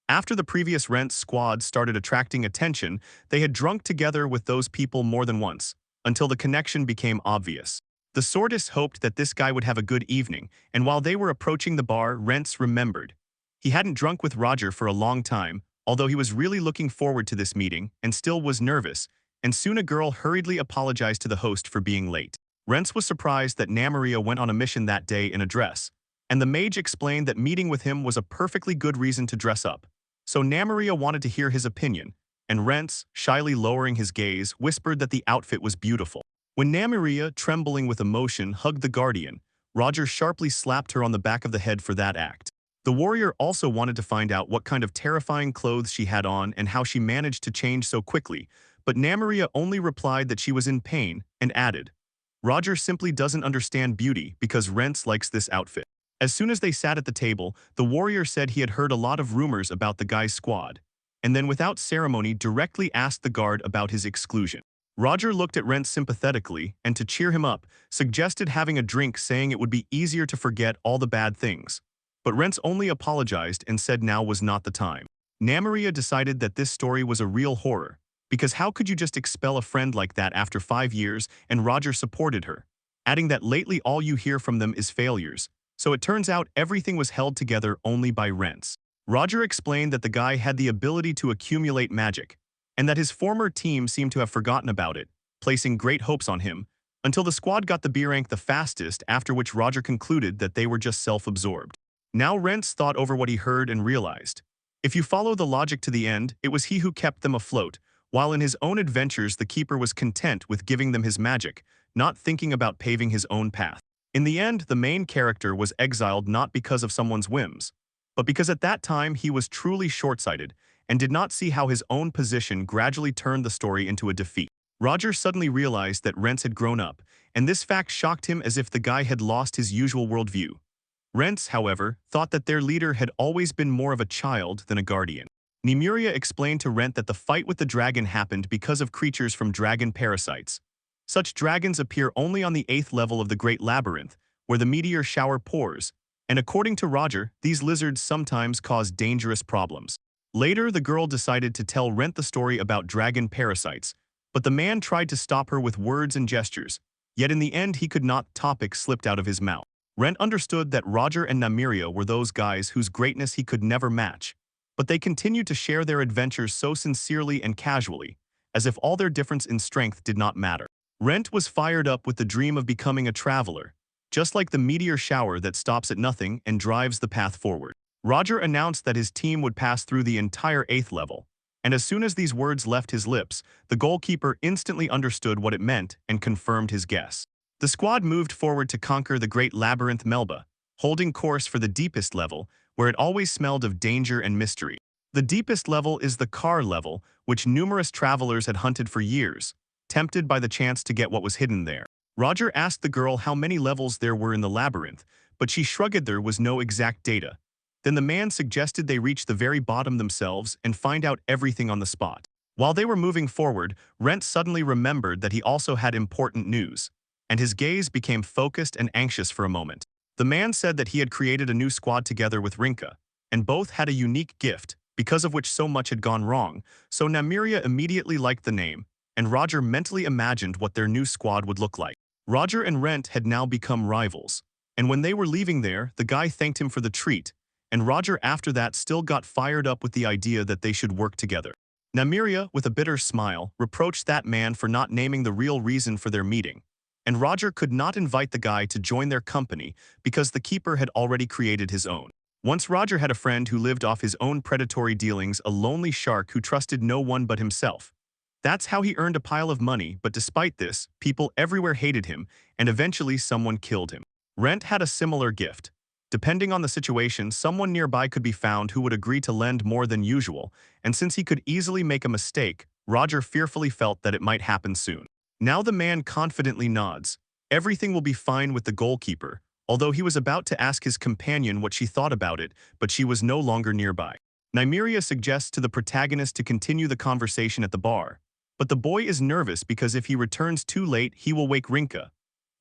Speaker 1: After the previous Rent squad started attracting attention, they had drunk together with those people more than once, until the connection became obvious. The Swordist hoped that this guy would have a good evening, and while they were approaching the bar, Rents remembered. He hadn't drunk with Roger for a long time, although he was really looking forward to this meeting, and still was nervous, and soon a girl hurriedly apologized to the host for being late. Rents was surprised that Namuria went on a mission that day in a dress, and the mage explained that meeting with him was a perfectly good reason to dress up. So Namuria wanted to hear his opinion, and Rents, shyly lowering his gaze, whispered that the outfit was beautiful. When Namuria, trembling with emotion, hugged the guardian, Roger sharply slapped her on the back of the head for that act. The warrior also wanted to find out what kind of terrifying clothes she had on and how she managed to change so quickly, but Namuria only replied that she was in pain and added, Roger simply doesn't understand beauty because Rents likes this outfit. As soon as they sat at the table, the warrior said he had heard a lot of rumors about the guy's squad, and then without ceremony directly asked the guard about his exclusion. Roger looked at Rents sympathetically and to cheer him up, suggested having a drink, saying it would be easier to forget all the bad things. But Rents only apologized and said now was not the time. Namuria decided that this story was a real horror, because how could you just expel a friend like that after 5 years, and Roger supported her, adding that lately all you hear from them is failures, so it turns out everything was held together only by Rents. Roger explained that the guy had the ability to accumulate magic, and that his former team seemed to have forgotten about it, placing great hopes on him, until the squad got the B rank the fastest, after which Roger concluded that they were just self-absorbed. Now Rentz thought over what he heard and realized. If you follow the logic to the end, it was he who kept them afloat, while in his own adventures the keeper was content with giving them his magic, not thinking about paving his own path. In the end, the main character was exiled not because of someone's whims, but because at that time he was truly short-sighted and did not see how his own position gradually turned the story into a defeat. Roger suddenly realized that Rentz had grown up, and this fact shocked him as if the guy had lost his usual worldview. Rentz, however, thought that their leader had always been more of a child than a guardian. Nymeria explained to Rent that the fight with the dragon happened because of creatures from dragon parasites. Such dragons appear only on the 8th level of the Great Labyrinth, where the meteor shower pours, and according to Roger, these lizards sometimes cause dangerous problems. Later, the girl decided to tell Rent the story about dragon parasites, but the man tried to stop her with words and gestures, yet in the end he could not. Topic slipped out of his mouth. Rent understood that Roger and Nymeria were those guys whose greatness he could never match, but they continued to share their adventures so sincerely and casually, as if all their difference in strength did not matter. Rent was fired up with the dream of becoming a traveler, just like the meteor shower that stops at nothing and drives the path forward. Roger announced that his team would pass through the entire 8th level, and as soon as these words left his lips, the goalkeeper instantly understood what it meant and confirmed his guess. The squad moved forward to conquer the Great Labyrinth Melba, holding course for the deepest level, where it always smelled of danger and mystery. The deepest level is the car level, which numerous travelers had hunted for years, tempted by the chance to get what was hidden there. Roger asked the girl how many levels there were in the labyrinth, but she shrugged. There was no exact data. Then the man suggested they reach the very bottom themselves and find out everything on the spot. While they were moving forward, Rent suddenly remembered that he also had important news, and his gaze became focused and anxious for a moment. The man said that he had created a new squad together with Rinka, and both had a unique gift, because of which so much had gone wrong, so Nymeria immediately liked the name, and Roger mentally imagined what their new squad would look like. Roger and Rent had now become rivals, and when they were leaving there, the guy thanked him for the treat, and Roger after that still got fired up with the idea that they should work together. Nymeria, with a bitter smile, reproached that man for not naming the real reason for their meeting, and Roger could not invite the guy to join their company because the keeper had already created his own. Once Roger had a friend who lived off his own predatory dealings, a lonely shark who trusted no one but himself. That's how he earned a pile of money, but despite this, people everywhere hated him, and eventually someone killed him. Rent had a similar gift. Depending on the situation, someone nearby could be found who would agree to lend more than usual, and since he could easily make a mistake, Roger fearfully felt that it might happen soon. Now the man confidently nods. Everything will be fine with the goalkeeper, although he was about to ask his companion what she thought about it, but she was no longer nearby. Nymeria suggests to the protagonist to continue the conversation at the bar, but the boy is nervous because if he returns too late, he will wake Rinka.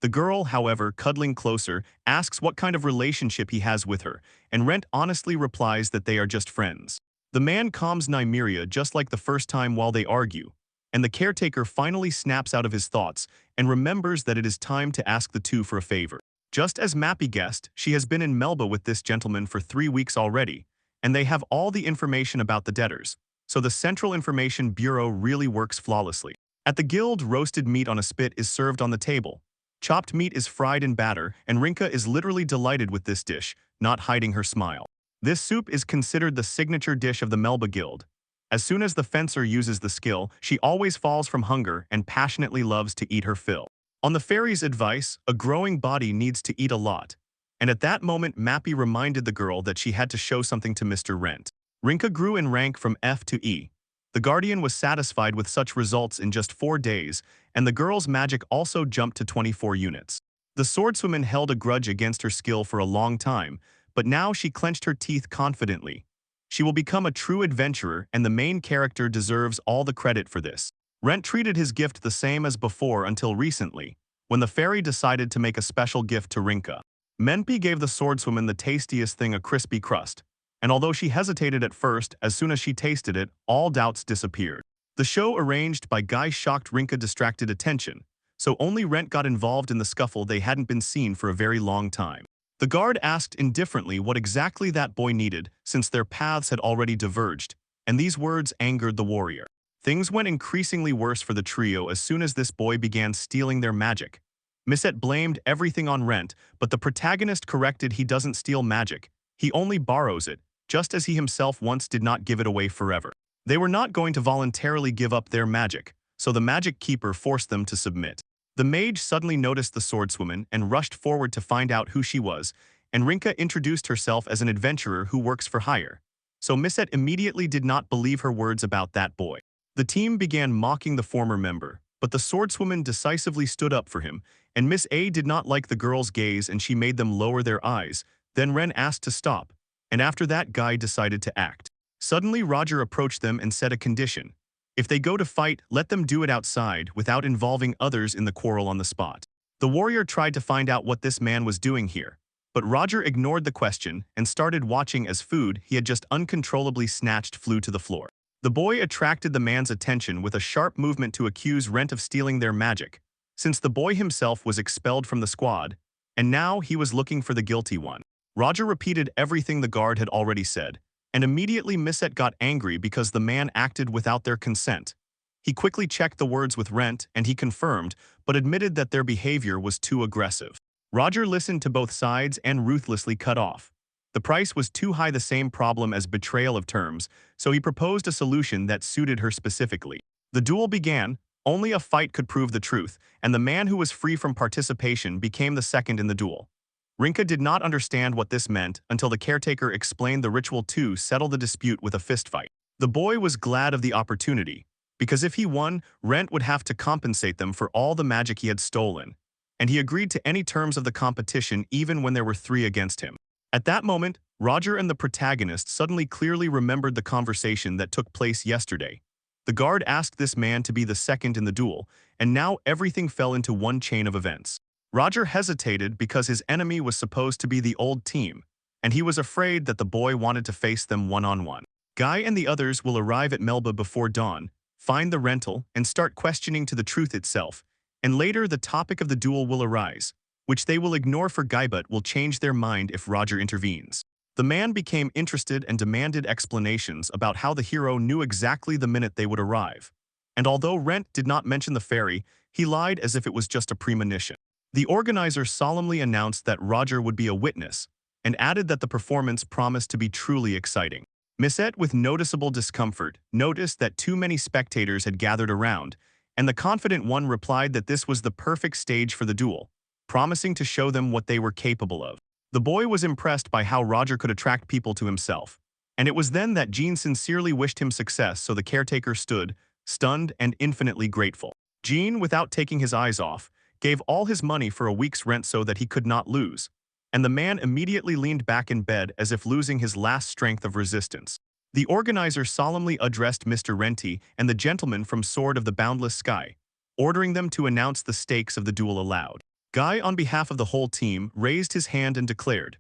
Speaker 1: The girl, however, cuddling closer, asks what kind of relationship he has with her, and Rent honestly replies that they are just friends. The man calms Nymeria just like the first time while they argue, and the caretaker finally snaps out of his thoughts and remembers that it is time to ask the two for a favor. Just as Mappy guessed, she has been in Melba with this gentleman for 3 weeks already, and they have all the information about the debtors, so the Central Information Bureau really works flawlessly. At the guild, roasted meat on a spit is served on the table. Chopped meat is fried in batter, and Rinka is literally delighted with this dish, not hiding her smile. This soup is considered the signature dish of the Melba Guild. As soon as the fencer uses the skill, she always falls from hunger and passionately loves to eat her fill. On the fairy's advice, a growing body needs to eat a lot, and at that moment Mappy reminded the girl that she had to show something to Mr. Rent. Rinka grew in rank from F to E. The Guardian was satisfied with such results in just 4 days, and the girl's magic also jumped to 24 units. The swordswoman held a grudge against her skill for a long time, but now she clenched her teeth confidently. She will become a true adventurer, and the main character deserves all the credit for this. Rent treated his gift the same as before until recently, when the fairy decided to make a special gift to Rinka. Menpi gave the swordswoman the tastiest thing, a crispy crust, and although she hesitated at first, as soon as she tasted it, all doubts disappeared. The show arranged by Guy shocked Rinka distracted attention, so only Rent got involved in the scuffle. They hadn't been seen for a very long time. The guard asked indifferently what exactly that boy needed, since their paths had already diverged, and these words angered the warrior. Things went increasingly worse for the trio as soon as this boy began stealing their magic. Misette blamed everything on Rent, but the protagonist corrected he doesn't steal magic, he only borrows it, just as he himself once did not give it away forever. They were not going to voluntarily give up their magic, so the magic keeper forced them to submit. The mage suddenly noticed the swordswoman and rushed forward to find out who she was, and Rinka introduced herself as an adventurer who works for hire. So Misette immediately did not believe her words about that boy. The team began mocking the former member, but the swordswoman decisively stood up for him, and Miss A did not like the girl's gaze and she made them lower their eyes. Then Ren asked to stop, and after that Guy decided to act. Suddenly Roger approached them and set a condition. If they go to fight, let them do it outside without involving others in the quarrel on the spot. The warrior tried to find out what this man was doing here, but Roger ignored the question and started watching as food he had just uncontrollably snatched flew to the floor. The boy attracted the man's attention with a sharp movement to accuse Rent of stealing their magic, since the boy himself was expelled from the squad, and now he was looking for the guilty one. Roger repeated everything the guard had already said, and immediately Misette got angry because the man acted without their consent. He quickly checked the words with Rent and he confirmed, but admitted that their behavior was too aggressive. Roger listened to both sides and ruthlessly cut off. The price was too high, the same problem as betrayal of terms, so he proposed a solution that suited her specifically. The duel began, only a fight could prove the truth, and the man who was free from participation became the second in the duel. Rinka did not understand what this meant until the caretaker explained the ritual to settle the dispute with a fistfight. The boy was glad of the opportunity, because if he won, Rent would have to compensate them for all the magic he had stolen, and he agreed to any terms of the competition even when there were 3 against him. At that moment, Roger and the protagonist suddenly clearly remembered the conversation that took place yesterday. The guard asked this man to be the second in the duel, and now everything fell into one chain of events. Roger hesitated because his enemy was supposed to be the old team, and he was afraid that the boy wanted to face them one-on-one. Guy and the others will arrive at Melba before dawn, find the rental, and start questioning to the truth itself, and later the topic of the duel will arise, which they will ignore for Guy but will change their mind if Roger intervenes. The man became interested and demanded explanations about how the hero knew exactly the minute they would arrive. And although Rent did not mention the ferry, he lied as if it was just a premonition. The organizer solemnly announced that Roger would be a witness, and added that the performance promised to be truly exciting. Misette, with noticeable discomfort, noticed that too many spectators had gathered around, and the confident one replied that this was the perfect stage for the duel, promising to show them what they were capable of. The boy was impressed by how Roger could attract people to himself, and it was then that Jean sincerely wished him success, so the caretaker stood, stunned and infinitely grateful. Jean, without taking his eyes off, gave all his money for a week's rent so that he could not lose, and the man immediately leaned back in bed as if losing his last strength of resistance. The organizer solemnly addressed Mr. Renty and the gentleman from Sword of the Boundless Sky, ordering them to announce the stakes of the duel aloud. Guy, on behalf of the whole team, raised his hand and declared,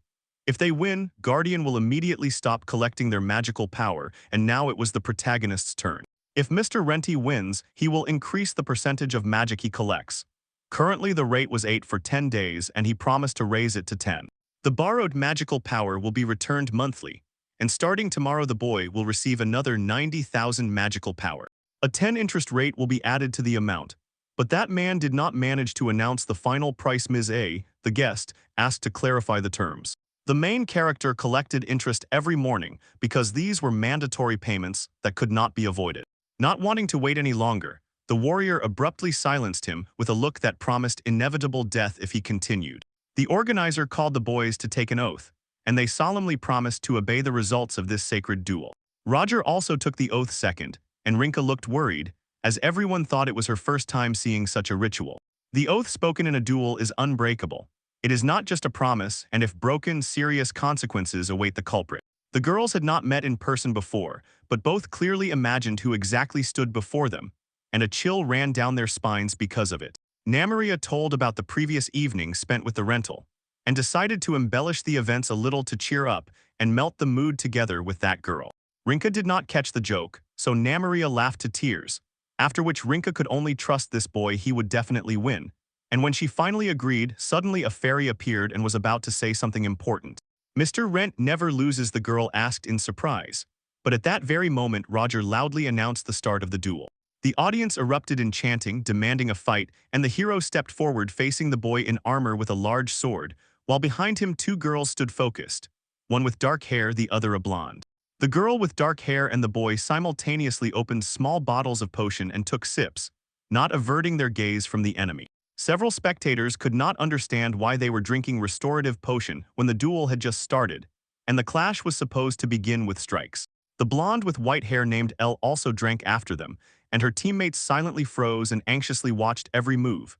Speaker 1: "If they win, Guardian will immediately stop collecting their magical power, and now it was the protagonist's turn. If Mr. Renty wins, he will increase the percentage of magic he collects. Currently the rate was 8 for 10 days, and he promised to raise it to 10. The borrowed magical power will be returned monthly, and starting tomorrow the boy will receive another 90,000 magical power. A 10 interest rate will be added to the amount." But that man did not manage to announce the final price. Ms. A, the guest, asked to clarify the terms. The main character collected interest every morning because these were mandatory payments that could not be avoided. Not wanting to wait any longer, the warrior abruptly silenced him with a look that promised inevitable death if he continued. The organizer called the boys to take an oath, and they solemnly promised to obey the results of this sacred duel. Roger also took the oath second, and Rinka looked worried, as everyone thought it was her first time seeing such a ritual. The oath spoken in a duel is unbreakable. It is not just a promise, and if broken, serious consequences await the culprit. The girls had not met in person before, but both clearly imagined who exactly stood before them, and a chill ran down their spines because of it. Namaria told about the previous evening spent with the rental, and decided to embellish the events a little to cheer up and melt the mood together with that girl. Rinka did not catch the joke, so Namaria laughed to tears, after which Rinka could only trust this boy he would definitely win, And when she finally agreed, suddenly a fairy appeared and was about to say something important. Mr. Rent never loses, the girl asked in surprise. But at that very moment, Roger loudly announced the start of the duel. The audience erupted in chanting, demanding a fight, and the hero stepped forward facing the boy in armor with a large sword, while behind him two girls stood focused, one with dark hair, the other a blonde. The girl with dark hair and the boy simultaneously opened small bottles of potion and took sips, not averting their gaze from the enemy. Several spectators could not understand why they were drinking restorative potion when the duel had just started, and the clash was supposed to begin with strikes. The blonde with white hair named Elle also drank after them, and her teammates silently froze and anxiously watched every move.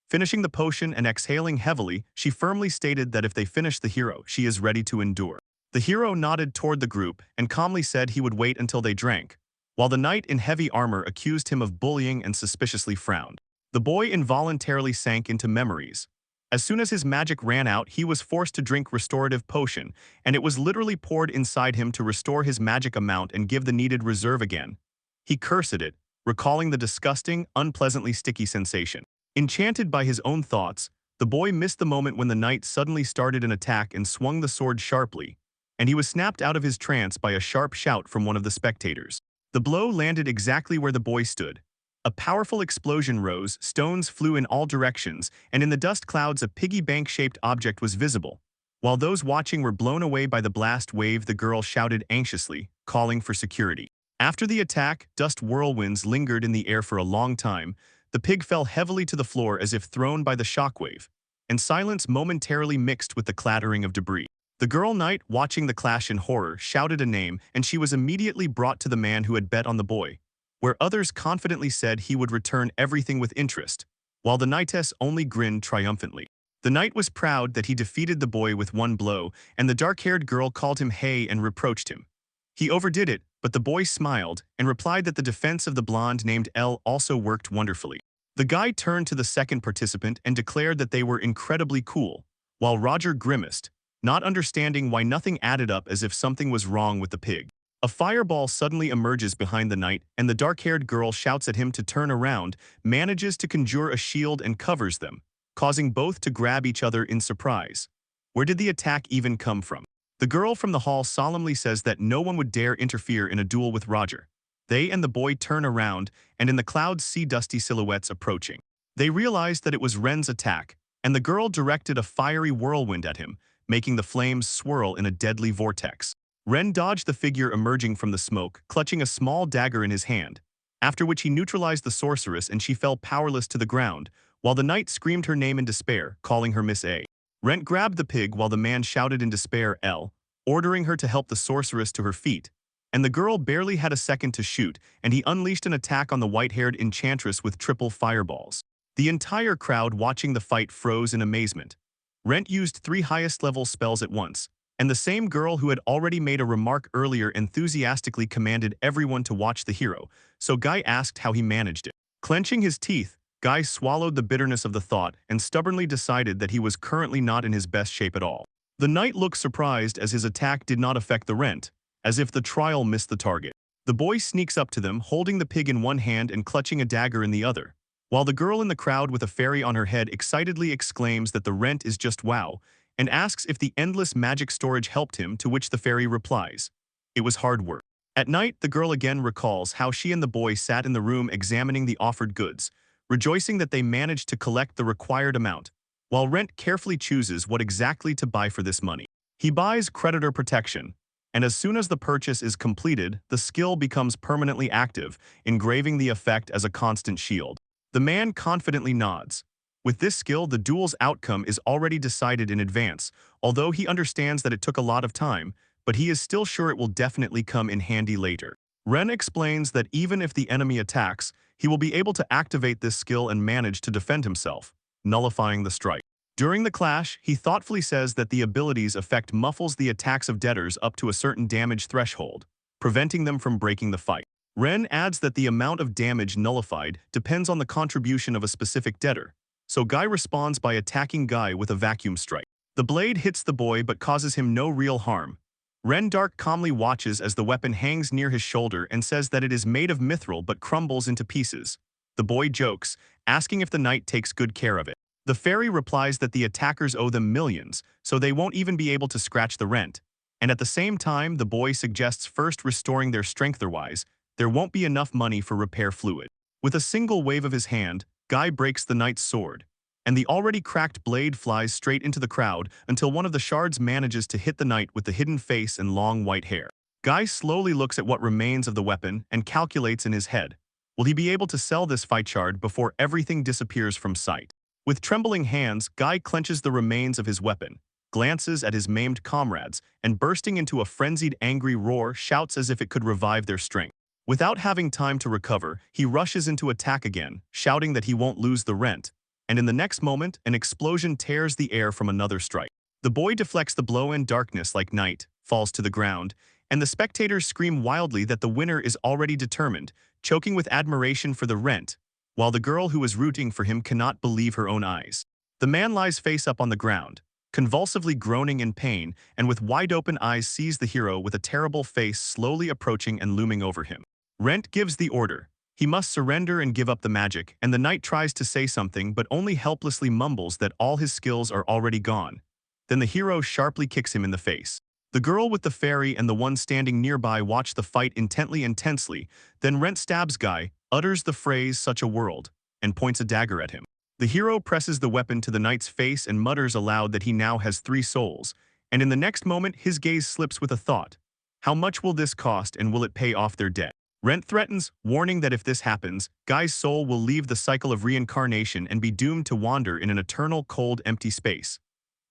Speaker 1: Finishing the potion and exhaling heavily, she firmly stated that if they finish the hero, she is ready to endure. The hero nodded toward the group and calmly said he would wait until they drank, while the knight in heavy armor accused him of bullying and suspiciously frowned. The boy involuntarily sank into memories. As soon as his magic ran out, he was forced to drink restorative potion, and it was literally poured inside him to restore his magic amount and give the needed reserve again. He cursed it, recalling the disgusting, unpleasantly sticky sensation. Enchanted by his own thoughts, the boy missed the moment when the knight suddenly started an attack and swung the sword sharply, and he was snapped out of his trance by a sharp shout from one of the spectators. The blow landed exactly where the boy stood. A powerful explosion rose, stones flew in all directions, and in the dust clouds a piggy bank-shaped object was visible. While those watching were blown away by the blast wave, the girl shouted anxiously, calling for security. After the attack, dust whirlwinds lingered in the air for a long time. The pig fell heavily to the floor as if thrown by the shockwave, and silence momentarily mixed with the clattering of debris. The girl knight, watching the clash in horror, shouted a name, and she was immediately brought to the man who had bet on the boy, where others confidently said he would return everything with interest, while the knightess only grinned triumphantly. The knight was proud that he defeated the boy with one blow, and the dark-haired girl called him hey and reproached him. He overdid it, but the boy smiled and replied that the defense of the blonde named Elle also worked wonderfully. The guy turned to the second participant and declared that they were incredibly cool, while Roger grimaced, not understanding why nothing added up, as if something was wrong with the pig. A fireball suddenly emerges behind the knight, and the dark-haired girl shouts at him to turn around, manages to conjure a shield and covers them, causing both to grab each other in surprise. Where did the attack even come from? The girl from the hall solemnly says that no one would dare interfere in a duel with Roger. They and the boy turn around, and in the clouds see dusty silhouettes approaching. They realize that it was Ren's attack, and the girl directed a fiery whirlwind at him, making the flames swirl in a deadly vortex. Ren dodged the figure emerging from the smoke, clutching a small dagger in his hand, after which he neutralized the sorceress and she fell powerless to the ground, while the knight screamed her name in despair, calling her Miss A. Rent grabbed the pig while the man shouted in despair L, ordering her to help the sorceress to her feet, and the girl barely had a second to shoot, and he unleashed an attack on the white-haired enchantress with triple fireballs. The entire crowd watching the fight froze in amazement. Rent used 3 highest-level spells at once, and the same girl who had already made a remark earlier enthusiastically commanded everyone to watch the hero, so Guy asked how he managed it. Clenching his teeth, Guy swallowed the bitterness of the thought and stubbornly decided that he was currently not in his best shape at all. The knight looked surprised as his attack did not affect the Rent, as if the trial missed the target. The boy sneaks up to them, holding the pig in one hand and clutching a dagger in the other, while the girl in the crowd with a fairy on her head excitedly exclaims that the Rent is just wow, and asks if the endless magic storage helped him, to which the fairy replies, "It was hard work." At night, the girl again recalls how she and the boy sat in the room examining the offered goods, rejoicing that they managed to collect the required amount, while Rent carefully chooses what exactly to buy for this money. He buys creditor protection, and as soon as the purchase is completed, the skill becomes permanently active, engraving the effect as a constant shield. The man confidently nods. With this skill, the duel's outcome is already decided in advance, although he understands that it took a lot of time, but he is still sure it will definitely come in handy later. Ren explains that even if the enemy attacks, he will be able to activate this skill and manage to defend himself, nullifying the strike. During the clash, he thoughtfully says that the ability's effect muffles the attacks of debtors up to a certain damage threshold, preventing them from breaking the fight. Ren adds that the amount of damage nullified depends on the contribution of a specific debtor, so Guy responds by attacking Guy with a vacuum strike. The blade hits the boy but causes him no real harm. Ren Dark calmly watches as the weapon hangs near his shoulder and says that it is made of mithril but crumbles into pieces. The boy jokes, asking if the knight takes good care of it. The fairy replies that the attackers owe them millions, so they won't even be able to scratch the rent. And at the same time, the boy suggests first restoring their strength, otherwise, there won't be enough money for repair fluid. With a single wave of his hand, Guy breaks the knight's sword, and the already cracked blade flies straight into the crowd until one of the shards manages to hit the knight with the hidden face and long white hair. Guy slowly looks at what remains of the weapon and calculates in his head. Will he be able to sell this fight shard before everything disappears from sight? With trembling hands, Guy clenches the remains of his weapon, glances at his maimed comrades, and bursting into a frenzied angry roar, shouts as if it could revive their strength. Without having time to recover, he rushes into attack again, shouting that he won't lose the rent. And in the next moment, an explosion tears the air from another strike. The boy deflects the blow in darkness like night, falls to the ground, and the spectators scream wildly that the winner is already determined, choking with admiration for the rent, while the girl who is rooting for him cannot believe her own eyes. The man lies face up on the ground, convulsively groaning in pain, and with wide-open eyes sees the hero with a terrible face slowly approaching and looming over him. Rent gives the order. He must surrender and give up the magic, and the knight tries to say something but only helplessly mumbles that all his skills are already gone. Then the hero sharply kicks him in the face. The girl with the fairy and the one standing nearby watch the fight intently and tensely, then Rent stabs Guy, utters the phrase "such a world," and points a dagger at him. The hero presses the weapon to the knight's face and mutters aloud that he now has 3 souls, and in the next moment his gaze slips with a thought. How much will this cost, and will it pay off their debt? Rent threatens, warning that if this happens, Guy's soul will leave the cycle of reincarnation and be doomed to wander in an eternal cold empty space.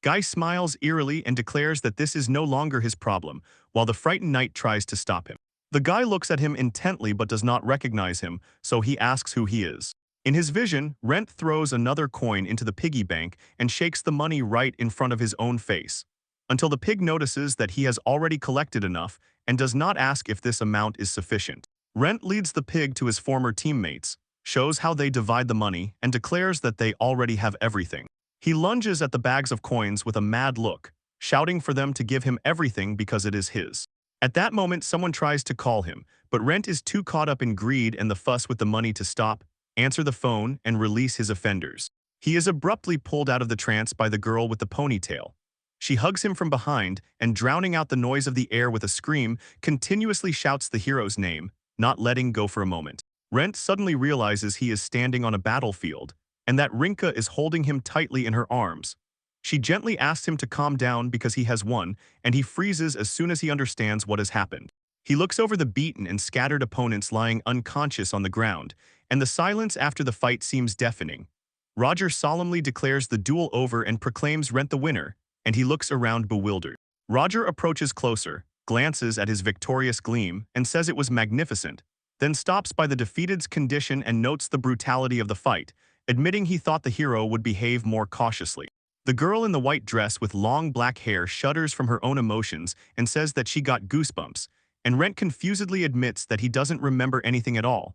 Speaker 1: Guy smiles eerily and declares that this is no longer his problem, while the frightened knight tries to stop him. The guy looks at him intently but does not recognize him, so he asks who he is. In his vision, Rent throws another coin into the piggy bank and shakes the money right in front of his own face, until the pig notices that he has already collected enough and does not ask if this amount is sufficient. Rent leads the pig to his former teammates, shows how they divide the money, and declares that they already have everything. He lunges at the bags of coins with a mad look, shouting for them to give him everything because it is his. At that moment, someone tries to call him, but Rent is too caught up in greed and the fuss with the money to stop, answer the phone, and release his offenders. He is abruptly pulled out of the trance by the girl with the ponytail. She hugs him from behind and, drowning out the noise of the air with a scream, continuously shouts the hero's name, not letting go for a moment. Rent suddenly realizes he is standing on a battlefield, and that Rinka is holding him tightly in her arms. She gently asks him to calm down because he has won, and he freezes as soon as he understands what has happened. He looks over the beaten and scattered opponents lying unconscious on the ground, and the silence after the fight seems deafening. Roger solemnly declares the duel over and proclaims Rent the winner, and he looks around bewildered. Roger approaches closer, glances at his victorious gleam, and says it was magnificent, then stops by the defeated's condition and notes the brutality of the fight, admitting he thought the hero would behave more cautiously. The girl in the white dress with long black hair shudders from her own emotions and says that she got goosebumps, and Rent confusedly admits that he doesn't remember anything at all.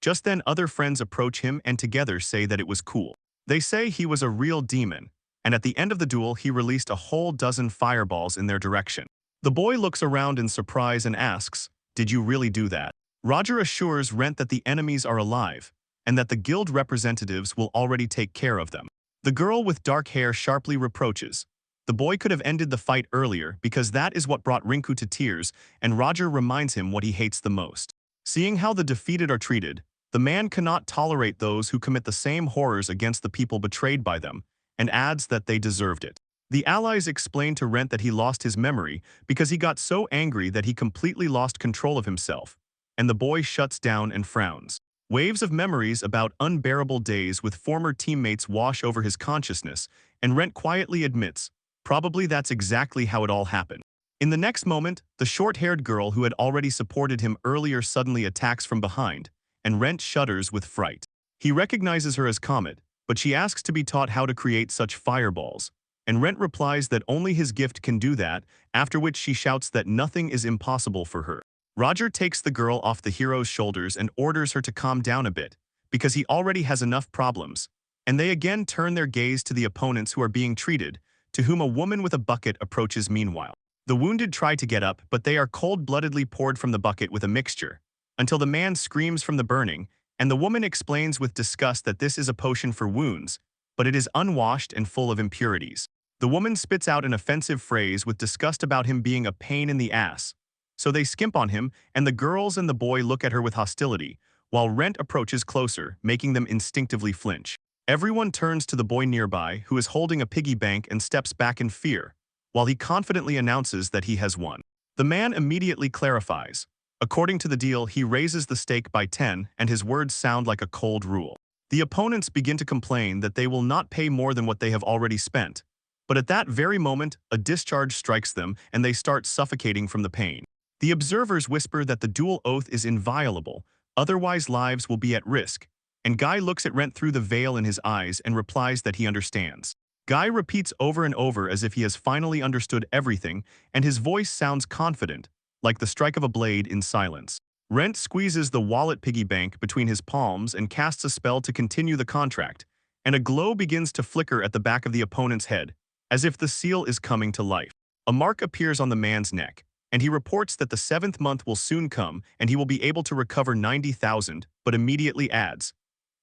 Speaker 1: Just then other friends approach him and together say that it was cool. They say he was a real demon, and at the end of the duel he released a whole dozen fireballs in their direction. The boy looks around in surprise and asks, "Did you really do that?" Roger assures Rent that the enemies are alive, and that the guild representatives will already take care of them. The girl with dark hair sharply reproaches. The boy could have ended the fight earlier because that is what brought Rinku to tears, and Roger reminds him what he hates the most. Seeing how the defeated are treated, the man cannot tolerate those who commit the same horrors against the people betrayed by them, and adds that they deserved it. The allies explain to Rent that he lost his memory because he got so angry that he completely lost control of himself, and the boy shuts down and frowns. Waves of memories about unbearable days with former teammates wash over his consciousness, and Rent quietly admits, probably that's exactly how it all happened. In the next moment, the short-haired girl who had already supported him earlier suddenly attacks from behind, and Rent shudders with fright. He recognizes her as Comet, but she asks to be taught how to create such fireballs, and Rent replies that only his gift can do that, after which she shouts that nothing is impossible for her. Roger takes the girl off the hero's shoulders and orders her to calm down a bit, because he already has enough problems, and they again turn their gaze to the opponents who are being treated, to whom a woman with a bucket approaches meanwhile. The wounded try to get up, but they are cold-bloodedly poured from the bucket with a mixture, until the man screams from the burning, and the woman explains with disgust that this is a potion for wounds, but it is unwashed and full of impurities. The woman spits out an offensive phrase with disgust about him being a pain in the ass. So they skimp on him, and the girls and the boy look at her with hostility, while Rent approaches closer, making them instinctively flinch. Everyone turns to the boy nearby, who is holding a piggy bank, and steps back in fear, while he confidently announces that he has won. The man immediately clarifies. According to the deal, he raises the stake by 10, and his words sound like a cold rule. The opponents begin to complain that they will not pay more than what they have already spent. But at that very moment, a discharge strikes them, and they start suffocating from the pain. The observers whisper that the dual oath is inviolable, otherwise lives will be at risk, and Guy looks at Rent through the veil in his eyes and replies that he understands. Guy repeats over and over as if he has finally understood everything, and his voice sounds confident, like the strike of a blade in silence. Rent squeezes the wallet piggy bank between his palms and casts a spell to continue the contract, and a glow begins to flicker at the back of the opponent's head, as if the seal is coming to life. A mark appears on the man's neck, and he reports that the 7th month will soon come and he will be able to recover 90,000, but immediately adds,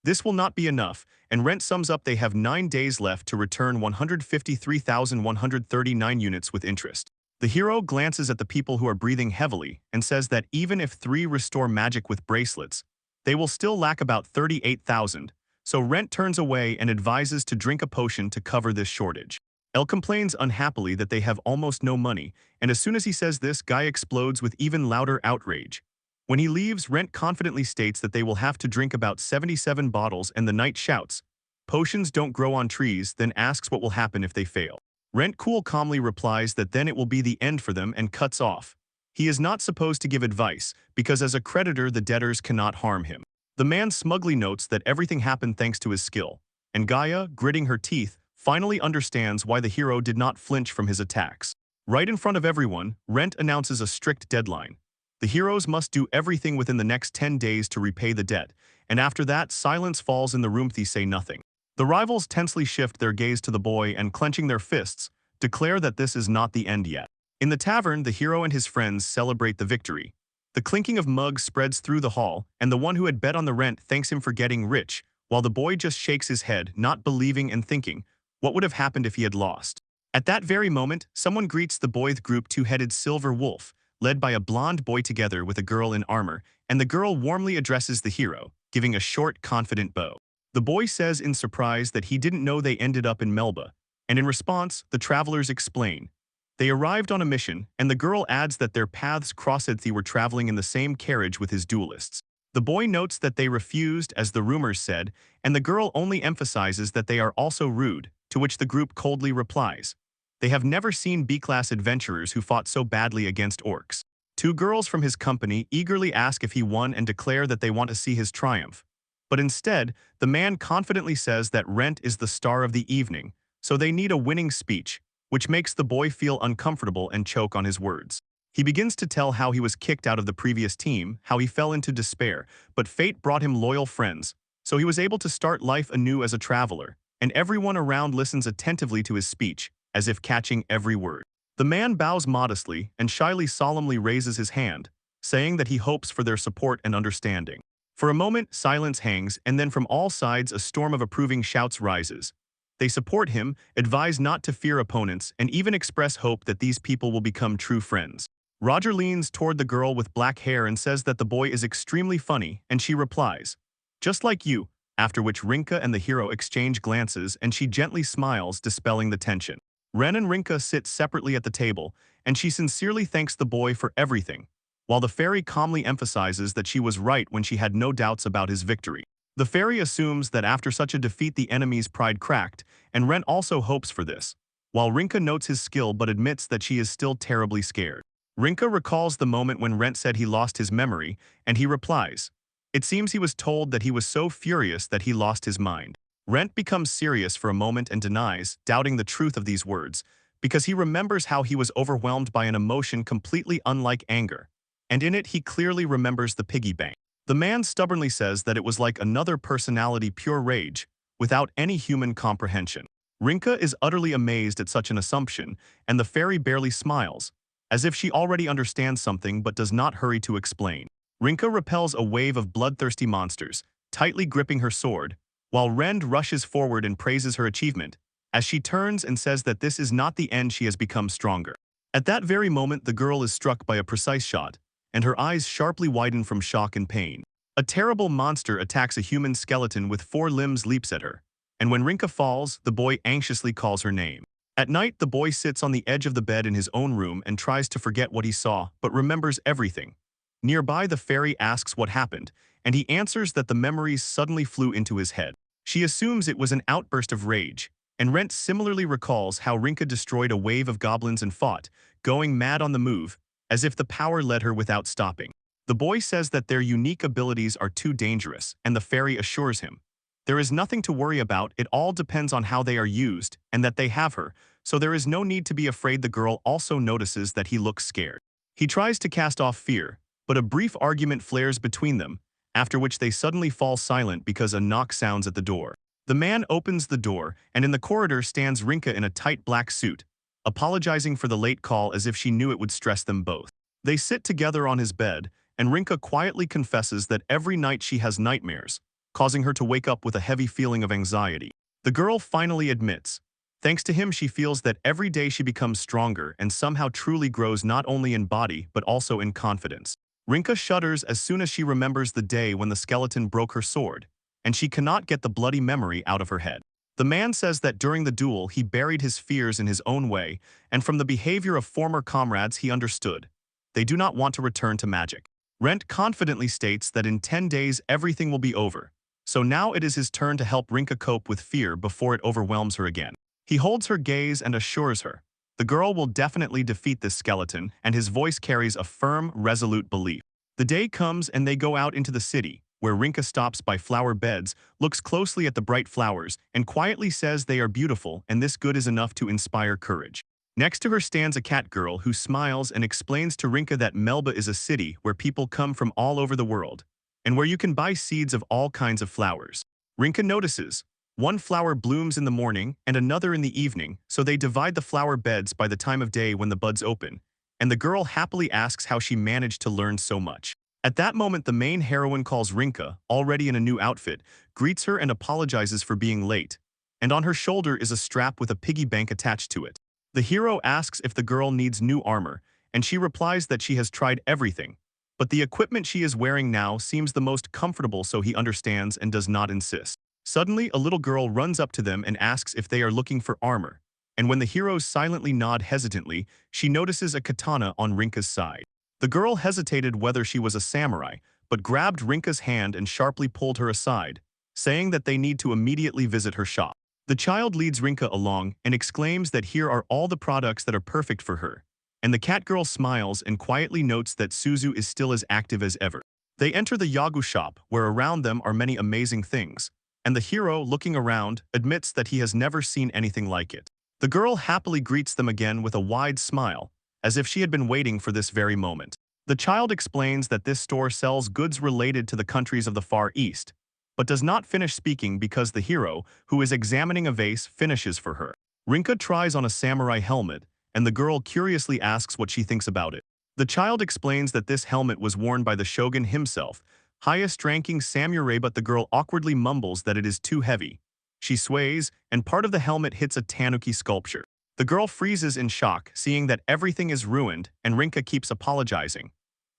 Speaker 1: "This will not be enough," and Rent sums up they have 9 days left to return 153,139 units with interest. The hero glances at the people who are breathing heavily and says that even if 3 restore magic with bracelets, they will still lack about 38,000, so Rent turns away and advises to drink a potion to cover this shortage. Elle complains unhappily that they have almost no money, and as soon as he says this, Guy explodes with even louder outrage. When he leaves, Rent confidently states that they will have to drink about 77 bottles, and the knight shouts, "Potions don't grow on trees," then asks what will happen if they fail. Rent calmly replies that then it will be the end for them and cuts off. He is not supposed to give advice, because as a creditor the debtors cannot harm him. The man smugly notes that everything happened thanks to his skill, and Gaia, gritting her teeth, finally understands why the hero did not flinch from his attacks. Right in front of everyone, Rent announces a strict deadline. The heroes must do everything within the next 10 days to repay the debt, and after that, silence falls in the room. They say nothing. The rivals tensely shift their gaze to the boy and, clenching their fists, declare that this is not the end yet. In the tavern, the hero and his friends celebrate the victory. The clinking of mugs spreads through the hall, and the one who had bet on the Rent thanks him for getting rich, while the boy just shakes his head, not believing and thinking, what would have happened if he had lost? At that very moment, someone greets the boy. The group two-headed silver wolf, led by a blonde boy together with a girl in armor, and the girl warmly addresses the hero, giving a short, confident bow. The boy says in surprise that he didn't know they ended up in Melba, and in response, the travelers explain. They arrived on a mission, and the girl adds that their paths crossed. They were traveling in the same carriage with his duelists. The boy notes that they refused, as the rumors said, and the girl only emphasizes that they are also rude, to which the group coldly replies. They have never seen B-class adventurers who fought so badly against orcs. 2 girls from his company eagerly ask if he won and declare that they want to see his triumph. But instead, the man confidently says that Rent is the star of the evening, so they need a winning speech, which makes the boy feel uncomfortable and choke on his words. He begins to tell how he was kicked out of the previous team, how he fell into despair, but fate brought him loyal friends, so he was able to start life anew as a traveler, and everyone around listens attentively to his speech, as if catching every word. The man bows modestly and solemnly raises his hand, saying that he hopes for their support and understanding. For a moment, silence hangs, and then from all sides a storm of approving shouts rises. They support him, advise not to fear opponents, and even express hope that these people will become true friends. Roger leans toward the girl with black hair and says that the boy is extremely funny, and she replies, "Just like you," after which Rinka and the hero exchange glances and she gently smiles, dispelling the tension. Ren and Rinka sit separately at the table, and she sincerely thanks the boy for everything, while the fairy calmly emphasizes that she was right when she had no doubts about his victory. The fairy assumes that after such a defeat the enemy's pride cracked, and Ren also hopes for this, while Rinka notes his skill but admits that she is still terribly scared. Rinka recalls the moment when Rent said he lost his memory, and he replies, "It seems he was told that he was so furious that he lost his mind." Rent becomes serious for a moment and denies, doubting the truth of these words, because he remembers how he was overwhelmed by an emotion completely unlike anger, and in it he clearly remembers the piggy bank. The man stubbornly says that it was like another personality, pure rage, without any human comprehension. Rinka is utterly amazed at such an assumption, and the fairy barely smiles, as if she already understands something but does not hurry to explain. Rinka repels a wave of bloodthirsty monsters, tightly gripping her sword, while Rend rushes forward and praises her achievement, as she turns and says that this is not the end, she has become stronger. At that very moment, the girl is struck by a precise shot, and her eyes sharply widen from shock and pain. A terrible monster attacks a human skeleton with 4 limbs, leaps at her, and when Rinka falls, the boy anxiously calls her name. At night, the boy sits on the edge of the bed in his own room and tries to forget what he saw, but remembers everything. Nearby, the fairy asks what happened, and he answers that the memories suddenly flew into his head. She assumes it was an outburst of rage, and Rent similarly recalls how Rinka destroyed a wave of goblins and fought, going mad on the move, as if the power led her without stopping. The boy says that their unique abilities are too dangerous, and the fairy assures him, there is nothing to worry about, it all depends on how they are used, and that they have her, so there is no need to be afraid. The girl also notices that he looks scared. He tries to cast off fear, but a brief argument flares between them, after which they suddenly fall silent because a knock sounds at the door. The man opens the door, and in the corridor stands Rinka in a tight black suit, apologizing for the late call as if she knew it would stress them both. They sit together on his bed, and Rinka quietly confesses that every night she has nightmares, causing her to wake up with a heavy feeling of anxiety. The girl finally admits, thanks to him she feels that every day she becomes stronger and somehow truly grows not only in body but also in confidence. Rinka shudders as soon as she remembers the day when the skeleton broke her sword, and she cannot get the bloody memory out of her head. The man says that during the duel he buried his fears in his own way, and from the behavior of former comrades he understood. They do not want to return to magic. Rent confidently states that in 10 days everything will be over, so now it is his turn to help Rinka cope with fear before it overwhelms her again. He holds her gaze and assures her, the girl will definitely defeat this skeleton, and his voice carries a firm, resolute belief. The day comes and they go out into the city, where Rinka stops by flower beds, looks closely at the bright flowers, and quietly says they are beautiful and this good is enough to inspire courage. Next to her stands a cat girl who smiles and explains to Rinka that Melba is a city where people come from all over the world, and where you can buy seeds of all kinds of flowers. Rinka notices, one flower blooms in the morning and another in the evening, so they divide the flower beds by the time of day when the buds open, and the girl happily asks how she managed to learn so much. At that moment, the main heroine calls Rinka, already in a new outfit, greets her and apologizes for being late, and on her shoulder is a strap with a piggy bank attached to it. The hero asks if the girl needs new armor, and she replies that she has tried everything, but the equipment she is wearing now seems the most comfortable, so he understands and does not insist. Suddenly, a little girl runs up to them and asks if they are looking for armor, and when the heroes silently nod hesitantly, she notices a katana on Rinka's side. The girl hesitated whether she was a samurai, but grabbed Rinka's hand and sharply pulled her aside, saying that they need to immediately visit her shop. The child leads Rinka along and exclaims that here are all the products that are perfect for her, and the cat girl smiles and quietly notes that Suzu is still as active as ever. They enter the Yagu shop, where around them are many amazing things, and the hero, looking around, admits that he has never seen anything like it. The girl happily greets them again with a wide smile, as if she had been waiting for this very moment. The child explains that this store sells goods related to the countries of the Far East, but does not finish speaking because the hero, who is examining a vase, finishes for her. Rinka tries on a samurai helmet, and the girl curiously asks what she thinks about it. The child explains that this helmet was worn by the shogun himself, highest-ranking samurai, but the girl awkwardly mumbles that it is too heavy. She sways, and part of the helmet hits a tanuki sculpture. The girl freezes in shock, seeing that everything is ruined, and Rinka keeps apologizing.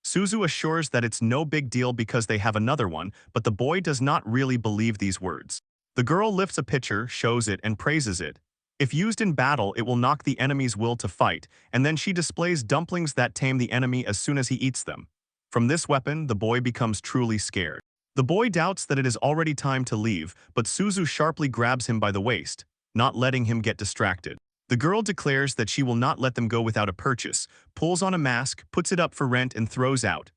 Speaker 1: Suzu assures that it's no big deal because they have another one, but the boy does not really believe these words. The girl lifts a pitcher, shows it, and praises it. If used in battle, it will knock the enemy's will to fight, and then she displays dumplings that tame the enemy as soon as he eats them. From this weapon, the boy becomes truly scared. The boy doubts that it is already time to leave, but Suzu sharply grabs him by the waist, not letting him get distracted. The girl declares that she will not let them go without a purchase, pulls on a mask, puts it up for rent, and throws out.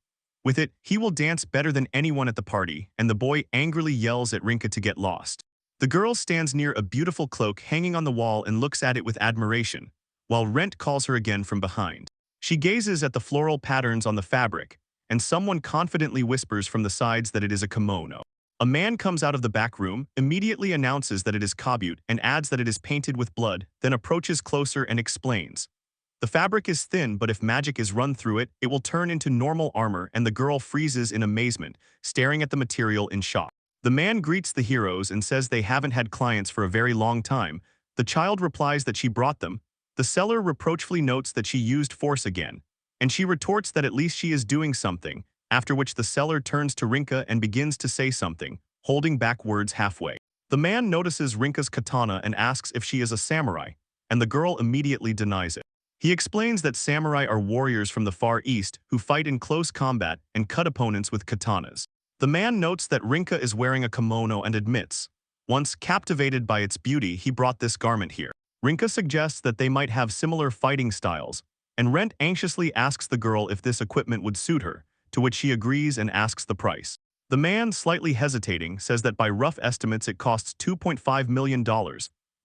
Speaker 1: With it, he will dance better than anyone at the party, and the boy angrily yells at Rinka to get lost. The girl stands near a beautiful cloak hanging on the wall and looks at it with admiration, while Rent calls her again from behind. She gazes at the floral patterns on the fabric, and someone confidently whispers from the sides that it is a kimono. A man comes out of the back room, immediately announces that it is kabute, and adds that it is painted with blood, then approaches closer and explains. The fabric is thin, but if magic is run through it, it will turn into normal armor, and the girl freezes in amazement, staring at the material in shock. The man greets the heroes and says they haven't had clients for a very long time. The child replies that she brought them. The seller reproachfully notes that she used force again, and she retorts that at least she is doing something, after which the seller turns to Rinka and begins to say something, holding back words halfway. The man notices Rinka's katana and asks if she is a samurai, and the girl immediately denies it. He explains that samurai are warriors from the Far East who fight in close combat and cut opponents with katanas. The man notes that Rinka is wearing a kimono and admits, once captivated by its beauty, he brought this garment here. Rinka suggests that they might have similar fighting styles, and Rent anxiously asks the girl if this equipment would suit her, to which she agrees and asks the price. The man, slightly hesitating, says that by rough estimates it costs $2.5 million,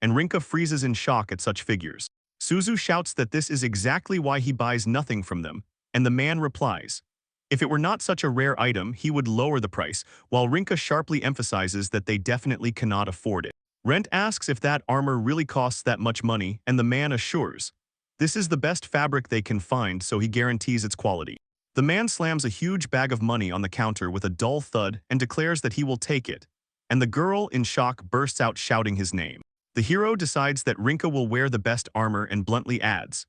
Speaker 1: and Rinka freezes in shock at such figures. Suzu shouts that this is exactly why he buys nothing from them, and the man replies, if it were not such a rare item, he would lower the price, while Rinka sharply emphasizes that they definitely cannot afford it. Rent asks if that armor really costs that much money, and the man assures, this is the best fabric they can find, so he guarantees its quality. The man slams a huge bag of money on the counter with a dull thud and declares that he will take it, and the girl, in shock, bursts out shouting his name. The hero decides that Rinka will wear the best armor and bluntly adds,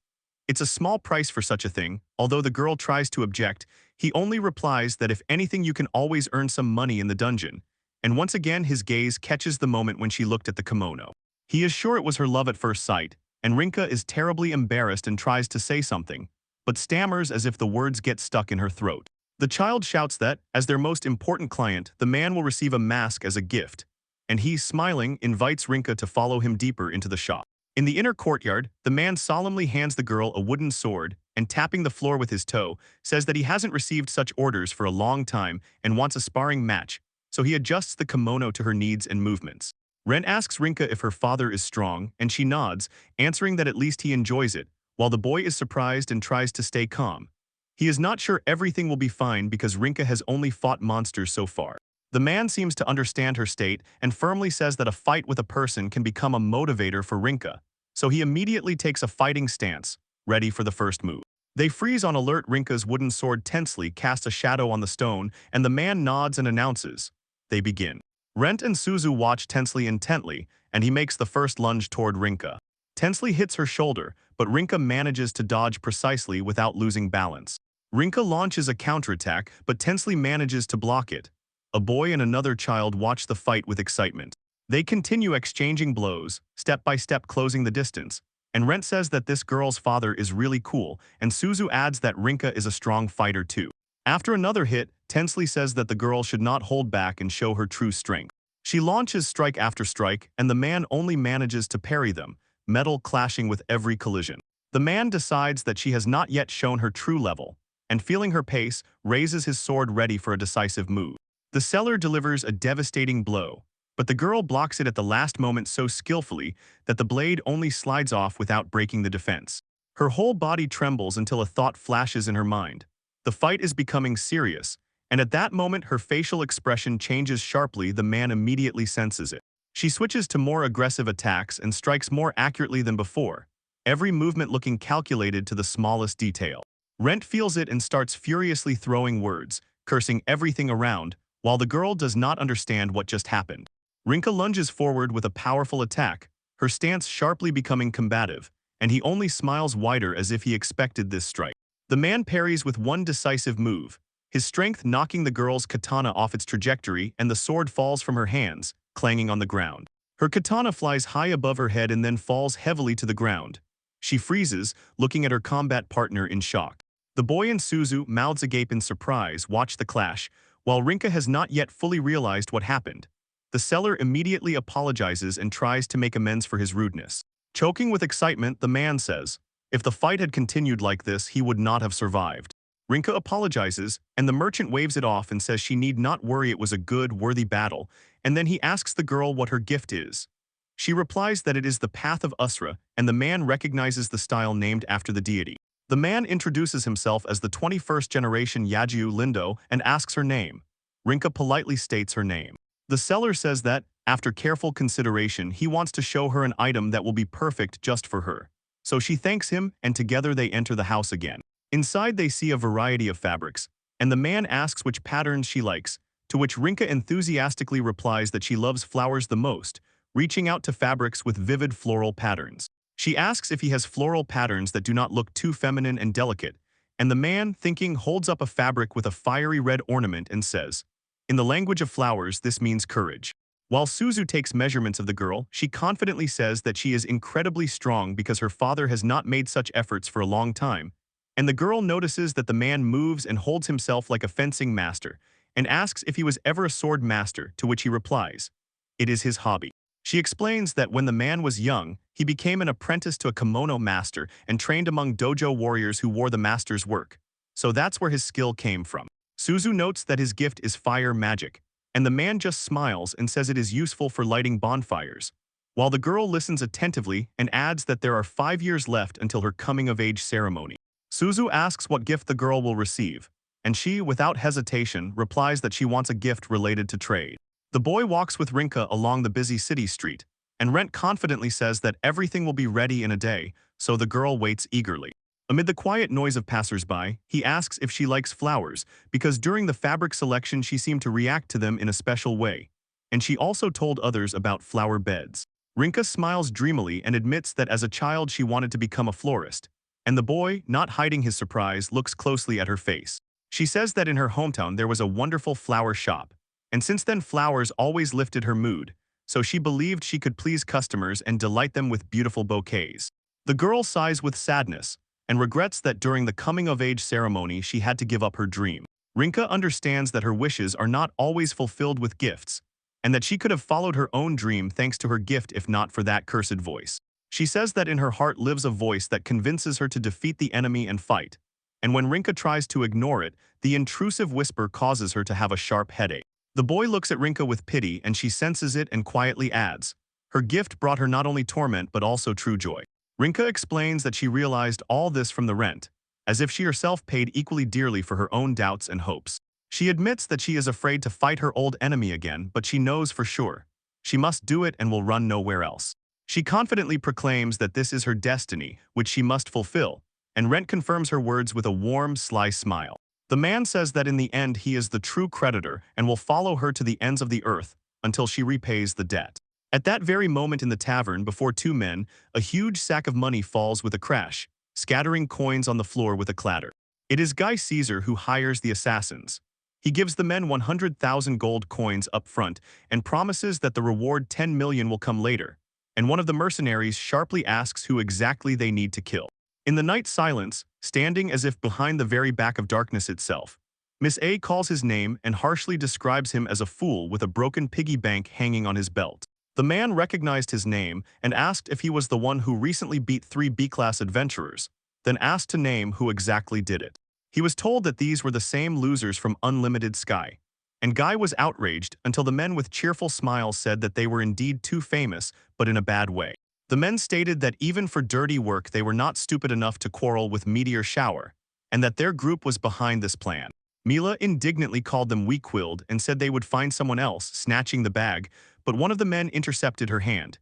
Speaker 1: it's a small price for such a thing. Although the girl tries to object, he only replies that if anything you can always earn some money in the dungeon, and once again his gaze catches the moment when she looked at the kimono. He is sure it was her love at first sight, and Rinka is terribly embarrassed and tries to say something, but stammers as if the words get stuck in her throat. The child shouts that, as their most important client, the man will receive a mask as a gift, and he, smiling, invites Rinka to follow him deeper into the shop. In the inner courtyard, the man solemnly hands the girl a wooden sword and, tapping the floor with his toe, says that he hasn't received such orders for a long time and wants a sparring match, so he adjusts the kimono to her needs and movements. Ren asks Rinka if her father is strong, and she nods, answering that at least he enjoys it, while the boy is surprised and tries to stay calm. He is not sure everything will be fine because Rinka has only fought monsters so far. The man seems to understand her state and firmly says that a fight with a person can become a motivator for Rinka, so he immediately takes a fighting stance, ready for the first move. They freeze on alert. Rinka's wooden sword tensely casts a shadow on the stone, and the man nods and announces, they begin. Rent and Suzu watch tensely intently, and he makes the first lunge toward Rinka. Tensely hits her shoulder, but Rinka manages to dodge precisely without losing balance. Rinka launches a counterattack, but Tensely manages to block it. A boy and another child watch the fight with excitement. They continue exchanging blows, step by step closing the distance, and Rent says that this girl's father is really cool, and Suzu adds that Rinka is a strong fighter too. After another hit, Tensely says that the girl should not hold back and show her true strength. She launches strike after strike, and the man only manages to parry them, metal clashing with every collision. The man decides that she has not yet shown her true level, and feeling her pace, raises his sword ready for a decisive move. The seller delivers a devastating blow, but the girl blocks it at the last moment so skillfully that the blade only slides off without breaking the defense. Her whole body trembles until a thought flashes in her mind. The fight is becoming serious, and at that moment her facial expression changes sharply. The man immediately senses it. She switches to more aggressive attacks and strikes more accurately than before, every movement looking calculated to the smallest detail. Rent feels it and starts furiously throwing words, cursing everything around, while the girl does not understand what just happened. Rinka lunges forward with a powerful attack, her stance sharply becoming combative, and he only smiles wider as if he expected this strike. The man parries with one decisive move, his strength knocking the girl's katana off its trajectory, and the sword falls from her hands, clanging on the ground. Her katana flies high above her head and then falls heavily to the ground. She freezes, looking at her combat partner in shock. The boy and Suzu, mouths agape in surprise, watch the clash, while Rinka has not yet fully realized what happened. The seller immediately apologizes and tries to make amends for his rudeness. Choking with excitement, the man says, if the fight had continued like this, he would not have survived. Rinka apologizes, and the merchant waves it off and says she need not worry, it was a good, worthy battle, and then he asks the girl what her gift is. She replies that it is the Path of Usra, and the man recognizes the style named after the deity. The man introduces himself as the 21st generation Yajiu Lindo and asks her name. Rinka politely states her name. The seller says that, after careful consideration, he wants to show her an item that will be perfect just for her. So she thanks him, and together they enter the house again. Inside they see a variety of fabrics, and the man asks which patterns she likes, to which Rinka enthusiastically replies that she loves flowers the most, reaching out to fabrics with vivid floral patterns. She asks if he has floral patterns that do not look too feminine and delicate, and the man, thinking, holds up a fabric with a fiery red ornament and says, "In the language of flowers, this means courage." While Suzu takes measurements of the girl, she confidently says that she is incredibly strong because her father has not made such efforts for a long time, and the girl notices that the man moves and holds himself like a fencing master, and asks if he was ever a sword master, to which he replies, "It is his hobby." She explains that when the man was young, he became an apprentice to a kimono master and trained among dojo warriors who wore the master's work. So that's where his skill came from. Suzu notes that his gift is fire magic, and the man just smiles and says it is useful for lighting bonfires, while the girl listens attentively and adds that there are 5 years left until her coming-of-age ceremony. Suzu asks what gift the girl will receive, and she, without hesitation, replies that she wants a gift related to trade. The boy walks with Rinka along the busy city street, and Rent confidently says that everything will be ready in a day, so the girl waits eagerly. Amid the quiet noise of passers-by, he asks if she likes flowers, because during the fabric selection she seemed to react to them in a special way, and she also told others about flower beds. Rinka smiles dreamily and admits that as a child she wanted to become a florist, and the boy, not hiding his surprise, looks closely at her face. She says that in her hometown there was a wonderful flower shop, and since then flowers always lifted her mood, so she believed she could please customers and delight them with beautiful bouquets. The girl sighs with sadness, and regrets that during the coming-of-age ceremony she had to give up her dream. Rinka understands that her wishes are not always fulfilled with gifts, and that she could have followed her own dream thanks to her gift if not for that cursed voice. She says that in her heart lives a voice that convinces her to defeat the enemy and fight, and when Rinka tries to ignore it, the intrusive whisper causes her to have a sharp headache. The boy looks at Rinka with pity and she senses it and quietly adds, her gift brought her not only torment but also true joy. Rinka explains that she realized all this from the rent, as if she herself paid equally dearly for her own doubts and hopes. She admits that she is afraid to fight her old enemy again, but she knows for sure she must do it and will run nowhere else. She confidently proclaims that this is her destiny, which she must fulfill, and Rent confirms her words with a warm, sly smile. The man says that in the end he is the true creditor and will follow her to the ends of the earth until she repays the debt. At that very moment in the tavern before two men, a huge sack of money falls with a crash, scattering coins on the floor with a clatter. It is Guy Caesar who hires the assassins. He gives the men 100,000 gold coins up front and promises that the reward 10 million will come later, and one of the mercenaries sharply asks who exactly they need to kill. In the night silence, standing as if behind the very back of darkness itself, Miss A calls his name and harshly describes him as a fool with a broken piggy bank hanging on his belt. The man recognized his name and asked if he was the one who recently beat 3 B-class adventurers, then asked to name who exactly did it. He was told that these were the same losers from Unlimited Sky, and Guy was outraged until the men with cheerful smiles said that they were indeed too famous, but in a bad way. The men stated that even for dirty work they were not stupid enough to quarrel with Meteor Shower, and that their group was behind this plan. Mila indignantly called them weak-willed and said they would find someone else, snatching the bag, but one of the men intercepted her hand.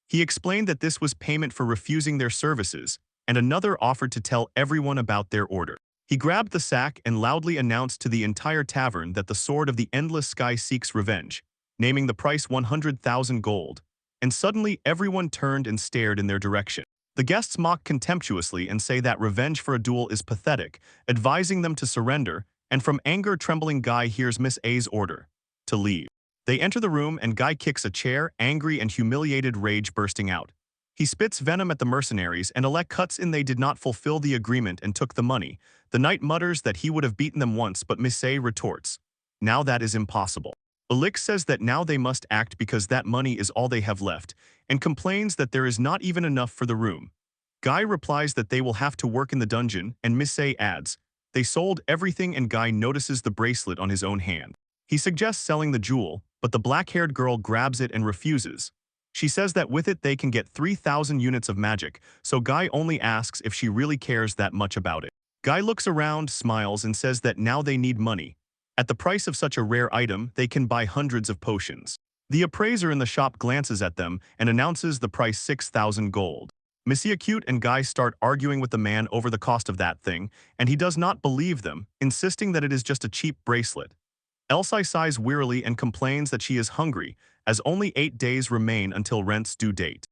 Speaker 1: He explained that this was payment for refusing their services, and another offered to tell everyone about their order. He grabbed the sack and loudly announced to the entire tavern that the Sword of the Endless Sky seeks revenge, naming the price 100,000 gold. And suddenly everyone turned and stared in their direction. The guests mock contemptuously and say that revenge for a duel is pathetic, advising them to surrender, and from anger trembling Guy hears Miss A's order, to leave. They enter the room and Guy kicks a chair, angry and humiliated, rage bursting out. He spits venom at the mercenaries and Alec cuts in they did not fulfill the agreement and took the money. The knight mutters that he would have beaten them once, but Miss A retorts, now that is impossible. Alec says that now they must act because that money is all they have left, and complains that there is not even enough for the room. Guy replies that they will have to work in the dungeon, and Miss A adds, they sold everything, and Guy notices the bracelet on his own hand. He suggests selling the jewel, but the black-haired girl grabs it and refuses. She says that with it they can get 3,000 units of magic, so Guy only asks if she really cares that much about it. Guy looks around, smiles, and says that now they need money. At the price of such a rare item, they can buy hundreds of potions. The appraiser in the shop glances at them and announces the price 6,000 gold. Monsieur Cute and Guy start arguing with the man over the cost of that thing, and he does not believe them, insisting that it is just a cheap bracelet. Elsie sighs wearily and complains that she is hungry, as only 8 days remain until rent's due date.